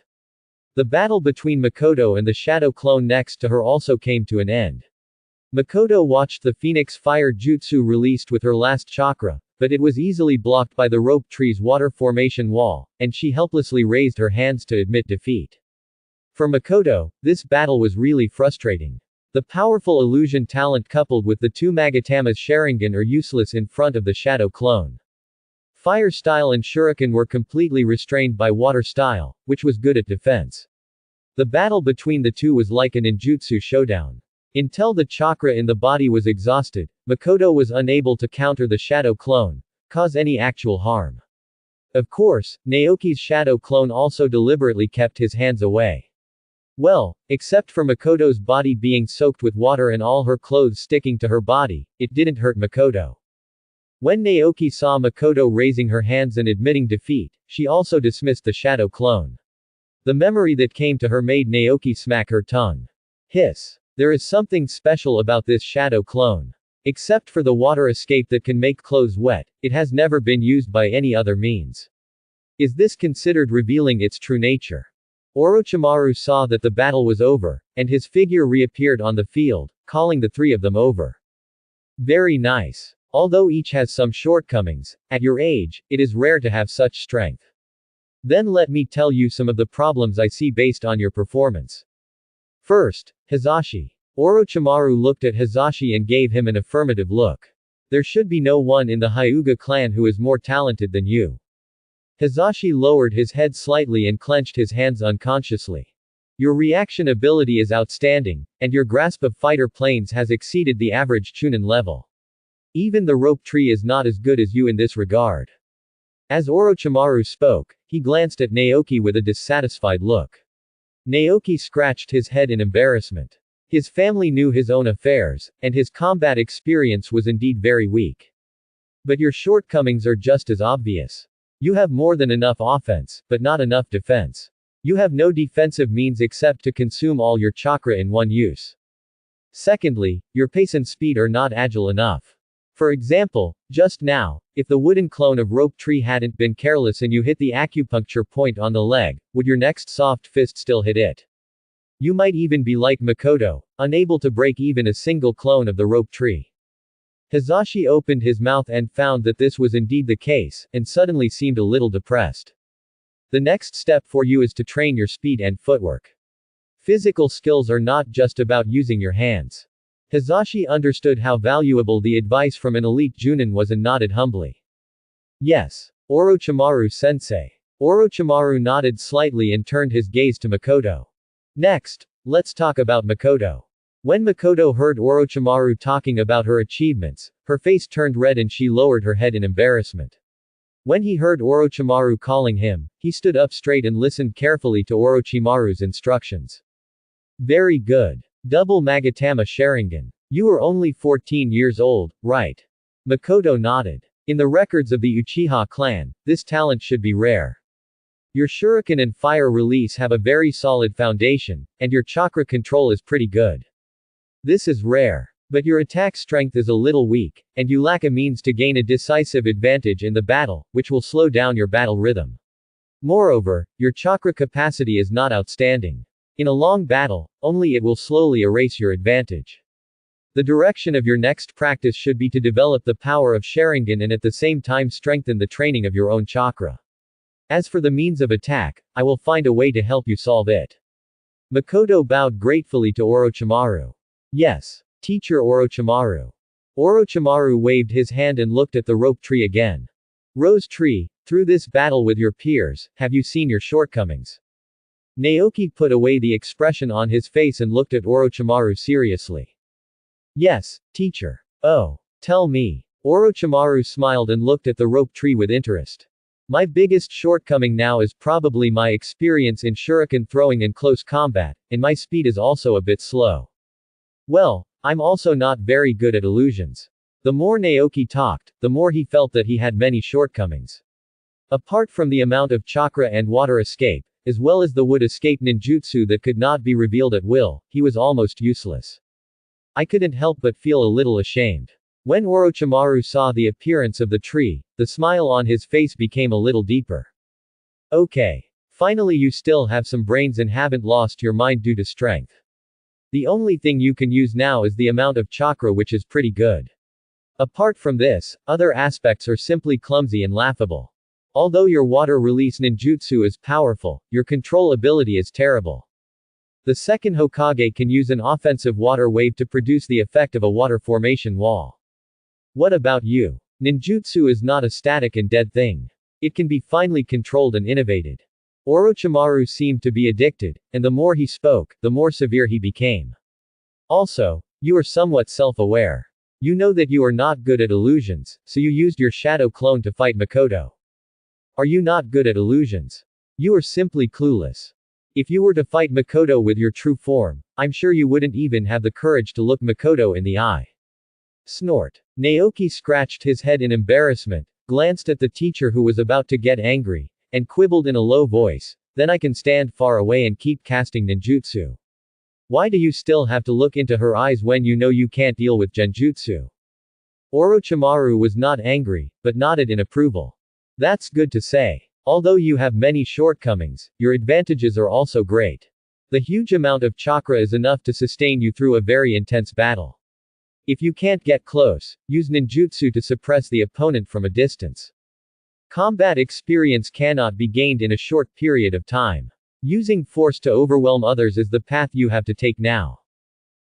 The battle between Makoto and the shadow clone next to her also came to an end. Makoto watched the Phoenix Fire Jutsu released with her last chakra, but it was easily blocked by the rope tree's water formation wall, and she helplessly raised her hands to admit defeat. For Makoto, this battle was really frustrating. The powerful illusion talent coupled with the 2 Magatama's Sharingan are useless in front of the shadow clone. Fire style and Shuriken were completely restrained by water style, which was good at defense. The battle between the two was like an ninjutsu showdown. Until the chakra in the body was exhausted, Makoto was unable to counter the shadow clone, cause any actual harm. Of course, Naoki's shadow clone also deliberately kept his hands away. Well, except for Makoto's body being soaked with water and all her clothes sticking to her body, it didn't hurt Makoto. When Naoki saw Makoto raising her hands and admitting defeat, she also dismissed the shadow clone. The memory that came to her made Naoki smack her tongue. Hiss. There is something special about this shadow clone. Except for the water escape that can make clothes wet, it has never been used by any other means. Is this considered revealing its true nature? Orochimaru saw that the battle was over, and his figure reappeared on the field, calling the 3 of them over. Very nice. Although each has some shortcomings, at your age, it is rare to have such strength. Then let me tell you some of the problems I see based on your performance. First, Hizashi. Orochimaru looked at Hizashi and gave him an affirmative look. There should be no one in the Hyuga clan who is more talented than you. Hizashi lowered his head slightly and clenched his hands unconsciously. Your reaction ability is outstanding, and your grasp of fighter planes has exceeded the average Chunin level. Even the rope tree is not as good as you in this regard. As Orochimaru spoke, he glanced at Naoki with a dissatisfied look. Naoki scratched his head in embarrassment. His family knew his own affairs, and his combat experience was indeed very weak. But your shortcomings are just as obvious. You have more than enough offense, but not enough defense. You have no defensive means except to consume all your chakra in one use. Secondly, your pace and speed are not agile enough. For example, just now, if the wooden clone of rope tree hadn't been careless and you hit the acupuncture point on the leg, would your next soft fist still hit it? You might even be like Makoto, unable to break even a single clone of the rope tree. Hizashi opened his mouth and found that this was indeed the case, and suddenly seemed a little depressed. The next step for you is to train your speed and footwork. Physical skills are not just about using your hands. Hizashi understood how valuable the advice from an elite Junin was and nodded humbly. Yes. Orochimaru-sensei. Orochimaru nodded slightly and turned his gaze to Makoto. Next, let's talk about Makoto. When Makoto heard Orochimaru talking about her achievements, her face turned red and she lowered her head in embarrassment. When he heard Orochimaru calling him, he stood up straight and listened carefully to Orochimaru's instructions. Very good. Double Magatama Sharingan. You are only 14 years old, right? Makoto nodded. In the records of the Uchiha clan, this talent should be rare. Your shuriken and fire release have a very solid foundation, and your chakra control is pretty good. This is rare. But your attack strength is a little weak, and you lack a means to gain a decisive advantage in the battle, which will slow down your battle rhythm. Moreover, your chakra capacity is not outstanding. In a long battle, only it will slowly erase your advantage. The direction of your next practice should be to develop the power of Sharingan and at the same time strengthen the training of your own chakra. As for the means of attack, I will find a way to help you solve it. Makoto bowed gratefully to Orochimaru. Yes, Teacher Orochimaru. Orochimaru waved his hand and looked at the rope tree again. Rose tree, through this battle with your peers, have you seen your shortcomings? Naoki put away the expression on his face and looked at Orochimaru seriously. Yes, teacher. Oh, tell me. Orochimaru smiled and looked at the rope tree with interest. My biggest shortcoming now is probably my experience in shuriken throwing in close combat, and my speed is also a bit slow. Well, I'm also not very good at illusions. The more Naoki talked, the more he felt that he had many shortcomings. Apart from the amount of chakra and water escape, as well as the wood escape ninjutsu that could not be revealed at will, he was almost useless. I couldn't help but feel a little ashamed. When Orochimaru saw the appearance of the tree, the smile on his face became a little deeper. Okay. Finally you still have some brains and haven't lost your mind due to strength. The only thing you can use now is the amount of chakra, which is pretty good. Apart from this, other aspects are simply clumsy and laughable. Although your water release ninjutsu is powerful, your control ability is terrible. The second Hokage can use an offensive water wave to produce the effect of a water formation wall. What about you? Ninjutsu is not a static and dead thing. It can be finely controlled and innovated. Orochimaru seemed to be addicted, and the more he spoke, the more severe he became. Also, you are somewhat self-aware. You know that you are not good at illusions, so you used your shadow clone to fight Makoto. Are you not good at illusions? You are simply clueless. If you were to fight Makoto with your true form, I'm sure you wouldn't even have the courage to look Makoto in the eye. Snort. Naoki scratched his head in embarrassment, glanced at the teacher who was about to get angry, and quibbled in a low voice, then I can stand far away and keep casting ninjutsu. Why do you still have to look into her eyes when you know you can't deal with genjutsu? Orochimaru was not angry, but nodded in approval. That's good to say. Although you have many shortcomings, your advantages are also great. The huge amount of chakra is enough to sustain you through a very intense battle. If you can't get close, use ninjutsu to suppress the opponent from a distance. Combat experience cannot be gained in a short period of time. Using force to overwhelm others is the path you have to take now.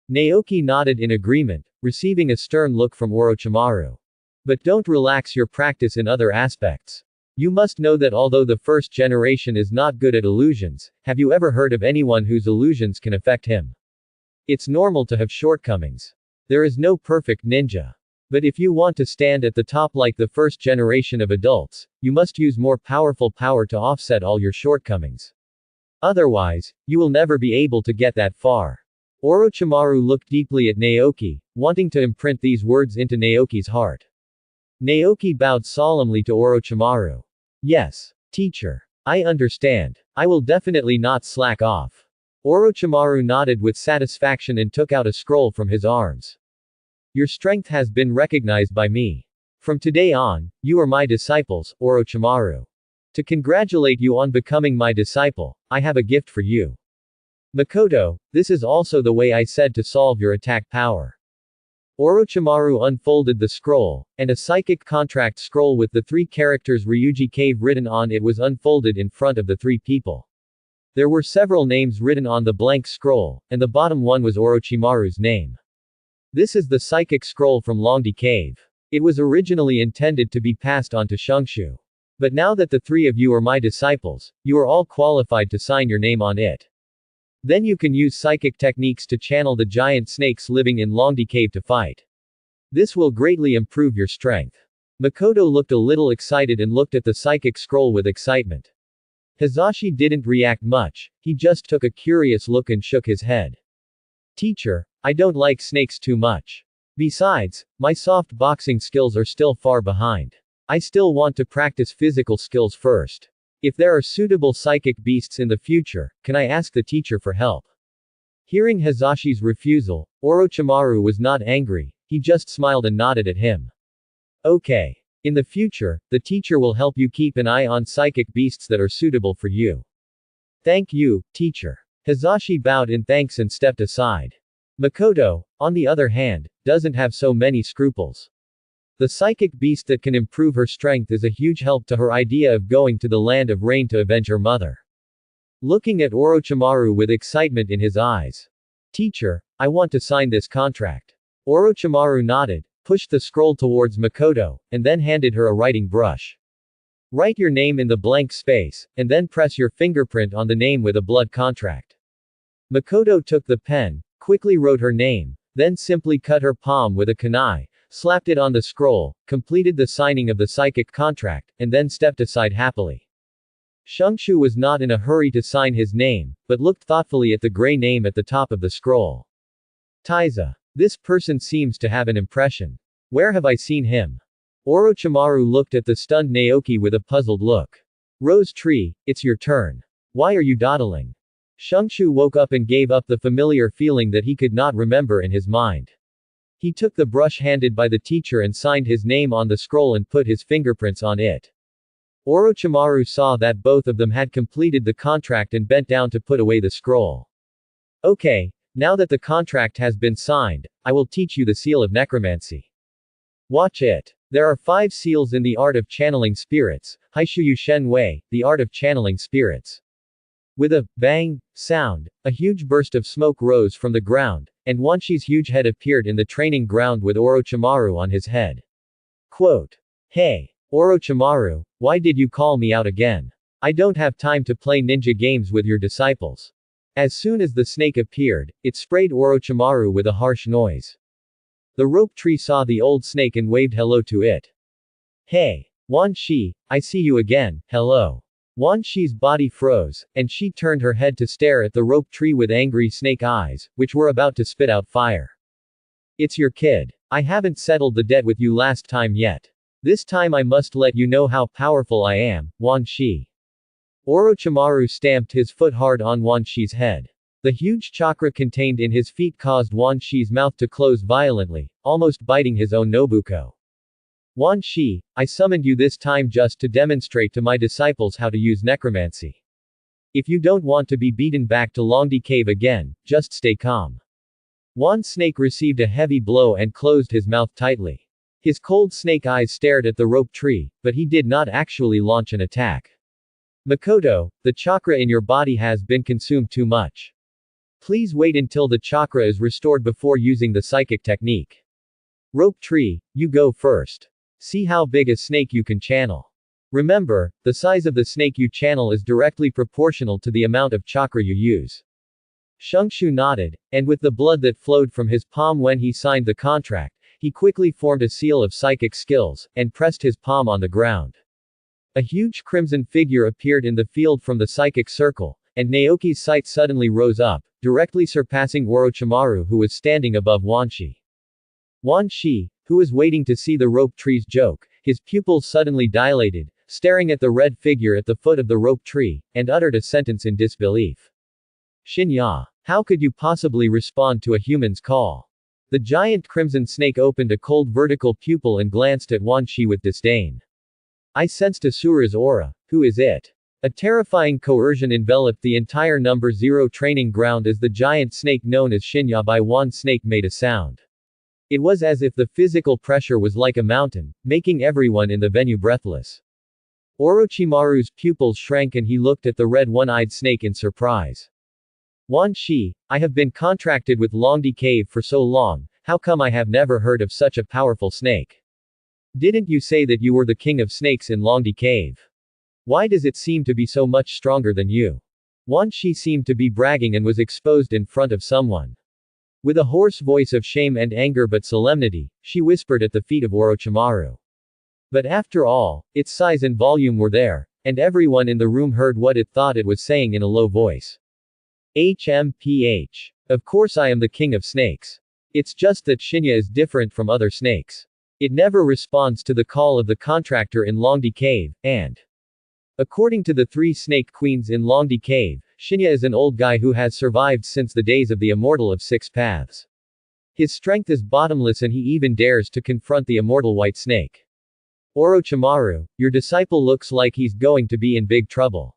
Naoki nodded in agreement, receiving a stern look from Orochimaru. But don't relax your practice in other aspects. You must know that although the first generation is not good at illusions, have you ever heard of anyone whose illusions can affect him? It's normal to have shortcomings. There is no perfect ninja. But if you want to stand at the top like the first generation of adults, you must use more powerful power to offset all your shortcomings. Otherwise, you will never be able to get that far. Orochimaru looked deeply at Naoki, wanting to imprint these words into Naoki's heart. Naoki bowed solemnly to Orochimaru. Yes, teacher. I understand. I will definitely not slack off. Orochimaru nodded with satisfaction and took out a scroll from his arms. Your strength has been recognized by me. From today on, you are my disciples, Orochimaru. To congratulate you on becoming my disciple, I have a gift for you. Makoto, this is also the way I said to solve your attack power. Orochimaru unfolded the scroll, and a psychic contract scroll with the 3 characters Ryuji Cave written on it was unfolded in front of the 3 people. There were several names written on the blank scroll, and the bottom one was Orochimaru's name. This is the psychic scroll from Longdi Cave. It was originally intended to be passed on to Shungshu. But now that the 3 of you are my disciples, you are all qualified to sign your name on it. Then you can use psychic techniques to channel the giant snakes living in Longdi Cave to fight. This will greatly improve your strength. Makoto looked a little excited and looked at the psychic scroll with excitement. Hisashi didn't react much, he just took a curious look and shook his head. Teacher, I don't like snakes too much. Besides, my soft boxing skills are still far behind. I still want to practice physical skills first. If there are suitable psychic beasts in the future, can I ask the teacher for help? Hearing Hisashi's refusal, Orochimaru was not angry, he just smiled and nodded at him. Okay. In the future, the teacher will help you keep an eye on psychic beasts that are suitable for you. Thank you, teacher. Hisashi bowed in thanks and stepped aside. Makoto, on the other hand, doesn't have so many scruples. The psychic beast that can improve her strength is a huge help to her idea of going to the land of rain to avenge her mother. Looking at Orochimaru with excitement in his eyes. Teacher, I want to sign this contract. Orochimaru nodded, pushed the scroll towards Makoto, and then handed her a writing brush. Write your name in the blank space, and then press your fingerprint on the name with a blood contract. Makoto took the pen, quickly wrote her name, then simply cut her palm with a kunai, slapped it on the scroll, completed the signing of the psychic contract, and then stepped aside happily. Shungshu was not in a hurry to sign his name, but looked thoughtfully at the gray name at the top of the scroll. Taiza. This person seems to have an impression. Where have I seen him? Orochimaru looked at the stunned Naoki with a puzzled look. Rose Tree, it's your turn. Why are you dawdling? Shungshu woke up and gave up the familiar feeling that he could not remember in his mind. He took the brush handed by the teacher and signed his name on the scroll and put his fingerprints on it. Orochimaru saw that both of them had completed the contract and bent down to put away the scroll. Okay. Now that the contract has been signed, I will teach you the seal of necromancy. Watch it. There are 5 seals in the art of channeling spirits, Haishuyu Shen Wei, the art of channeling spirits. With a bang sound, a huge burst of smoke rose from the ground, and Wanshi's huge head appeared in the training ground with Orochimaru on his head. Quote. Hey, Orochimaru, why did you call me out again? I don't have time to play ninja games with your disciples. As soon as the snake appeared, it sprayed Orochimaru with a harsh noise. The rope tree saw the old snake and waved hello to it. Hey, Wan Shi, I see you again, hello. Wan Shi's body froze, and she turned her head to stare at the rope tree with angry snake eyes, which were about to spit out fire. It's your kid. I haven't settled the debt with you last time yet. This time I must let you know how powerful I am, Wan Shi. Orochimaru stamped his foot hard on Wan Shi's head. The huge chakra contained in his feet caused Wan Shi's mouth to close violently, almost biting his own Nobuko. Wan Shi, I summoned you this time just to demonstrate to my disciples how to use necromancy. If you don't want to be beaten back to Longdi Cave again, just stay calm. Wan Snake received a heavy blow and closed his mouth tightly. His cold snake eyes stared at the rope tree, but he did not actually launch an attack. Makoto, the chakra in your body has been consumed too much. Please wait until the chakra is restored before using the psychic technique. Rope tree, you go first. See how big a snake you can channel. Remember, the size of the snake you channel is directly proportional to the amount of chakra you use. Shungshu nodded, and with the blood that flowed from his palm when he signed the contract, he quickly formed a seal of psychic skills, and pressed his palm on the ground. A huge crimson figure appeared in the field from the psychic circle, and Naoki's sight suddenly rose up, directly surpassing Orochimaru who was standing above Wan Shi. Wan Shi, who was waiting to see the rope tree's joke, his pupils suddenly dilated, staring at the red figure at the foot of the rope tree, and uttered a sentence in disbelief. Shinya, how could you possibly respond to a human's call? The giant crimson snake opened a cold vertical pupil and glanced at Wan Shi with disdain. I sensed Asura's aura. Who is it? A terrifying coercion enveloped the entire number 0 training ground as the giant snake known as Shinya by Wan Snake made a sound. It was as if the physical pressure was like a mountain, making everyone in the venue breathless. Orochimaru's pupils shrank and he looked at the red one-eyed snake in surprise. Wan Shi, I have been contracted with Longdi Cave for so long, how come I have never heard of such a powerful snake? Didn't you say that you were the king of snakes in Longdi Cave? Why does it seem to be so much stronger than you? Wan Shi seemed to be bragging and was exposed in front of someone. With a hoarse voice of shame and anger but solemnity, she whispered at the feet of Orochimaru. But after all, its size and volume were there, and everyone in the room heard what it thought it was saying in a low voice. HMPH. Of course I am the king of snakes. It's just that Shinya is different from other snakes. It never responds to the call of the contractor in Longdi Cave, and according to the three snake queens in Longdi Cave, Shinya is an old guy who has survived since the days of the immortal of six paths. His strength is bottomless and he even dares to confront the immortal white snake. Orochimaru, your disciple looks like he's going to be in big trouble.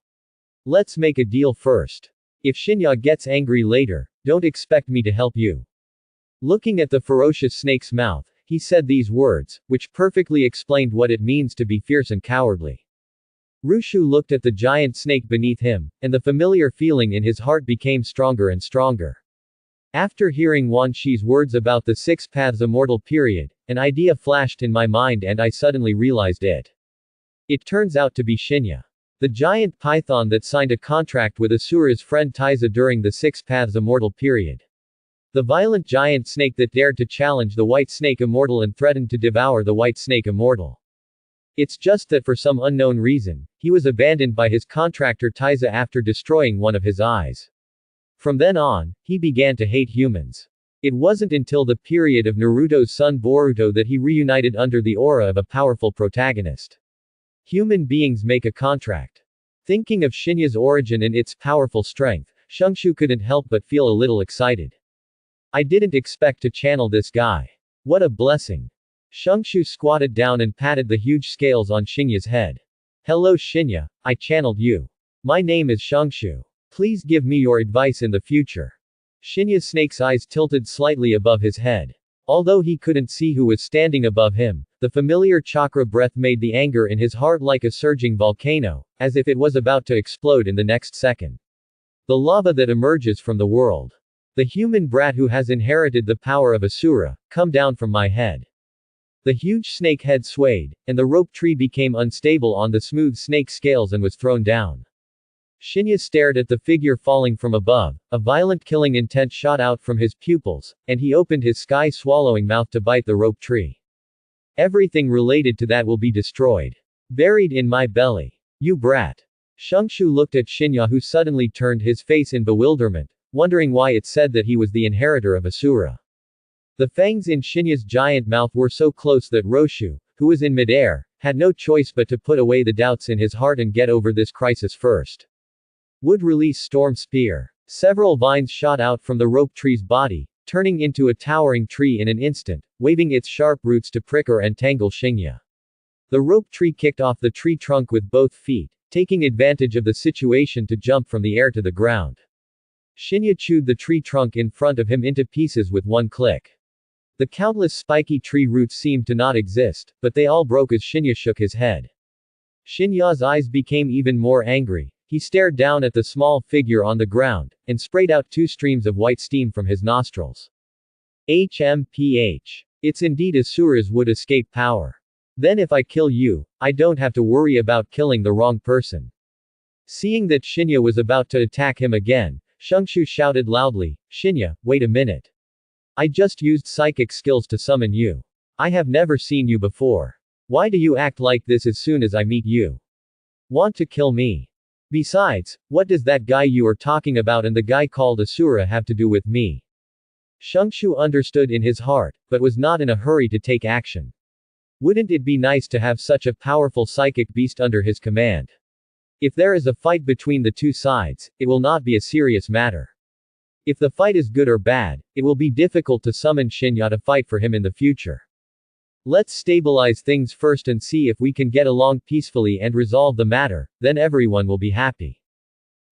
Let's make a deal first. If Shinya gets angry later, don't expect me to help you. Looking at the ferocious snake's mouth, he said these words, which perfectly explained what it means to be fierce and cowardly. Rushu looked at the giant snake beneath him, and the familiar feeling in his heart became stronger and stronger. After hearing Wan Shi's words about the Six Paths Immortal period, an idea flashed in my mind and I suddenly realized it. It turns out to be Shinya. The giant python that signed a contract with Asura's friend Taiza during the Six Paths Immortal period. The violent giant snake that dared to challenge the White Snake Immortal and threatened to devour the White Snake Immortal. It's just that for some unknown reason, he was abandoned by his contractor Taiza after destroying one of his eyes. From then on, he began to hate humans. It wasn't until the period of Naruto's son Boruto that he reunited under the aura of a powerful protagonist. Human beings make a contract. Thinking of Shinya's origin and its powerful strength, Shungshu couldn't help but feel a little excited. I didn't expect to channel this guy. What a blessing. Shungshu squatted down and patted the huge scales on Shinya's head. Hello Shinya, I channeled you. My name is Shungshu. Please give me your advice in the future. Shinya's snake's eyes tilted slightly above his head. Although he couldn't see who was standing above him, the familiar chakra breath made the anger in his heart like a surging volcano, as if it was about to explode in the next second. The lava that emerges from the world. The human brat who has inherited the power of Asura, come down from my head. The huge snake head swayed, and the rope tree became unstable on the smooth snake scales and was thrown down. Shinya stared at the figure falling from above, a violent killing intent shot out from his pupils, and he opened his sky-swallowing mouth to bite the rope tree. Everything related to that will be destroyed. Buried in my belly. You brat. Shungshu looked at Shinya who suddenly turned his face in bewilderment, wondering why it said that he was the inheritor of Asura. The fangs in Shinya's giant mouth were so close that Roshu, who was in midair, had no choice but to put away the doubts in his heart and get over this crisis first. Would release Storm Spear. Several vines shot out from the rope tree's body, turning into a towering tree in an instant, waving its sharp roots to prick or entangle Shinya. The rope tree kicked off the tree trunk with both feet, taking advantage of the situation to jump from the air to the ground. Shinya chewed the tree trunk in front of him into pieces with one click. The countless spiky tree roots seemed to not exist, but they all broke as Shinya shook his head. Shinya's eyes became even more angry. He stared down at the small figure on the ground, and sprayed out 2 streams of white steam from his nostrils. HMPH. It's indeed Asura's would escape power. Then if I kill you, I don't have to worry about killing the wrong person. Seeing that Shinya was about to attack him again, Shungshu shouted loudly, Shinya, wait a minute. I just used psychic skills to summon you. I have never seen you before. Why do you act like this as soon as I meet you? Want to kill me? Besides, what does that guy you are talking about and the guy called Asura have to do with me? Shungshu understood in his heart, but was not in a hurry to take action. Wouldn't it be nice to have such a powerful psychic beast under his command? If there is a fight between the two sides, it will not be a serious matter. If the fight is good or bad, it will be difficult to summon Shinya to fight for him in the future. Let's stabilize things first and see if we can get along peacefully and resolve the matter, then everyone will be happy.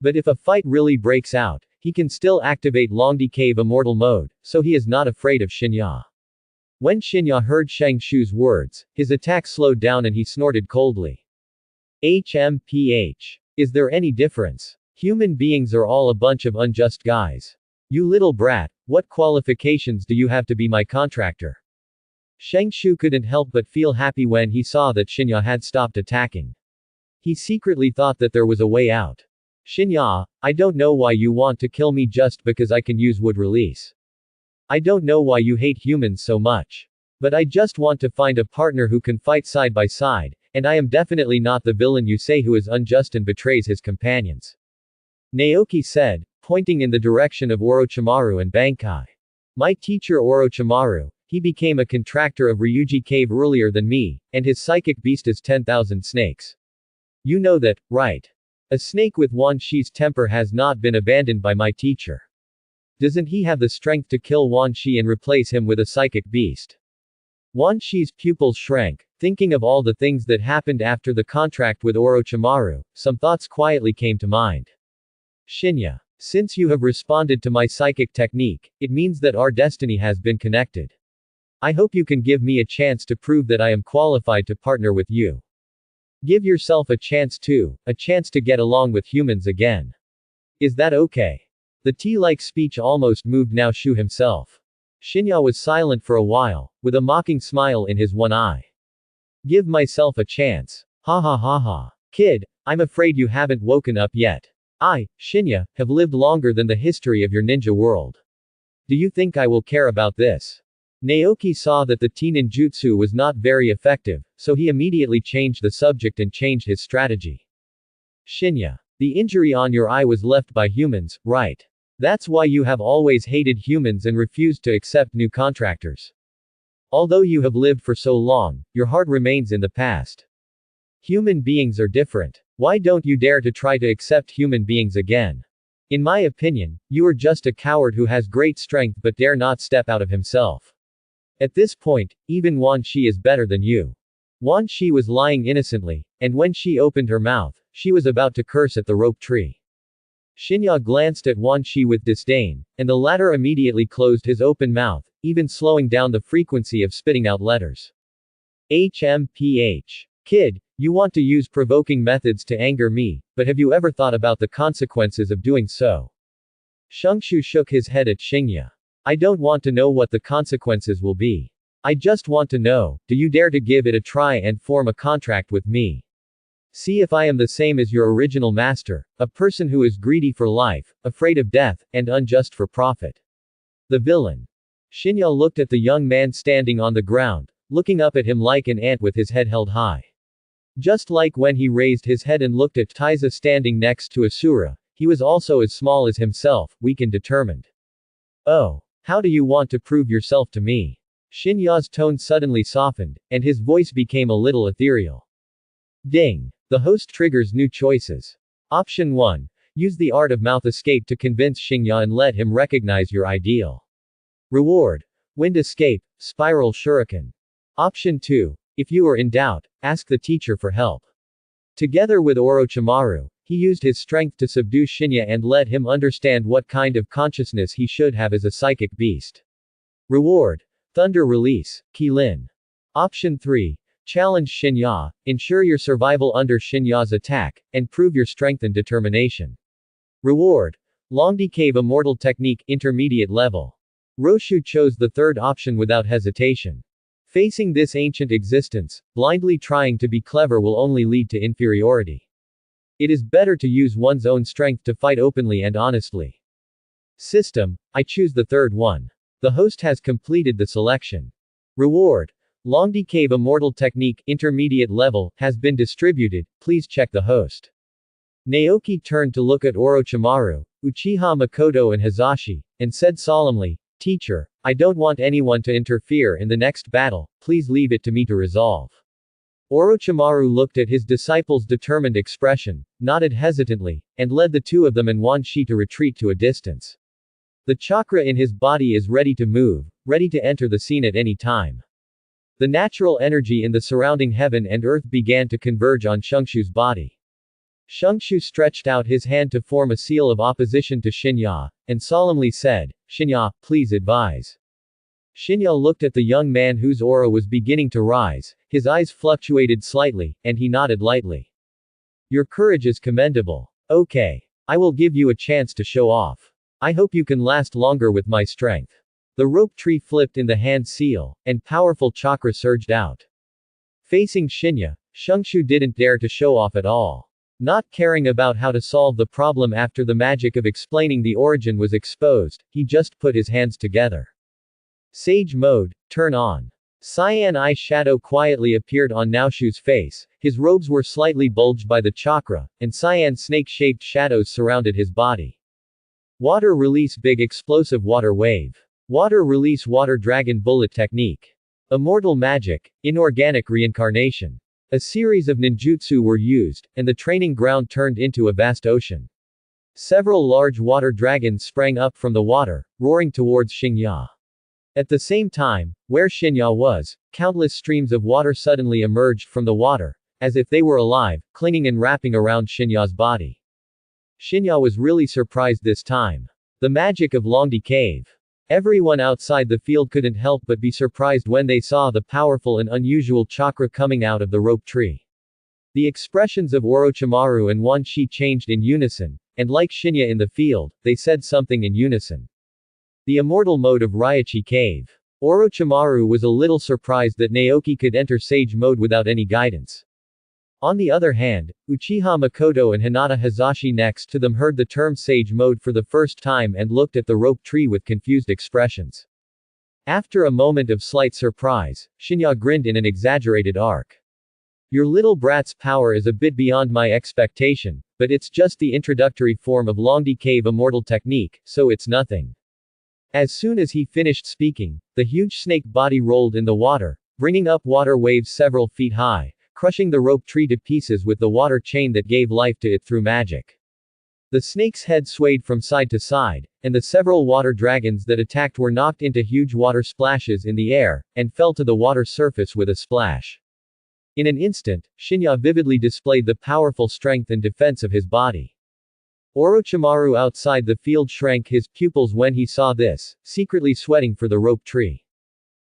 But if a fight really breaks out, he can still activate Longdi Cave Immortal Mode, so he is not afraid of Shinya. When Shinya heard Shangshu's words, his attack slowed down and he snorted coldly. HMPH. Is there any difference? Human beings are all a bunch of unjust guys. You little brat, what qualifications do you have to be my contractor? Shangshu couldn't help but feel happy when he saw that Shinya had stopped attacking. He secretly thought that there was a way out. Shinya, I don't know why you want to kill me just because I can use wood release. I don't know why you hate humans so much. But I just want to find a partner who can fight side by side, and I am definitely not the villain you say who is unjust and betrays his companions. Naoki said, pointing in the direction of Orochimaru and Bankai. My teacher Orochimaru, he became a contractor of Ryuji Cave earlier than me, and his psychic beast is 10,000 snakes. You know that, right? A snake with Wan Shi's temper has not been abandoned by my teacher. Doesn't he have the strength to kill Wan Shi and replace him with a psychic beast? Wan Shi's pupils shrank, thinking of all the things that happened after the contract with Orochimaru. Some thoughts quietly came to mind. Shinya, since you have responded to my psychic technique, it means that our destiny has been connected. I hope you can give me a chance to prove that I am qualified to partner with you. Give yourself a chance to get along with humans again. Is that okay? The tea-like speech almost moved Naoshu himself. Shinya was silent for a while, with a mocking smile in his one eye. Give myself a chance. Ha ha ha ha. Kid, I'm afraid you haven't woken up yet. I, Shinya, have lived longer than the history of your ninja world. Do you think I will care about this? Naoki saw that the tea ninjutsu was not very effective, so he immediately changed the subject and changed his strategy. Shinya, the injury on your eye was left by humans, right? That's why you have always hated humans and refused to accept new contractors. Although you have lived for so long, your heart remains in the past. Human beings are different. Why don't you dare to try to accept human beings again? In my opinion, you are just a coward who has great strength but dare not step out of himself. At this point, even Wan Shi is better than you. Wan Shi was lying innocently, and when she opened her mouth, she was about to curse at the rope tree. Shinya glanced at Wan Shi with disdain, and the latter immediately closed his open mouth, even slowing down the frequency of spitting out letters. HMPH. Kid, you want to use provoking methods to anger me, but have you ever thought about the consequences of doing so? Shungshu shook his head at Shinya. I don't want to know what the consequences will be. I just want to know, do you dare to give it a try and form a contract with me? See if I am the same as your original master, a person who is greedy for life, afraid of death, and unjust for profit. The villain. Shinya looked at the young man standing on the ground, looking up at him like an ant with his head held high. Just like when he raised his head and looked at Taiza standing next to Asura, he was also as small as himself, weak and determined. Oh. How do you want to prove yourself to me? Shinya's tone suddenly softened, and his voice became a little ethereal. Ding. The host triggers new choices. Option 1. Use the art of mouth escape to convince Shinya and let him recognize your ideal. Reward. Wind escape, spiral shuriken. Option 2. If you are in doubt, ask the teacher for help. Together with Orochimaru, he used his strength to subdue Shinya and let him understand what kind of consciousness he should have as a psychic beast. Reward. Thunder release, Kilin. Option 3. Challenge Shinya, ensure your survival under Shinya's attack, and prove your strength and determination. Reward. Longdi Cave Immortal Technique, intermediate level. Roshu chose the third option without hesitation. Facing this ancient existence, blindly trying to be clever will only lead to inferiority. It is better to use one's own strength to fight openly and honestly. System, I choose the third one. The host has completed the selection. Reward. Longdi Cave Immortal Technique, intermediate level, has been distributed, please check the host. Naoki turned to look at Orochimaru, Uchiha Makoto and Hizashi, and said solemnly, Teacher, I don't want anyone to interfere in the next battle, please leave it to me to resolve. Orochimaru looked at his disciple's determined expression, nodded hesitantly, and led the two of them and Wan Shi to retreat to a distance. The chakra in his body is ready to move, ready to enter the scene at any time. The natural energy in the surrounding heaven and earth began to converge on Shungshu's body. Shungshu stretched out his hand to form a seal of opposition to Shinya, and solemnly said, Shinya, please advise. Shinya looked at the young man whose aura was beginning to rise, his eyes fluctuated slightly, and he nodded lightly. Your courage is commendable. Okay. I will give you a chance to show off. I hope you can last longer with my strength. The rope tree flipped in the hand seal, and powerful chakra surged out. Facing Shinya, Shungshu didn't dare to show off at all. Not caring about how to solve the problem after the magic of explaining the origin was exposed, he just put his hands together. Sage mode, turn on. Cyan eye shadow quietly appeared on Naoshu's face, his robes were slightly bulged by the chakra, and cyan snake-shaped shadows surrounded his body. Water release big explosive water wave. Water release water dragon bullet technique. Immortal magic, inorganic reincarnation. A series of ninjutsu were used, and the training ground turned into a vast ocean. Several large water dragons sprang up from the water, roaring towards Xingya. At the same time, where Xingya was, countless streams of water suddenly emerged from the water, as if they were alive, clinging and wrapping around Xingya's body. Xingya was really surprised this time. The magic of Longdi Cave. Everyone outside the field couldn't help but be surprised when they saw the powerful and unusual chakra coming out of the rope tree. The expressions of Orochimaru and Wan Shi changed in unison, and like Shinya in the field, they said something in unison. The immortal mode of Raichi Cave. Orochimaru was a little surprised that Naoki could enter Sage mode without any guidance. On the other hand, Uchiha Makoto and Hinata Hazashi next to them heard the term Sage mode for the first time and looked at the rope tree with confused expressions. After a moment of slight surprise, Shinya grinned in an exaggerated arc. Your little brat's power is a bit beyond my expectation, but it's just the introductory form of Longdi Cave immortal technique, so it's nothing. As soon as he finished speaking, the huge snake body rolled in the water, bringing up water waves several feet high, crushing the rope tree to pieces with the water chain that gave life to it through magic. The snake's head swayed from side to side, and the several water dragons that attacked were knocked into huge water splashes in the air, and fell to the water surface with a splash. In an instant, Shinya vividly displayed the powerful strength and defense of his body. Orochimaru outside the field shrank his pupils when he saw this, secretly sweating for the rope tree.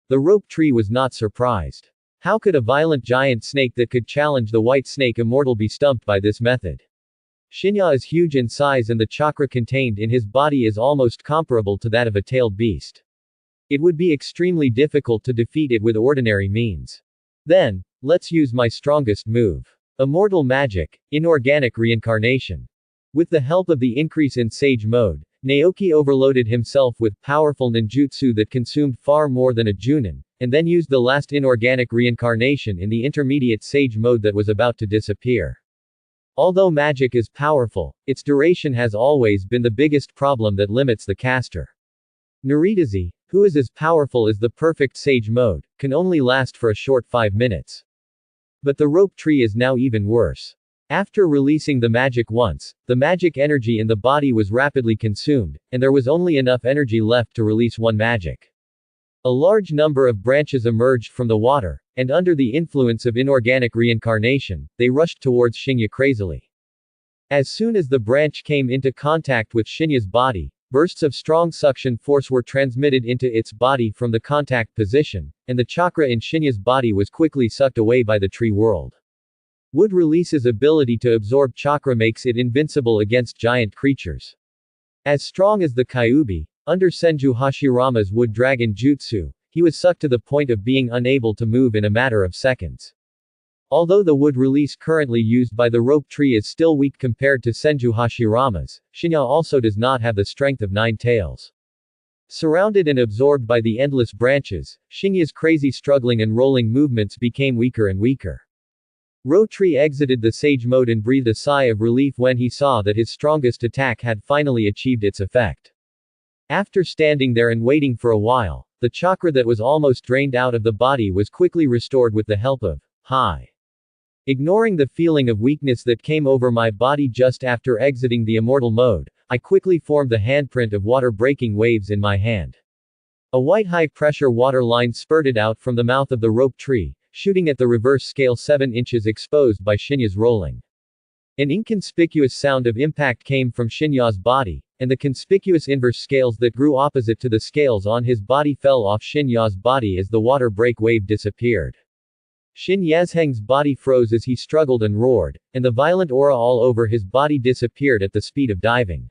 The rope tree was not surprised. How could a violent giant snake that could challenge the white snake immortal be stumped by this method? Shinya is huge in size and the chakra contained in his body is almost comparable to that of a tailed beast. It would be extremely difficult to defeat it with ordinary means. Then, let's use my strongest move. Immortal magic, inorganic reincarnation. With the help of the increase in Sage mode, Naoki overloaded himself with powerful ninjutsu that consumed far more than a Junin, and then used the last inorganic reincarnation in the intermediate Sage mode that was about to disappear. Although magic is powerful, its duration has always been the biggest problem that limits the caster. Naritaze, who is as powerful as the perfect Sage mode, can only last for a short 5 minutes. But the rope tree is now even worse. After releasing the magic once, the magic energy in the body was rapidly consumed, and there was only enough energy left to release one magic. A large number of branches emerged from the water, and under the influence of inorganic reincarnation, they rushed towards Shinya crazily. As soon as the branch came into contact with Shinya's body, bursts of strong suction force were transmitted into its body from the contact position, and the chakra in Shinya's body was quickly sucked away by the tree world. Wood Release's ability to absorb chakra makes it invincible against giant creatures. As strong as the Kyuubi, under Senju Hashirama's Wood Dragon Jutsu, he was sucked to the point of being unable to move in a matter of seconds. Although the wood release currently used by the rope tree is still weak compared to Senju Hashirama's, Shinya also does not have the strength of 9 tails. Surrounded and absorbed by the endless branches, Shinya's crazy struggling and rolling movements became weaker and weaker. Rotri exited the Sage mode and breathed a sigh of relief when he saw that his strongest attack had finally achieved its effect. After standing there and waiting for a while, the chakra that was almost drained out of the body was quickly restored with the help of Hai. Ignoring the feeling of weakness that came over my body just after exiting the immortal mode, I quickly formed the handprint of water-breaking waves in my hand. A white high-pressure water line spurted out from the mouth of the rope tree, shooting at the reverse scale 7 inches exposed by Shinya's rolling. An inconspicuous sound of impact came from Shinya's body, and the conspicuous inverse scales that grew opposite to the scales on his body fell off Shinya's body as the water break wave disappeared. Shin Yazheng's body froze as he struggled and roared, and the violent aura all over his body disappeared at the speed of diving.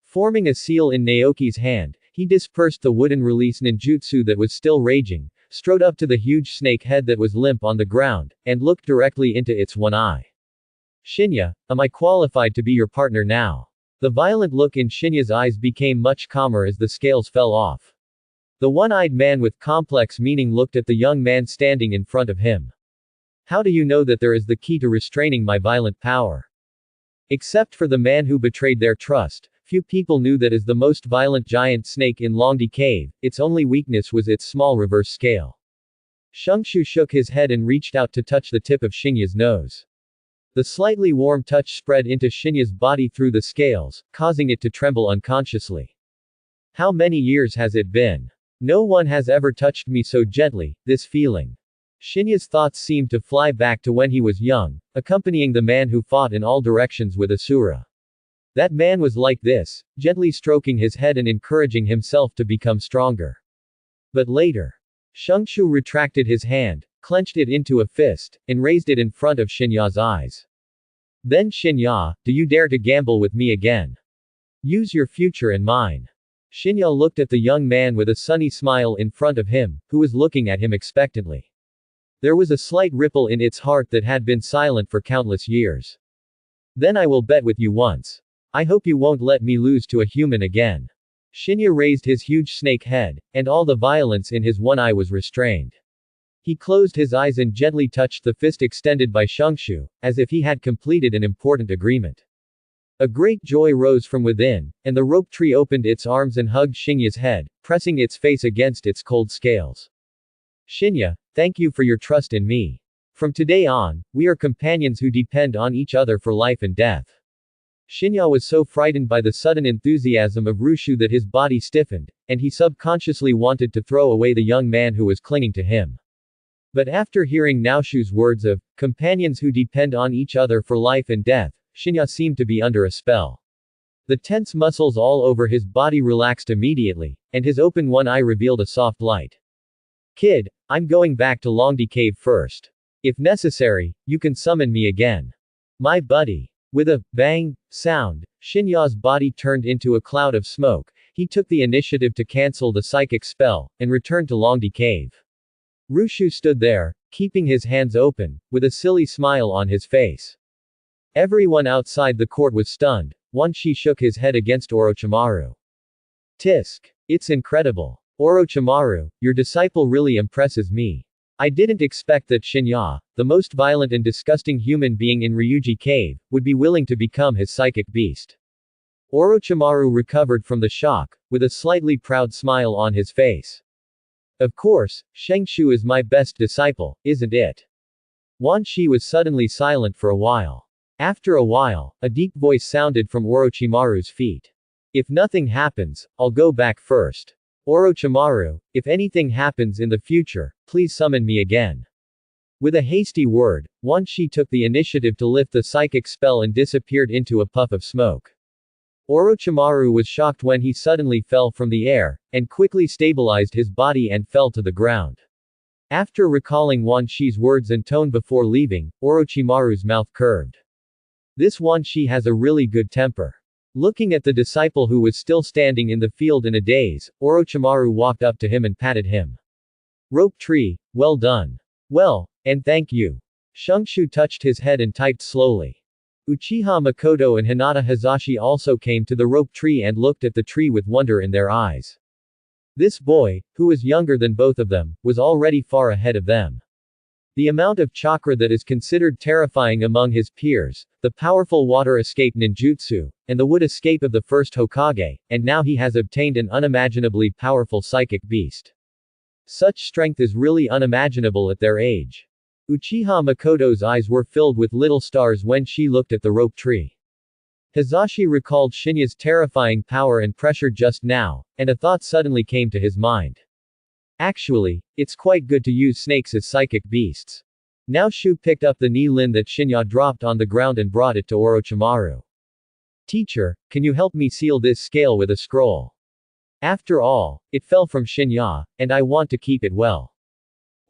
Forming a seal in Naoki's hand, he dispersed the wooden release ninjutsu that was still raging, strode up to the huge snake head that was limp on the ground, and looked directly into its one eye. Shinya, am I qualified to be your partner now? The violent look in Shinya's eyes became much calmer as the scales fell off. The one-eyed man with complex meaning looked at the young man standing in front of him. How do you know that there is the key to restraining my violent power? Except for the man who betrayed their trust, few people knew that as the most violent giant snake in Longdi Cave, its only weakness was its small reverse scale. Shengshu shook his head and reached out to touch the tip of Shinya's nose. The slightly warm touch spread into Shinya's body through the scales, causing it to tremble unconsciously. How many years has it been? No one has ever touched me so gently, this feeling. Shinya's thoughts seemed to fly back to when he was young, accompanying the man who fought in all directions with Asura. That man was like this, gently stroking his head and encouraging himself to become stronger. But later, Shengshu retracted his hand, clenched it into a fist, and raised it in front of Shinya's eyes. Then Shinya, do you dare to gamble with me again? Use your future and mine. Shinya looked at the young man with a sunny smile in front of him, who was looking at him expectantly. There was a slight ripple in its heart that had been silent for countless years. Then I will bet with you once. I hope you won't let me lose to a human again. Shinya raised his huge snake head, and all the violence in his one eye was restrained. He closed his eyes and gently touched the fist extended by Shengshu, as if he had completed an important agreement. A great joy rose from within, and the rope tree opened its arms and hugged Shinya's head, pressing its face against its cold scales. Shinya, thank you for your trust in me. From today on, we are companions who depend on each other for life and death. Shinya was so frightened by the sudden enthusiasm of Rushu that his body stiffened, and he subconsciously wanted to throw away the young man who was clinging to him. But after hearing Naoshu's words of, companions who depend on each other for life and death, Shinya seemed to be under a spell. The tense muscles all over his body relaxed immediately, and his open one eye revealed a soft light. Kid, I'm going back to Longdi Cave first. If necessary, you can summon me again. My buddy. With a bang sound, Shinya's body turned into a cloud of smoke. He took the initiative to cancel the psychic spell, and returned to Longdi Cave. Rushu stood there, keeping his hands open, with a silly smile on his face. Everyone outside the court was stunned. Wan Shi shook his head against Orochimaru. Tisk. It's incredible. Orochimaru, your disciple really impresses me. I didn't expect that Shinya, the most violent and disgusting human being in Ryuji Cave, would be willing to become his psychic beast. Orochimaru recovered from the shock, with a slightly proud smile on his face. Of course, Shengshu is my best disciple, isn't it? Wan Shi was suddenly silent for a while. After a while, a deep voice sounded from Orochimaru's feet. If nothing happens, I'll go back first. Orochimaru, if anything happens in the future, please summon me again. With a hasty word, Wan Shi took the initiative to lift the psychic spell and disappeared into a puff of smoke. Orochimaru was shocked when he suddenly fell from the air, and quickly stabilized his body and fell to the ground. After recalling Wan Shi's words and tone before leaving, Orochimaru's mouth curved. This Wan Shi has a really good temper. Looking at the disciple who was still standing in the field in a daze, Orochimaru walked up to him and patted him. Rope tree, well done. Well, and thank you. Shengshu touched his head and typed slowly. Uchiha Makoto and Hinata Hazashi also came to the rope tree and looked at the tree with wonder in their eyes. This boy, who was younger than both of them, was already far ahead of them. The amount of chakra that is considered terrifying among his peers, the powerful water escape ninjutsu, and the wood escape of the first Hokage, and now he has obtained an unimaginably powerful psychic beast. Such strength is really unimaginable at their age. Uchiha Makoto's eyes were filled with little stars when she looked at the rope tree. Hazashi recalled Shinya's terrifying power and pressure just now, and a thought suddenly came to his mind. Actually, it's quite good to use snakes as psychic beasts. Now Shu picked up the Ni-Lin that Shinya dropped on the ground and brought it to Orochimaru. Teacher, can you help me seal this scale with a scroll? After all, it fell from Shinya, and I want to keep it well.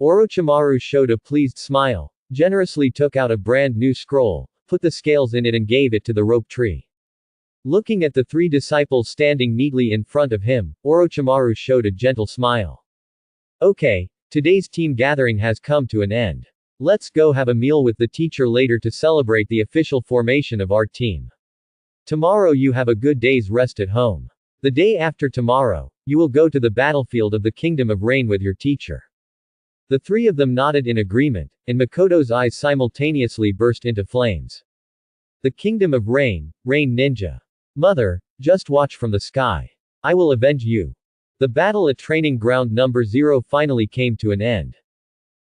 Orochimaru showed a pleased smile, generously took out a brand new scroll, put the scales in it and gave it to the rope tree. Looking at the three disciples standing neatly in front of him, Orochimaru showed a gentle smile. Okay, today's team gathering has come to an end. Let's go have a meal with the teacher later to celebrate the official formation of our team. Tomorrow you have a good day's rest at home. The day after tomorrow, you will go to the battlefield of the Kingdom of Rain with your teacher. The three of them nodded in agreement, and Makoto's eyes simultaneously burst into flames. The Kingdom of Rain, Rain Ninja. Mother, just watch from the sky. I will avenge you. The battle at training ground number 0 finally came to an end.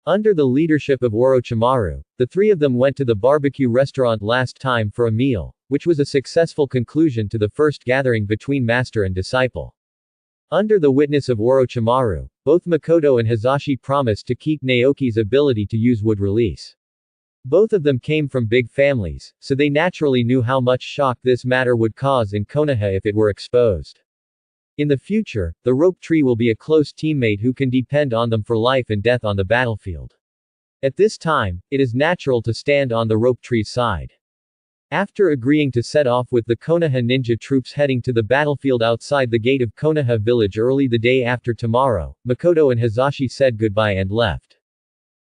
Under the leadership of Orochimaru, the three of them went to the barbecue restaurant last time for a meal, which was a successful conclusion to the first gathering between master and disciple. Under the witness of Orochimaru, both Makoto and Hisashi promised to keep Naoki's ability to use wood release. Both of them came from big families, so they naturally knew how much shock this matter would cause in Konoha if it were exposed. In the future, the rope tree will be a close teammate who can depend on them for life and death on the battlefield. At this time, it is natural to stand on the rope tree's side. After agreeing to set off with the Konoha ninja troops heading to the battlefield outside the gate of Konoha village early the day after tomorrow, Makoto and Hisashi said goodbye and left.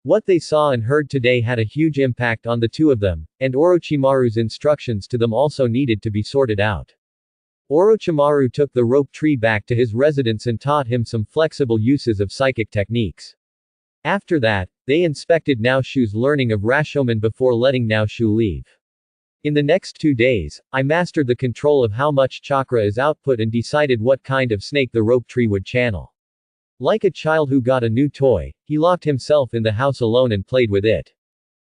What they saw and heard today had a huge impact on the two of them, and Orochimaru's instructions to them also needed to be sorted out. Orochimaru took the rope tree back to his residence and taught him some flexible uses of psychic techniques. After that, they inspected Naoshu's learning of Rashomon before letting Naoshu leave. In the next 2 days, I mastered the control of how much chakra is output and decided what kind of snake the rope tree would channel. Like a child who got a new toy, he locked himself in the house alone and played with it.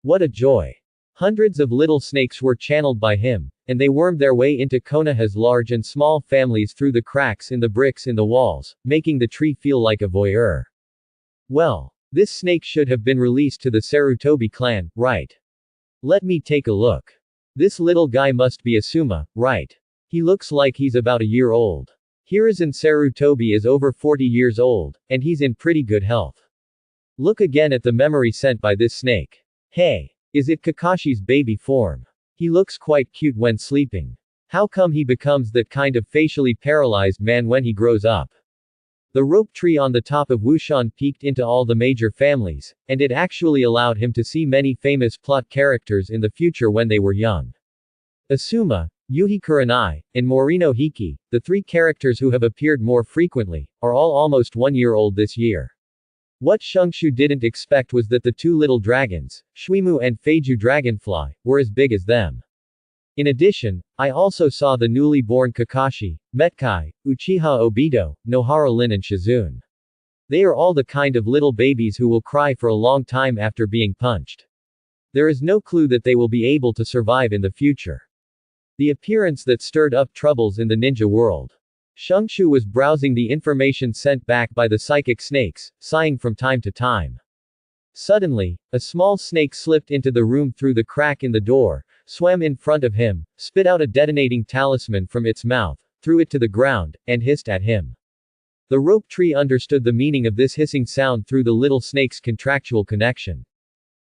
What a joy! Hundreds of little snakes were channeled by him, and they wormed their way into Konoha's large and small families through the cracks in the bricks in the walls, making the tree feel like a voyeur. Well, this snake should have been released to the Sarutobi clan, right? Let me take a look. This little guy must be Asuma, right? He looks like he's about a year old. Hiruzen Sarutobi is over 40 years old, and he's in pretty good health. Look again at the memory sent by this snake. Hey! Is it Kakashi's baby form? He looks quite cute when sleeping. How come he becomes that kind of facially paralyzed man when he grows up? The rope tree on the top of Wushan peeked into all the major families, and it actually allowed him to see many famous plot characters in the future when they were young. Asuma, Yuhi Kurenai, and Morino Hiki, the three characters who have appeared more frequently, are all almost 1 year old this year. What Shungshu didn't expect was that the two little dragons, Shuimu and Feiju Dragonfly, were as big as them. In addition, I also saw the newly born Kakashi, Metkai, Uchiha Obito, Nohara Lin and Shizune. They are all the kind of little babies who will cry for a long time after being punched. There is no clue that they will be able to survive in the future. The appearance that stirred up troubles in the ninja world. Shungshu was browsing the information sent back by the psychic snakes, sighing from time to time. Suddenly, a small snake slipped into the room through the crack in the door, swam in front of him, spit out a detonating talisman from its mouth, threw it to the ground, and hissed at him. The rope tree understood the meaning of this hissing sound through the little snake's contractual connection.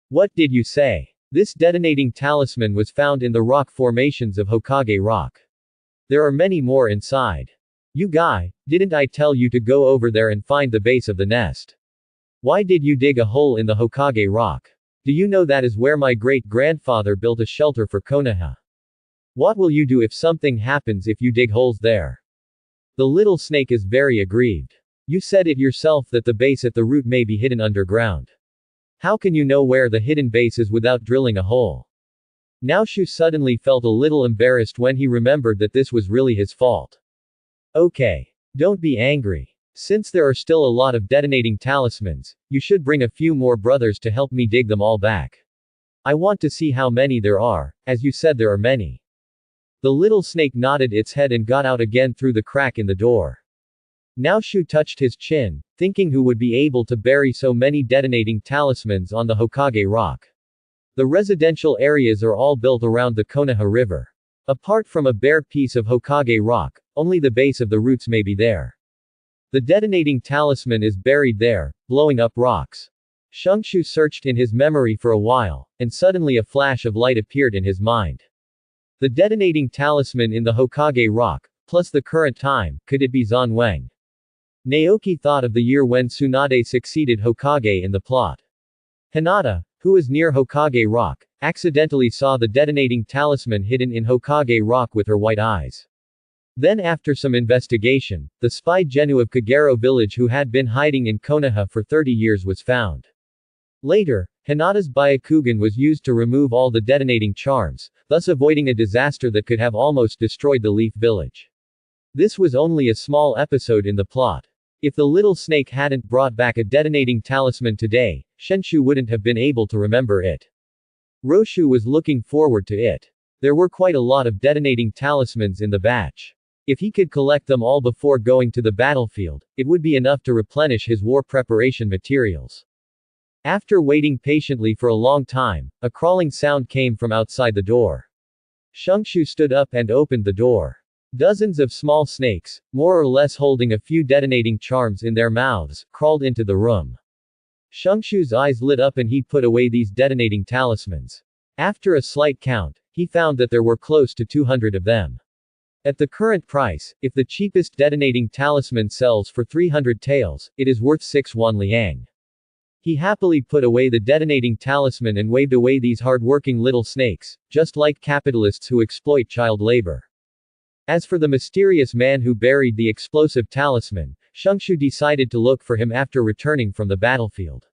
What did you say? This detonating talisman was found in the rock formations of Hokage Rock. There are many more inside. You guy, didn't I tell you to go over there and find the base of the nest? Why did you dig a hole in the Hokage Rock? Do you know that is where my great-grandfather built a shelter for Konoha? What will you do if something happens if you dig holes there? The little snake is very aggrieved. You said it yourself that the base at the root may be hidden underground. How can you know where the hidden base is without drilling a hole? Naoshu suddenly felt a little embarrassed when he remembered that this was really his fault. Okay. Don't be angry. Since there are still a lot of detonating talismans, you should bring a few more brothers to help me dig them all back. I want to see how many there are, as you said there are many. The little snake nodded its head and got out again through the crack in the door. Naoshu touched his chin, thinking who would be able to bury so many detonating talismans on the Hokage Rock. The residential areas are all built around the Konoha River. Apart from a bare piece of Hokage Rock, only the base of the roots may be there. The detonating talisman is buried there, blowing up rocks. Shungshu searched in his memory for a while, and suddenly a flash of light appeared in his mind. The detonating talisman in the Hokage Rock, plus the current time, could it be Zanweng? Naoki thought of the year when Tsunade succeeded Hokage in the plot. Hinata, who was near Hokage Rock, accidentally saw the detonating talisman hidden in Hokage Rock with her white eyes. Then after some investigation, the spy Genu of Kagero village who had been hiding in Konoha for 30 years was found. Later, Hinata's Byakugan was used to remove all the detonating charms, thus avoiding a disaster that could have almost destroyed the Leaf Village. This was only a small episode in the plot. If the little snake hadn't brought back a detonating talisman today, Senju wouldn't have been able to remember it. Roshu was looking forward to it. There were quite a lot of detonating talismans in the batch. If he could collect them all before going to the battlefield, it would be enough to replenish his war preparation materials. After waiting patiently for a long time, a crawling sound came from outside the door. Shungshu stood up and opened the door. Dozens of small snakes, more or less holding a few detonating charms in their mouths, crawled into the room. Shungshu's eyes lit up and he put away these detonating talismans. After a slight count, he found that there were close to 200 of them. At the current price, if the cheapest detonating talisman sells for 300 taels, it is worth 6 won liang. He happily put away the detonating talisman and waved away these hard-working little snakes, just like capitalists who exploit child labor. As for the mysterious man who buried the explosive talisman, Shungshu decided to look for him after returning from the battlefield.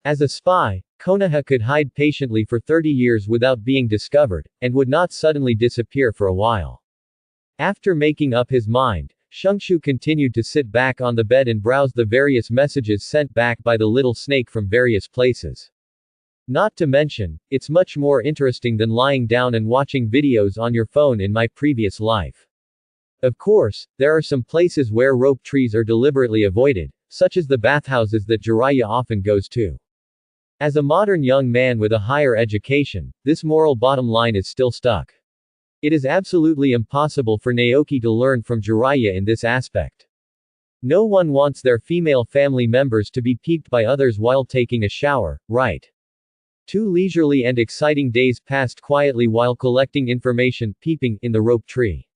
As a spy, Konoha could hide patiently for 30 years without being discovered, and would not suddenly disappear for a while. After making up his mind, Shungshu continued to sit back on the bed and browse the various messages sent back by the little snake from various places. Not to mention, it's much more interesting than lying down and watching videos on your phone in my previous life. Of course, there are some places where rope trees are deliberately avoided, such as the bathhouses that Jiraiya often goes to. As a modern young man with a higher education, this moral bottom line is still stuck. It is absolutely impossible for Naoki to learn from Jiraiya in this aspect. No one wants their female family members to be peeped by others while taking a shower, right? 2 leisurely and exciting days passed quietly while collecting information, peeping, in the rope tree.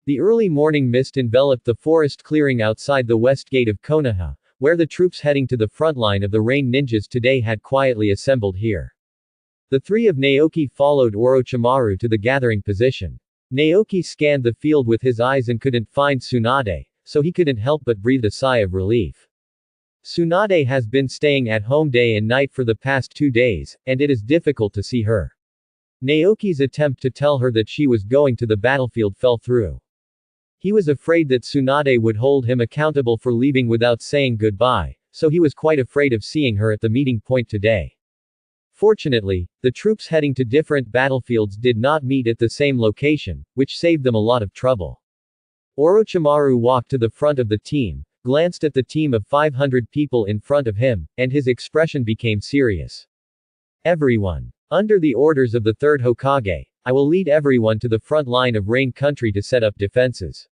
The early morning mist enveloped the forest clearing outside the west gate of Konoha, where the troops heading to the front line of the Rain Ninjas today had quietly assembled here. The 3 of Naoki followed Orochimaru to the gathering position. Naoki scanned the field with his eyes and couldn't find Tsunade, so he couldn't help but breathe a sigh of relief. Tsunade has been staying at home day and night for the past 2 days, and it is difficult to see her. Naoki's attempt to tell her that she was going to the battlefield fell through. He was afraid that Tsunade would hold him accountable for leaving without saying goodbye, so he was quite afraid of seeing her at the meeting point today. Fortunately, the troops heading to different battlefields did not meet at the same location, which saved them a lot of trouble. Orochimaru walked to the front of the team, glanced at the team of 500 people in front of him, and his expression became serious. Everyone. Under the orders of the 3rd Hokage, I will lead everyone to the front line of Rain Country to set up defenses.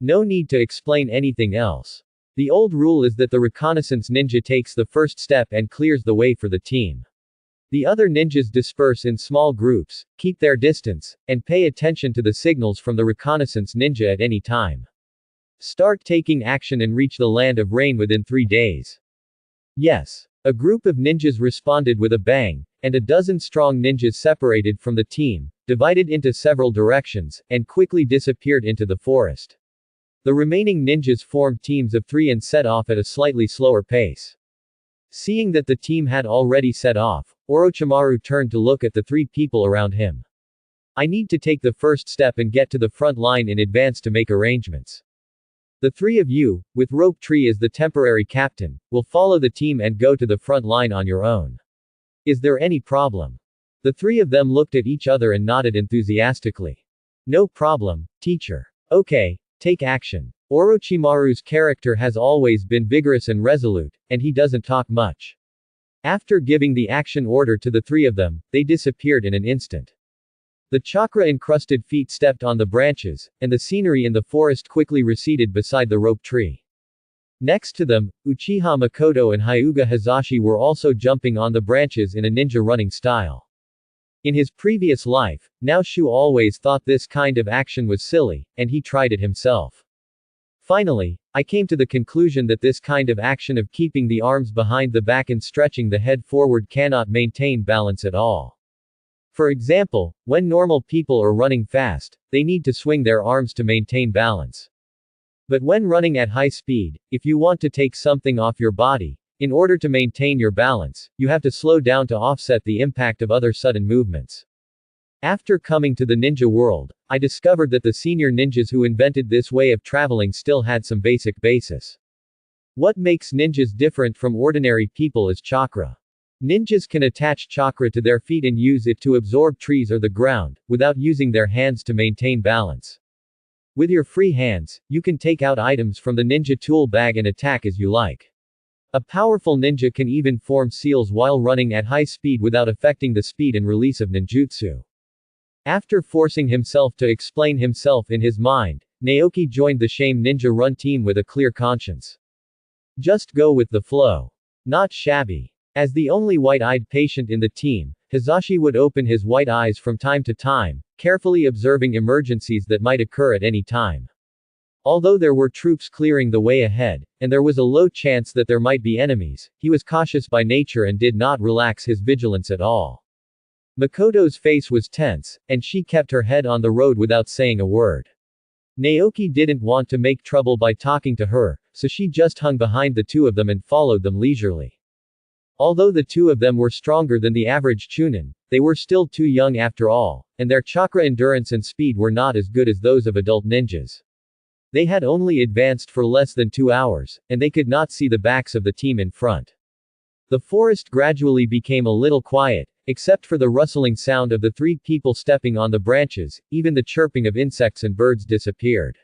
No need to explain anything else. The old rule is that the reconnaissance ninja takes the first step and clears the way for the team. The other ninjas disperse in small groups, keep their distance, and pay attention to the signals from the reconnaissance ninja at any time. Start taking action and reach the land of Rain within 3 days. Yes. A group of ninjas responded with a bang, and a dozen-strong ninjas separated from the team, divided into several directions, and quickly disappeared into the forest. The remaining ninjas formed teams of 3 and set off at a slightly slower pace. Seeing that the team had already set off, Orochimaru turned to look at the 3 people around him. I need to take the first step and get to the front line in advance to make arrangements. The 3 of you, with Rope Tree as the temporary captain, will follow the team and go to the front line on your own. Is there any problem? The 3 of them looked at each other and nodded enthusiastically. No problem, teacher. Okay, take action. Orochimaru's character has always been vigorous and resolute, and he doesn't talk much. After giving the action order to the 3 of them, they disappeared in an instant. The chakra-encrusted feet stepped on the branches, and the scenery in the forest quickly receded beside the rope tree. Next to them, Uchiha Makoto and Hyuga Hazashi were also jumping on the branches in a ninja running style. In his previous life, Naoshu always thought this kind of action was silly, and he tried it himself. Finally, I came to the conclusion that this kind of action of keeping the arms behind the back and stretching the head forward cannot maintain balance at all. For example, when normal people are running fast, they need to swing their arms to maintain balance. But when running at high speed, if you want to take something off your body, in order to maintain your balance, you have to slow down to offset the impact of other sudden movements. After coming to the ninja world, I discovered that the senior ninjas who invented this way of traveling still had some basic basis. What makes ninjas different from ordinary people is chakra. Ninjas can attach chakra to their feet and use it to absorb trees or the ground, without using their hands to maintain balance. With your free hands, you can take out items from the ninja tool bag and attack as you like. A powerful ninja can even form seals while running at high speed without affecting the speed and release of ninjutsu. After forcing himself to explain himself in his mind, Naoki joined the Shame Ninja Run team with a clear conscience. Just go with the flow. Not shabby. As the only white-eyed patient in the team, Hizashi would open his white eyes from time to time, carefully observing emergencies that might occur at any time. Although there were troops clearing the way ahead, and there was a low chance that there might be enemies, he was cautious by nature and did not relax his vigilance at all. Makoto's face was tense, and she kept her head on the road without saying a word. Naoki didn't want to make trouble by talking to her, so she just hung behind the two of them and followed them leisurely. Although the two of them were stronger than the average Chunin, they were still too young after all, and their chakra endurance and speed were not as good as those of adult ninjas. They had only advanced for less than 2 hours, and they could not see the backs of the team in front. The forest gradually became a little quiet, except for the rustling sound of the three people stepping on the branches. Even the chirping of insects and birds disappeared.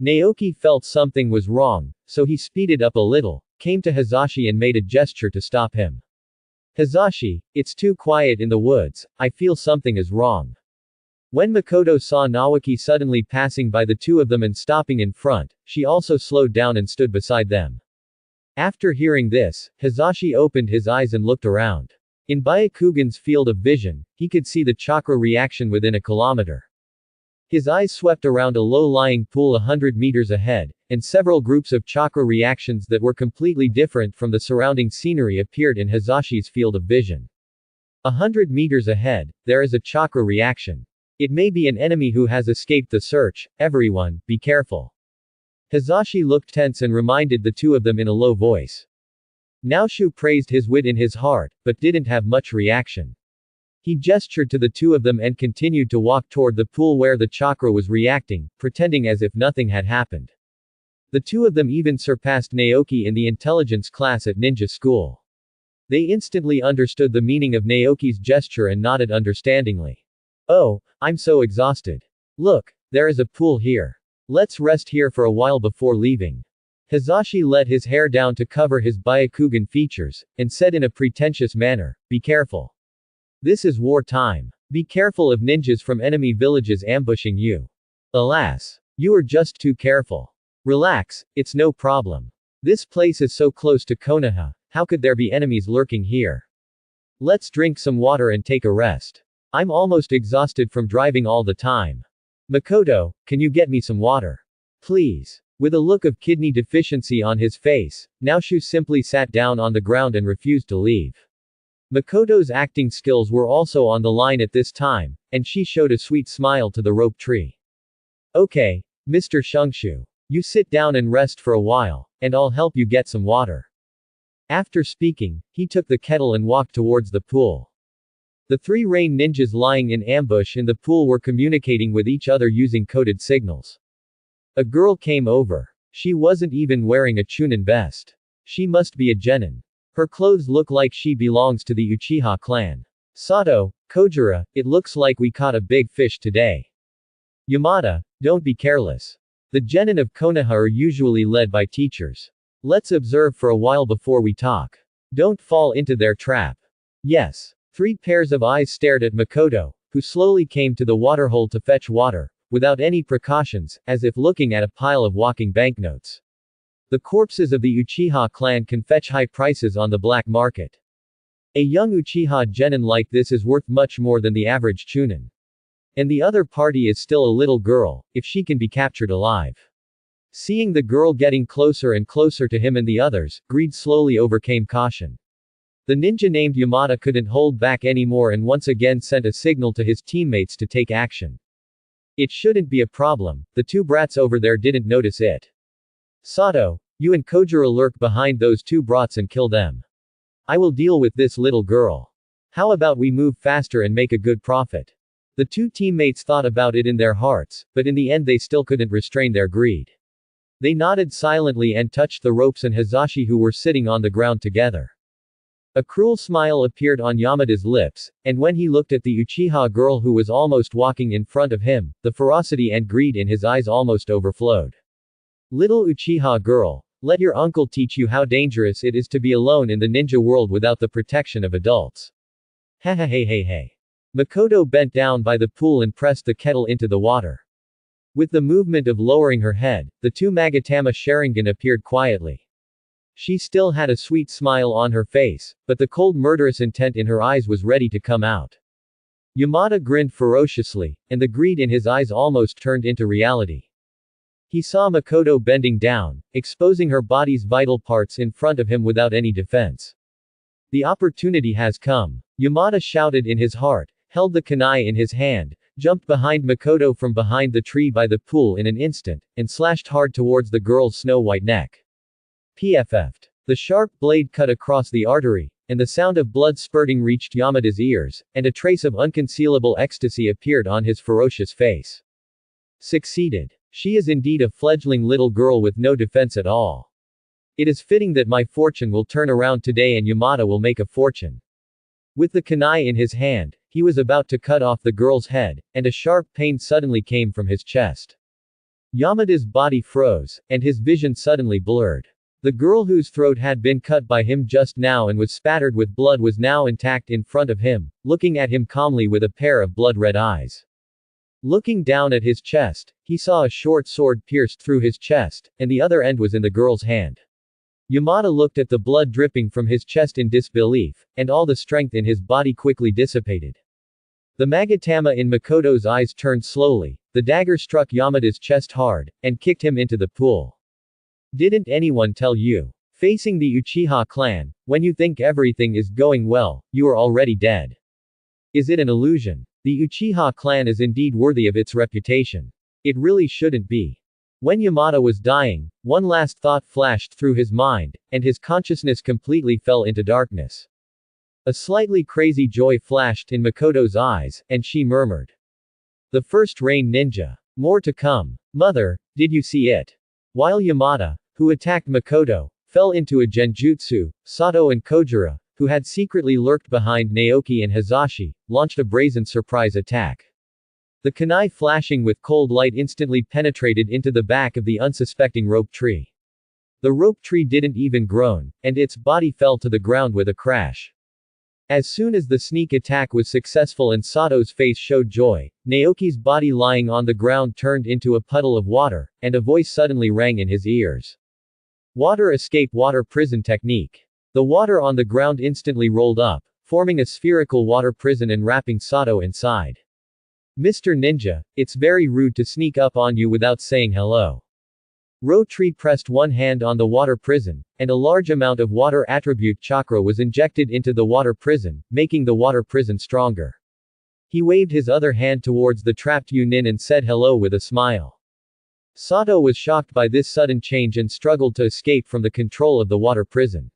Naoki felt something was wrong, so he speeded up a little, came to Hizashi and made a gesture to stop him. Hizashi, it's too quiet in the woods, I feel something is wrong. When Makoto saw Naoki suddenly passing by the two of them and stopping in front, she also slowed down and stood beside them. After hearing this, Hizashi opened his eyes and looked around. In Byakugan's field of vision, he could see the chakra reaction within a kilometer. His eyes swept around a low-lying pool 100 meters ahead, and several groups of chakra reactions that were completely different from the surrounding scenery appeared in Hizashi's field of vision. 100 meters ahead, there is a chakra reaction. It may be an enemy who has escaped the search. Everyone, be careful. Hizashi looked tense and reminded the two of them in a low voice. Naoshu praised his wit in his heart, but didn't have much reaction. He gestured to the two of them and continued to walk toward the pool where the chakra was reacting, pretending as if nothing had happened. The two of them even surpassed Naoki in the intelligence class at ninja school. They instantly understood the meaning of Naoki's gesture and nodded understandingly. Oh, I'm so exhausted. Look, there is a pool here. Let's rest here for a while before leaving. Hizashi let his hair down to cover his Byakugan features, and said in a pretentious manner, be careful. This is war time. Be careful of ninjas from enemy villages ambushing you. Alas. You are just too careful. Relax, it's no problem. This place is so close to Konoha, how could there be enemies lurking here? Let's drink some water and take a rest. I'm almost exhausted from driving all the time. Makoto, can you get me some water? Please. With a look of kidney deficiency on his face, Naoshu simply sat down on the ground and refused to leave. Makoto's acting skills were also on the line at this time, and she showed a sweet smile to the rope tree. Okay, Mr. Shungshu. You sit down and rest for a while, and I'll help you get some water. After speaking, he took the kettle and walked towards the pool. The three rain ninjas lying in ambush in the pool were communicating with each other using coded signals. A girl came over. She wasn't even wearing a Chunin vest. She must be a genin. Her clothes look like she belongs to the Uchiha clan. Sato, Kojira, it looks like we caught a big fish today. Yamada, don't be careless. The genin of Konoha are usually led by teachers. Let's observe for a while before we talk. Don't fall into their trap. Yes. 3 pairs of eyes stared at Makoto, who slowly came to the waterhole to fetch water, without any precautions, as if looking at a pile of walking banknotes. The corpses of the Uchiha clan can fetch high prices on the black market. A young Uchiha genin like this is worth much more than the average Chunin. And the other party is still a little girl, if she can be captured alive. Seeing the girl getting closer and closer to him and the others, greed slowly overcame caution. The ninja named Yamada couldn't hold back anymore and once again sent a signal to his teammates to take action. It shouldn't be a problem, the two brats over there didn't notice it. Sato, you and Kojiro lurk behind those two brats and kill them. I will deal with this little girl. How about we move faster and make a good profit? The two teammates thought about it in their hearts, but in the end they still couldn't restrain their greed. They nodded silently and touched the ropes and Hazashi who were sitting on the ground together. A cruel smile appeared on Yamada's lips, and when he looked at the Uchiha girl who was almost walking in front of him, the ferocity and greed in his eyes almost overflowed. Little Uchiha girl, let your uncle teach you how dangerous it is to be alone in the ninja world without the protection of adults. Hey. Makoto bent down by the pool and pressed the kettle into the water. With the movement of lowering her head, the two Magatama Sharingan appeared quietly. She still had a sweet smile on her face, but the cold murderous intent in her eyes was ready to come out. Yamada grinned ferociously, and the greed in his eyes almost turned into reality. He saw Makoto bending down, exposing her body's vital parts in front of him without any defense. The opportunity has come. Yamada shouted in his heart, held the kunai in his hand, jumped behind Makoto from behind the tree by the pool in an instant, and slashed hard towards the girl's snow-white neck. PFF'd. The sharp blade cut across the artery, and the sound of blood spurting reached Yamada's ears, and a trace of unconcealable ecstasy appeared on his ferocious face. Succeeded. She is indeed a fledgling little girl with no defense at all. It is fitting that my fortune will turn around today and Yamada will make a fortune. With the kunai in his hand, he was about to cut off the girl's head, and a sharp pain suddenly came from his chest. Yamada's body froze, and his vision suddenly blurred. The girl whose throat had been cut by him just now and was spattered with blood was now intact in front of him, looking at him calmly with a pair of blood-red eyes. Looking down at his chest, he saw a short sword pierced through his chest, and the other end was in the girl's hand. Yamada looked at the blood dripping from his chest in disbelief, and all the strength in his body quickly dissipated. The Magatama in Makoto's eyes turned slowly, the dagger struck Yamada's chest hard, and kicked him into the pool. Didn't anyone tell you? Facing the Uchiha clan, when you think everything is going well, you are already dead. Is it an illusion? The Uchiha clan is indeed worthy of its reputation. It really shouldn't be. When Yamada was dying, one last thought flashed through his mind, and his consciousness completely fell into darkness. A slightly crazy joy flashed in Makoto's eyes, and she murmured. The first rain ninja. More to come. Mother, did you see it? While Yamada, who attacked Makoto, fell into a genjutsu, Sato and Kojiro, who had secretly lurked behind Naoki and Hazashi, launched a brazen surprise attack. The kunai flashing with cold light instantly penetrated into the back of the unsuspecting rope tree. The rope tree didn't even groan, and its body fell to the ground with a crash. As soon as the sneak attack was successful and Sato's face showed joy, Naoki's body lying on the ground turned into a puddle of water, and a voice suddenly rang in his ears. Water escape water prison technique. The water on the ground instantly rolled up, forming a spherical water prison and wrapping Sato inside. Mr. Ninja, it's very rude to sneak up on you without saying hello. Tree pressed one hand on the water prison, and a large amount of water attribute chakra was injected into the water prison, making the water prison stronger. He waved his other hand towards the trapped Yunin and said hello with a smile. Sato was shocked by this sudden change and struggled to escape from the control of the water prison.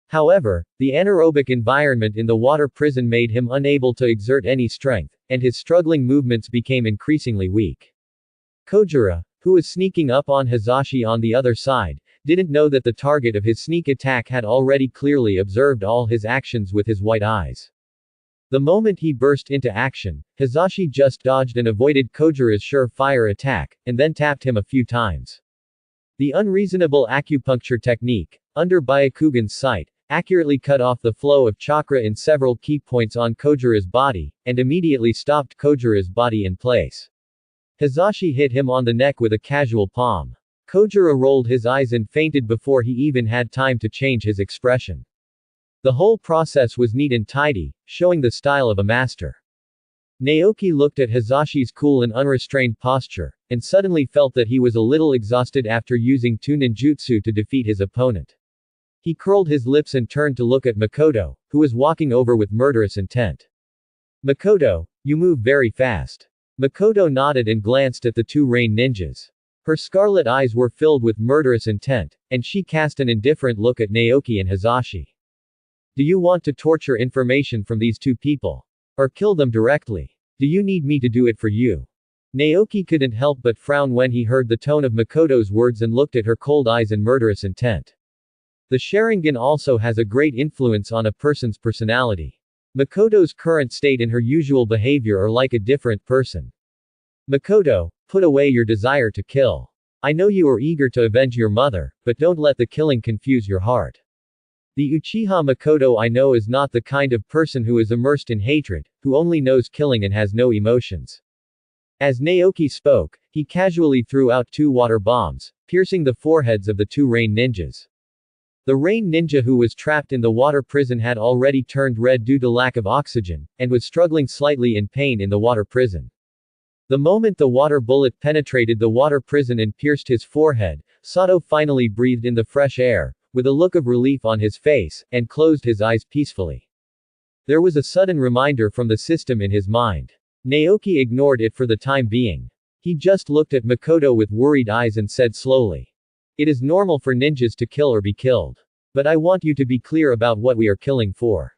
However, the anaerobic environment in the water prison made him unable to exert any strength, and his struggling movements became increasingly weak. Kojiro, who was sneaking up on Hazashi on the other side, didn't know that the target of his sneak attack had already clearly observed all his actions with his white eyes. The moment he burst into action, Hazashi just dodged and avoided Kojiro's sure-fire attack, and then tapped him a few times. The unreasonable acupuncture technique, under Byakugan's sight, accurately cut off the flow of chakra in several key points on Kojiro's body, and immediately stopped Kojiro's body in place. Hazashi hit him on the neck with a casual palm. Kojiro rolled his eyes and fainted before he even had time to change his expression. The whole process was neat and tidy, showing the style of a master. Naoki looked at Hazashi's cool and unrestrained posture, and suddenly felt that he was a little exhausted after using two ninjutsu to defeat his opponent. He curled his lips and turned to look at Makoto, who was walking over with murderous intent. Makoto, you move very fast. Makoto nodded and glanced at the two rain ninjas. Her scarlet eyes were filled with murderous intent, and she cast an indifferent look at Naoki and Hizashi. Do you want to torture information from these two people? Or kill them directly? Do you need me to do it for you? Naoki couldn't help but frown when he heard the tone of Makoto's words and looked at her cold eyes and murderous intent. The Sharingan also has a great influence on a person's personality. Makoto's current state and her usual behavior are like a different person. Makoto, put away your desire to kill. I know you are eager to avenge your mother, but don't let the killing confuse your heart. The Uchiha Makoto I know is not the kind of person who is immersed in hatred, who only knows killing and has no emotions. As Naoki spoke, he casually threw out two water bombs, piercing the foreheads of the two rain ninjas. The rain ninja who was trapped in the water prison had already turned red due to lack of oxygen, and was struggling slightly in pain in the water prison. The moment the water bullet penetrated the water prison and pierced his forehead, Sato finally breathed in the fresh air, with a look of relief on his face, and closed his eyes peacefully. There was a sudden reminder from the system in his mind. Naoki ignored it for the time being. He just looked at Makoto with worried eyes and said slowly. It is normal for ninjas to kill or be killed. But I want you to be clear about what we are killing for.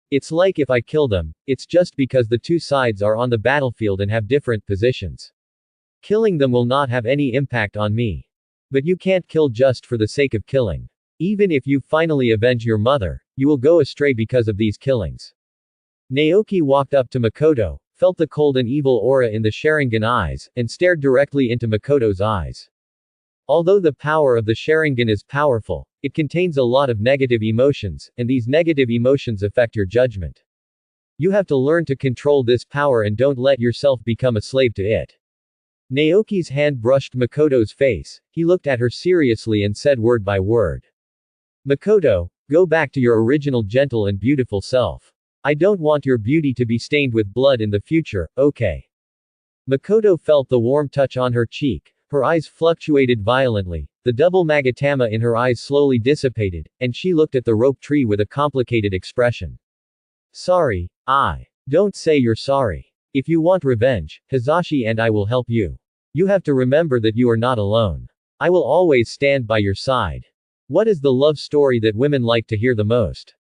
It's like if I kill them, it's just because the two sides are on the battlefield and have different positions. Killing them will not have any impact on me. But you can't kill just for the sake of killing. Even if you finally avenge your mother, you will go astray because of these killings. Naoki walked up to Makoto, felt the cold and evil aura in the Sharingan eyes, and stared directly into Makoto's eyes. Although the power of the Sharingan is powerful, it contains a lot of negative emotions, and these negative emotions affect your judgment. You have to learn to control this power and don't let yourself become a slave to it. Naoki's hand brushed Makoto's face, he looked at her seriously and said word by word. Makoto, go back to your original gentle and beautiful self. I don't want your beauty to be stained with blood in the future, okay? Makoto felt the warm touch on her cheek, her eyes fluctuated violently, the double magatama in her eyes slowly dissipated, and she looked at the rope tree with a complicated expression. Sorry, don't say you're sorry. If you want revenge, Hizashi and I will help you. You have to remember that you are not alone. I will always stand by your side. What is the love story that women like to hear the most?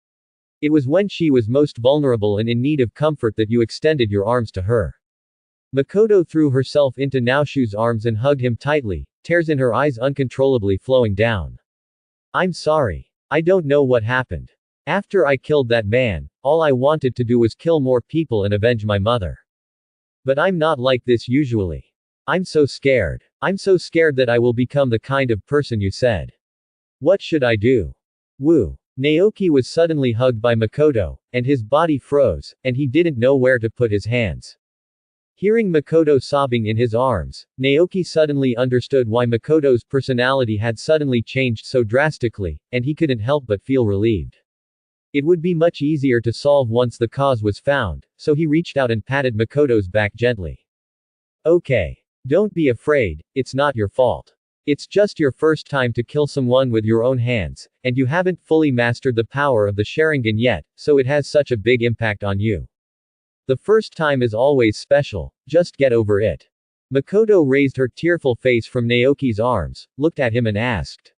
It was when she was most vulnerable and in need of comfort that you extended your arms to her. Makoto threw herself into Naoshu's arms and hugged him tightly, tears in her eyes uncontrollably flowing down. I'm sorry. I don't know what happened. After I killed that man, all I wanted to do was kill more people and avenge my mother. But I'm not like this usually. I'm so scared. I'm so scared that I will become the kind of person you said. What should I do? Woo. Naoki was suddenly hugged by Makoto, and his body froze, and he didn't know where to put his hands. Hearing Makoto sobbing in his arms, Naoki suddenly understood why Makoto's personality had suddenly changed so drastically, and he couldn't help but feel relieved. It would be much easier to solve once the cause was found, so he reached out and patted Makoto's back gently. Okay. Don't be afraid, it's not your fault. It's just your first time to kill someone with your own hands, and you haven't fully mastered the power of the Sharingan yet, so it has such a big impact on you. The first time is always special, just get over it. Makoto raised her tearful face from Naoki's arms, looked at him and asked.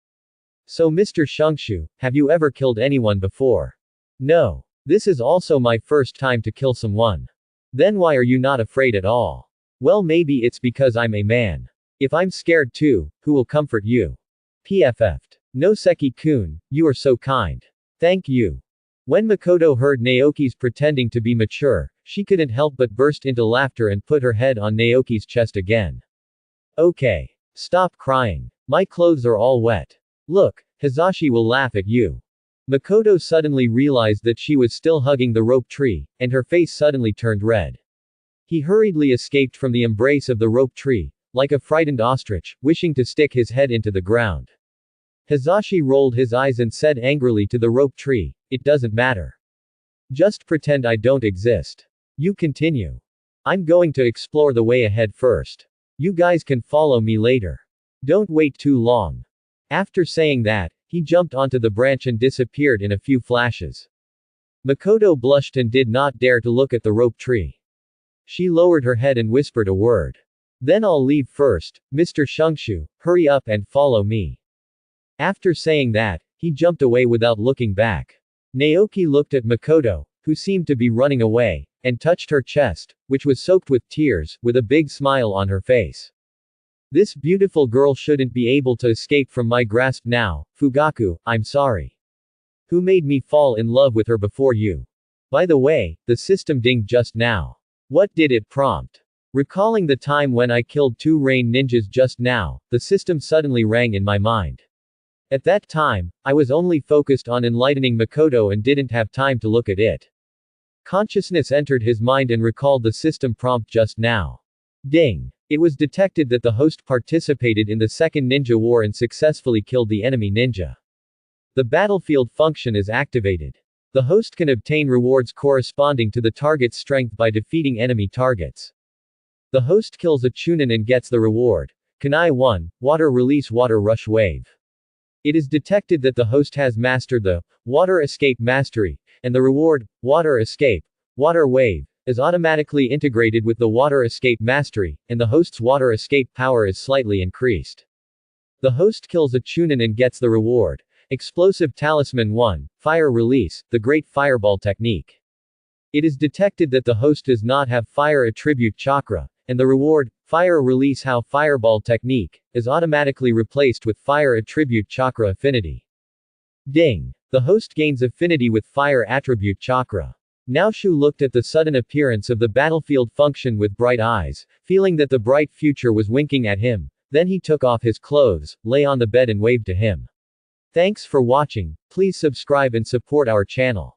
So Mr. Shungshu, have you ever killed anyone before? No. This is also my first time to kill someone. Then why are you not afraid at all? Well, maybe it's because I'm a man. If I'm scared too, who will comfort you? PFF'd. Noseki-kun, you are so kind. Thank you. When Makoto heard Naoki's pretending to be mature, she couldn't help but burst into laughter and put her head on Naoki's chest again. Okay. Stop crying. My clothes are all wet. Look, Hizashi will laugh at you. Makoto suddenly realized that she was still hugging the rope tree, and her face suddenly turned red. He hurriedly escaped from the embrace of the rope tree, like a frightened ostrich, wishing to stick his head into the ground. Hizashi rolled his eyes and said angrily to the rope tree, it doesn't matter. Just pretend I don't exist. You continue. I'm going to explore the way ahead first. You guys can follow me later. Don't wait too long. After saying that, he jumped onto the branch and disappeared in a few flashes. Makoto blushed and did not dare to look at the rope tree. She lowered her head and whispered a word. Then I'll leave first, Mr. Shungshu, hurry up and follow me. After saying that, he jumped away without looking back. Naoki looked at Makoto, who seemed to be running away, and touched her chest, which was soaked with tears, with a big smile on her face. This beautiful girl shouldn't be able to escape from my grasp now, Fugaku, I'm sorry. Who made me fall in love with her before you? By the way, the system dinged just now. What did it prompt? Recalling the time when I killed 2 rain ninjas just now, the system suddenly rang in my mind. At that time, I was only focused on enlightening Makoto and didn't have time to look at it. Consciousness entered his mind and recalled the system prompt just now. Ding! It was detected that the host participated in the Second Ninja War and successfully killed the enemy ninja. The battlefield function is activated. The host can obtain rewards corresponding to the target's strength by defeating enemy targets. The host kills a Chunin and gets the reward. Kunai 1, Water Release Water Rush Wave. It is detected that the host has mastered the Water Escape Mastery, and the reward, Water Escape, Water Wave, is automatically integrated with the Water Escape Mastery, and the host's Water Escape power is slightly increased. The host kills a Chunin and gets the reward, Explosive Talisman 1, Fire Release, the Great Fireball Technique. It is detected that the host does not have Fire Attribute Chakra, and the reward, Fire Release How Fireball Technique, is automatically replaced with Fire Attribute Chakra Affinity. Ding! The host gains affinity with Fire Attribute Chakra. Naoshu looked at the sudden appearance of the battlefield function with bright eyes, feeling that the bright future was winking at him. Then he took off his clothes, lay on the bed and waved to him. Thanks for watching, please subscribe and support our channel.